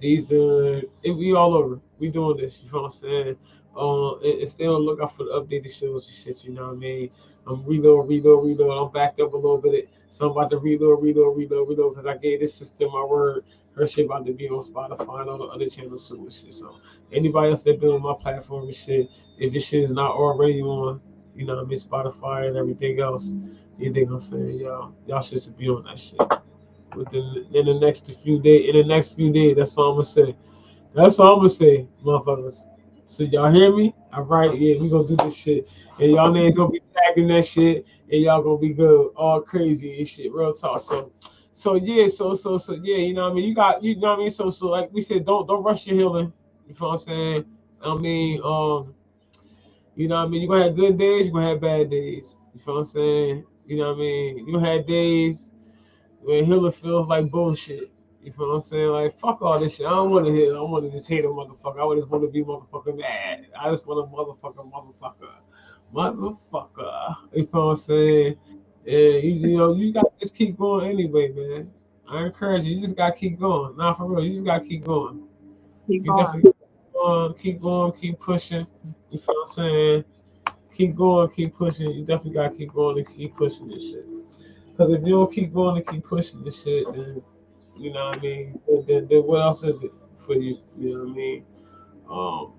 These are we all over. We doing this. You know what I'm saying? And stay on the lookout for the updated shows and shit. You know what I mean? I'm reload. I'm backed up a little bit, so I'm about to reload because I gave this sister my word. Her shit about to be on Spotify and all the other channels too and shit. So anybody else that been on my platform and shit, if your shit is not already on, what I mean, Spotify and everything else, you think I'm saying, y'all should be on that shit within in the next few days. In the next few days, that's all I'm gonna say. That's all I'm gonna say, motherfuckers. So y'all hear me? All right, yeah, we gonna do this shit, and y'all names gonna be tagging that shit, and y'all gonna be good, all crazy and shit, real talk. So yeah, so yeah, you know what I mean. You know what I mean. So like we said, don't rush your healing. You know what I'm saying? I mean, you know what I mean. You gonna have good days, you gonna have bad days. You know what I'm saying? You know what I mean. You gonna have days when healing feels like bullshit. You feel what I'm saying? Like, fuck all this shit. I don't want to hit. I want to just hate a motherfucker. I just want to be motherfucker mad. I just want a motherfucker. You feel what I'm saying? And you got to just keep going anyway, man. I encourage you. You just got to keep going. Nah, for real. You just got to keep going. Keep You going. definitely keep going, keep pushing. You feel what I'm saying? Keep going, keep pushing. You definitely got to keep going and keep pushing this shit. Because if you don't keep going and keep pushing this shit, then you know what I mean. Then what else is it for you? You know what I mean. Um,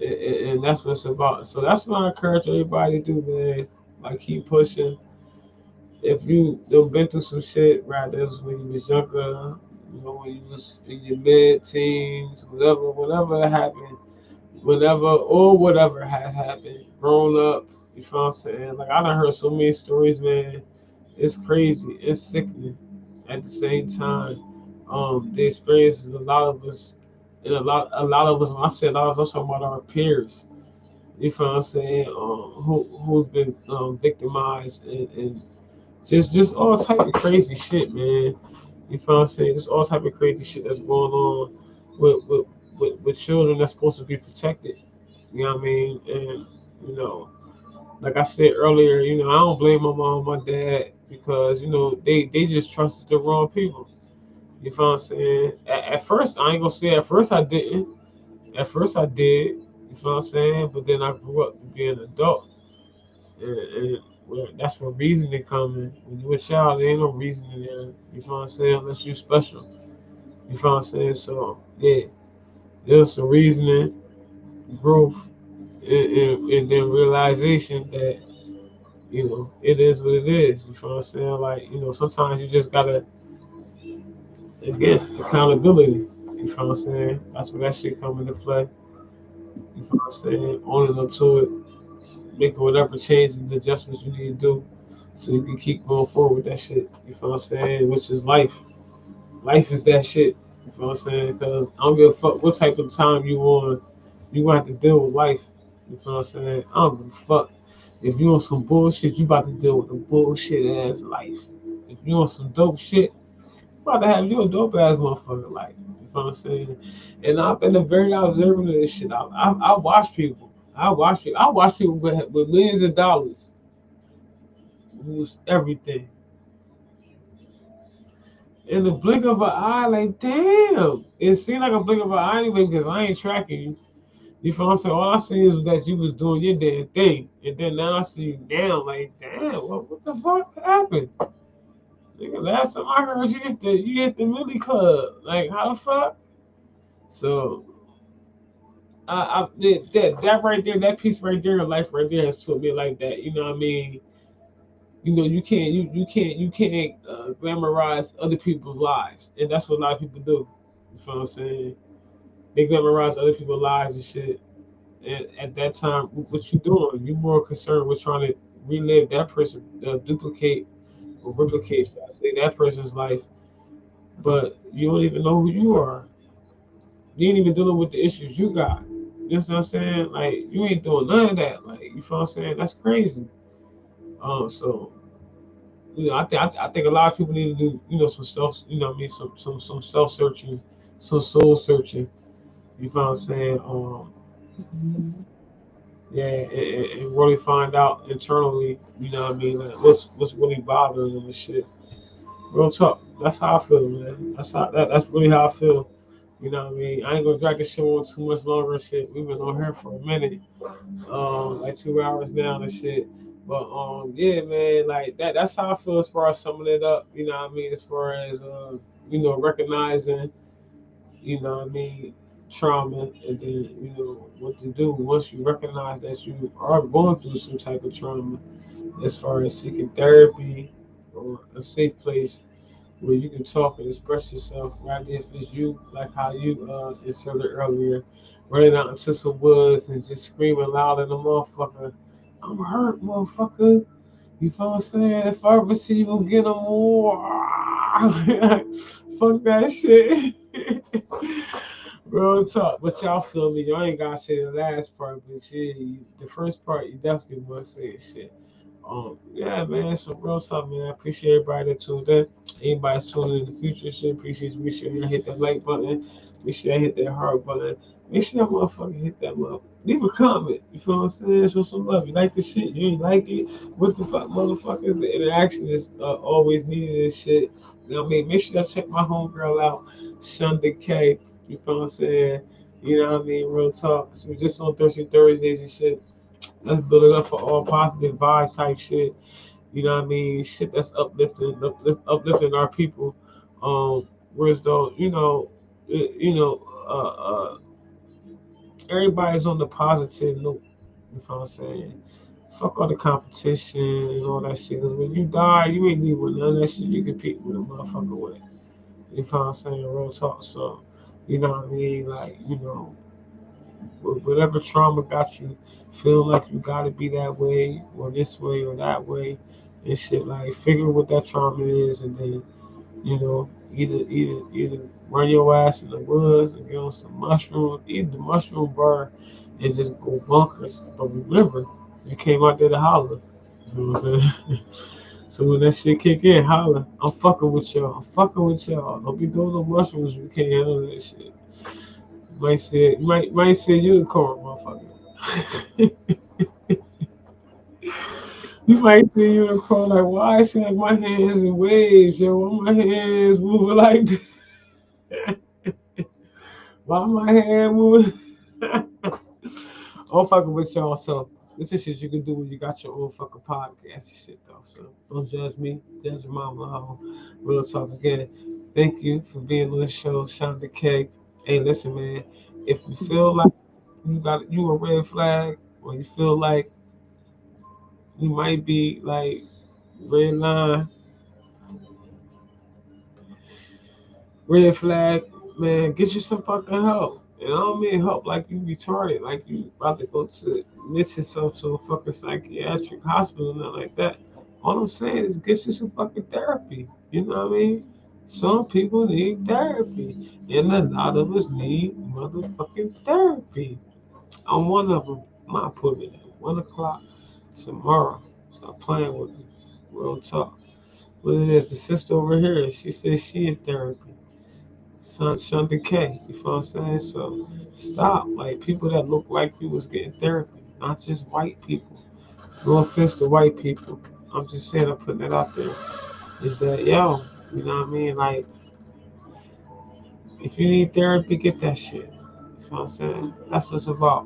and that's what it's about. So that's what I encourage everybody to do, man. Like keep pushing. If you've been through some shit, right? That was when you was younger, when you was in your mid teens, whatever happened, whatever has happened, grown up. You know what I'm saying? Like I done heard so many stories, man. It's crazy. It's sickening. At the same time, the experiences a lot of us, and a lot of us. When I say a lot of us, I'm talking about our peers. You know what I'm saying? Who's been victimized and just all type of crazy shit, man. You feel what I'm saying? Just all type of crazy shit that's going on with children that's supposed to be protected. You know what I mean? And you know, like I said earlier, I don't blame my mom, my dad, because they just trusted the wrong people. You feel what I'm saying? At first, I ain't gonna say at first I didn't. At first I did. You feel what I'm saying? But then I grew up to be an adult, and well, that's where reasoning come in. When you a child, there ain't no reasoning there. You feel what I'm saying? Unless you special. You feel what I'm saying? So yeah, there's some reasoning, growth, and then realization that it is what it is. You feel what I'm saying? Like sometimes you just gotta again accountability. You feel what I'm saying? That's where that shit come into play. You feel what I'm saying? Owning up to it, making whatever changes and adjustments you need to do so you can keep going forward with that shit. You feel what I'm saying? Which is life. Life is that shit. You feel what I'm saying? Because I don't give a fuck what type of time you on. You gonna have to deal with life. You feel what I'm saying? I don't give a fuck. If you on some bullshit, you about to deal with the bullshit ass life. If you on some dope shit, you about to have you a dope ass motherfucker life. You feel what I'm saying? And I've been a very observant of this shit. I watch people. I watch people with millions of dollars lose everything in the blink of an eye. Like damn, it seemed like a blink of an eye anyway because I ain't tracking you. You feel what I'm saying? All I see is that you was doing your damn thing, and then now I see you down. Like damn, what the fuck happened? Nigga, last time I heard you hit the Millie Club. Like how the fuck? So that right there, that piece right there in life right there has taught me like that. You know what I mean? You can't glamorize other people's lives, and that's what a lot of people do. You feel what I'm saying? They glamorize other people's lives and shit. And at that time, what you doing? You more concerned with trying to relive that person, duplicate or replicate, should I say, that person's life, but you don't even know who you are. You ain't even dealing with the issues you got. You know what I'm saying? Like you ain't doing none of that. Like you feel what I'm saying? That's crazy. So I think a lot of people need to do some self, what I mean, some self searching, some soul searching. You feel what I'm saying? Yeah, and really find out internally. You know what I mean? Like what's really bothering them and shit. Real talk. That's how I feel, man. That's really how I feel. You know what I mean? I ain't gonna drag this show on too much longer and shit. We've been on here for a minute, like 2 hours now and shit. But yeah, man, like that's how I feel as far as summing it up. You know what I mean? As far as recognizing, what I mean, trauma, and then what to do once you recognize that you are going through some type of trauma. As far as seeking therapy or a safe place where you can talk and express yourself, right? If it's you, like how you inserted earlier, running out into some woods and just screaming loud at the motherfucker, I'm hurt, motherfucker. You feel what I'm saying? If I ever see you get them more, fuck that shit. Real talk, but y'all feel me? Y'all ain't gotta say the last part, but shit, the first part you definitely want to say shit. Yeah, man. So, real stuff, man. I appreciate everybody that tuned in. Anybody's tuning in the future, shit. Appreciate you. Make sure you hit that like button. Make sure you hit that heart button. Make sure that motherfucker hit that motherfucker. Leave a comment. You feel what I'm saying? Show some love. You like the shit? You ain't like it? What the fuck, motherfuckers? The interaction is always needed and shit. You know what I mean? Make sure you check my homegirl out, Shunda K. You feel what I'm saying? You know what I mean? Real talk. So we're just on Thursday Thursdays and shit. Let's build it up for all positive vibes type shit. You know what I mean? Shit that's uplifting our people. Whereas though, everybody's on the positive note. You know what I'm saying? Fuck all the competition and all that shit. Cause when you die, you ain't need with none of that shit you compete with a motherfucker with. You know what I'm saying? Real talk. So, you know what I mean? Like, whatever trauma got you feeling like you gotta be that way or this way or that way and shit, like figure what that trauma is and then, either run your ass in the woods and get on some mushrooms, eat the mushroom bar and just go bunkers. But remember, you came out there to holler. You know what I'm saying? So when that shit kick in, holla. I'm fucking with y'all. I'm fucking with y'all. Don't be doing no mushrooms. You can't handle that shit. Might say unicorn, motherfucker. You might see unicorn like, why I see like my hands in waves, yo? Why my hands moving like that? Why my hand moving? I'm fucking with y'all. So this is shit you can do when you got your own fucking podcast and shit though. So don't judge me, judge your mama hoe. Real talk again. Thank you for being on the show, Shunda K. Hey, listen, man. If you feel like you a red flag, or you feel like you might be like red line, red flag, man, get you some fucking help. And I don't mean help like you retarded, like you about to go to admit yourself to a fucking psychiatric hospital, nothing like that. All I'm saying is get you some fucking therapy. You know what I mean? Some people need therapy, and a lot of us need motherfucking therapy. I'm one of them. My appointment at 1 o'clock tomorrow. Stop playing with me. Real talk. What it is, the sister over here, she says she in therapy. Son, Shunda K. You feel what I'm saying? So stop. Like people that look like you was getting therapy, not just white people. No offense to white people. I'm just saying I'm putting that out there. Is that yo, you know what I mean? Like if you need therapy, get that shit. You feel what I'm saying? That's what it's about.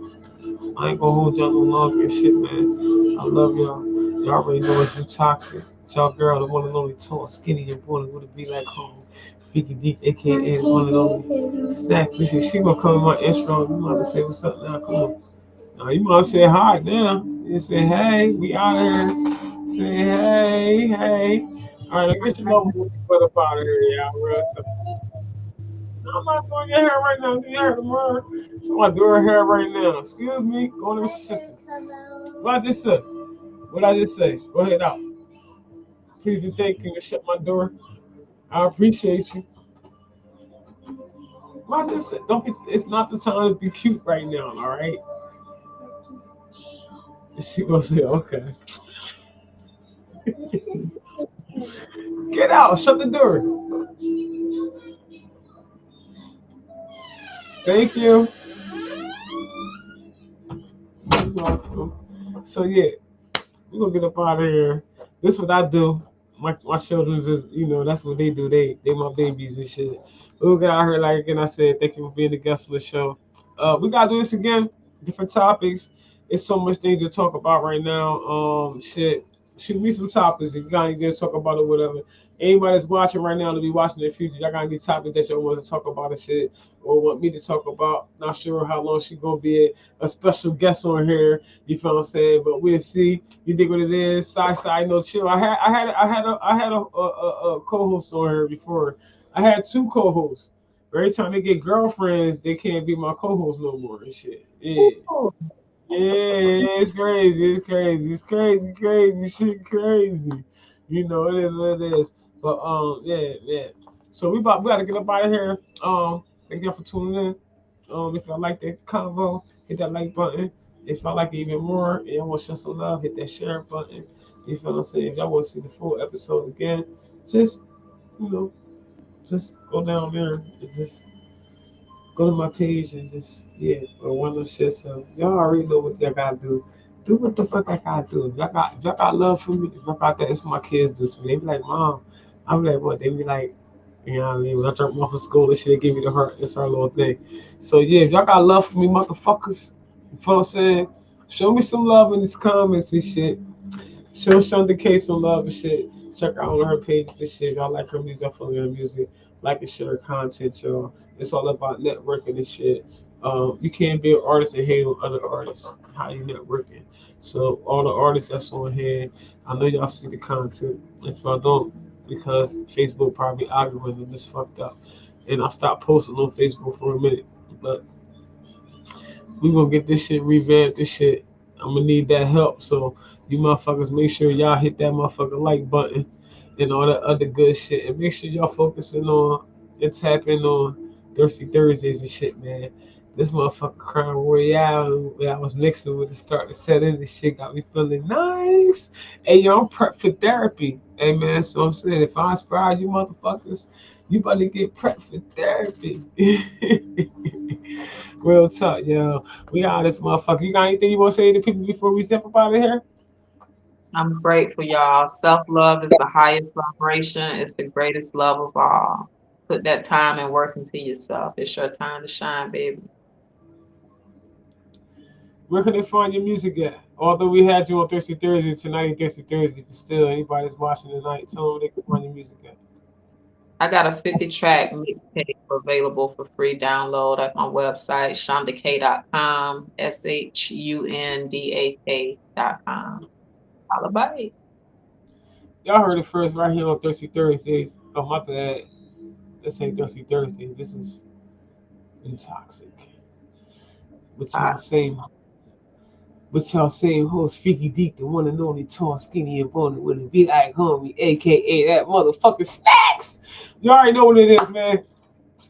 I ain't gonna hold y'all no longer and shit, man. I love y'all. Y'all already know it's you toxic. Y'all girl, the one and only tall, skinny, and born would be like home. Freaky Deep, aka the one and only Snacks. She gonna come in my intro. You might say what's up now. Come on. Now you might say hi now. You say hey, we out of here. Say hey, hey. All right, I guess you know what we put up out of here, y'all. Real simple. I'm not doing your hair right now. Do your hair tomorrow. So I'm doing her hair right now. Excuse me. Go to your sister. What I just said. What I just say. Go ahead out. Please and thank you. Shut my door. I appreciate you. What I just said. Don't be. It's not the time to be cute right now. All right. She gonna say okay. Get out. Shut the door. Thank you. You're welcome. So yeah. We're gonna get up out of here. This is what I do. My children just, that's what they do. They my babies and shit. We'll get out here like again. I said, thank you for being the guest of the show. We gotta do this again. Different topics. It's so much things to talk about right now. Shit. Shoot me some topics if you got anything to talk about or whatever. Anybody that's watching right now to be watching in the future, y'all got any topics that y'all want to talk about and shit, or want me to talk about. Not sure how long she's gonna be a special guest on here. You feel what I'm saying? But we'll see. You dig what it is? Side, no chill. I had a co-host on here before. I had two co-hosts. Every time they get girlfriends, they can't be my co-host no more and shit. Yeah. Yeah, it's crazy. It's crazy. It's crazy. Crazy. Shit crazy. It is what it is. But yeah, yeah. So we gotta get up out of here. Thank y'all for tuning in. If y'all like that convo, hit that like button. If y'all like it even more and y'all want to show some love, hit that share button. You feel what I'm saying? If y'all want to see the full episode again, just you know, just go down there and just go to my page and just or one of those shit. So y'all already know what y'all gotta do. Do what the fuck I gotta do. If y'all got love for me, if y'all got that, it's what my kids do to me. They be like, Mom. I be like, what? They be like, you know what I mean? When I drop them off of school and shit, they give me the heart. It's our little thing. So yeah, if y'all got love for me, motherfuckers, you feel what I'm saying? Show me some love in these comments and shit. Show Shunda K some love and shit. Check out on her pages and shit. Y'all like her music, y'all follow her music. Like and share her content, y'all. It's all about networking and shit. You can't be an artist and hate on other artists. How you networking? So all the artists that's on here, I know y'all see the content. If y'all don't, because Facebook probably algorithm is fucked up. And I stopped posting on Facebook for a minute. But we gonna get this shit revamped. This shit, I'm gonna need that help. So you motherfuckers, make sure y'all hit that motherfucking like button and all that other good shit, and make sure y'all focusing on and tapping on Thirsty Thursdays and shit, man. This motherfucker Crown Royale that I was mixing with to start to set in this shit got me feeling nice. Hey, yo, I'm prepped for therapy. Hey, man, so I'm saying if I inspire you motherfuckers, you better get prepped for therapy. Real talk, yo. We out this motherfucker. You got anything you want to say to people before we jump up out of here? I'm grateful, y'all. Self love is the highest vibration. It's the greatest love of all. Put that time and work into yourself. It's your time to shine, baby. Where can they find your music at? Although we had you on Thirsty Thursday tonight, ain't Thirsty Thursday, but still, anybody that's watching tonight, tell them where they can find your music at. I got a 50-track mixtape available for free download at my website, shundak.com, shundak.com. Holla, bye. Y'all heard it first right here on Thirsty Thursdays. Oh, my bad. This ain't Thirsty Thursdays. This is Intoxic. With y'all same, with y'all same host, Freaky Deek, the one and only tall, skinny, and bony with a V-like homie, aka that motherfucking Snacks. You already know what it is, man.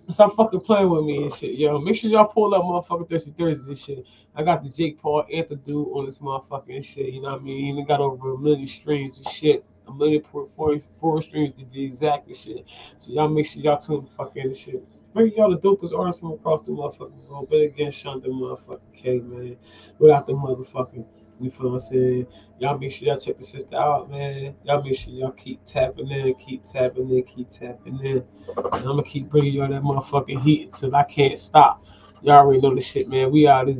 Stop fucking playing with me and shit, yo. Make sure y'all pull up motherfucking Thirsty Thursdays and shit. I got the Jake Paul Antidote on this motherfucking shit, you know what I mean? He even got over 1 million streams and shit. 1,044 streams to be exact and shit. So y'all make sure y'all tune the fuck in and shit. Bring y'all the dopest artists from across the motherfucking globe. But again, Shunda motherfucking K, man. Without the motherfucking, you feel what I'm saying? Y'all make sure y'all check the sister out, man. Y'all make sure y'all keep tapping in, keep tapping in, keep tapping in. And I'm gonna keep bringing y'all that motherfucking heat until I can't stop. Y'all already know the shit, man. We out this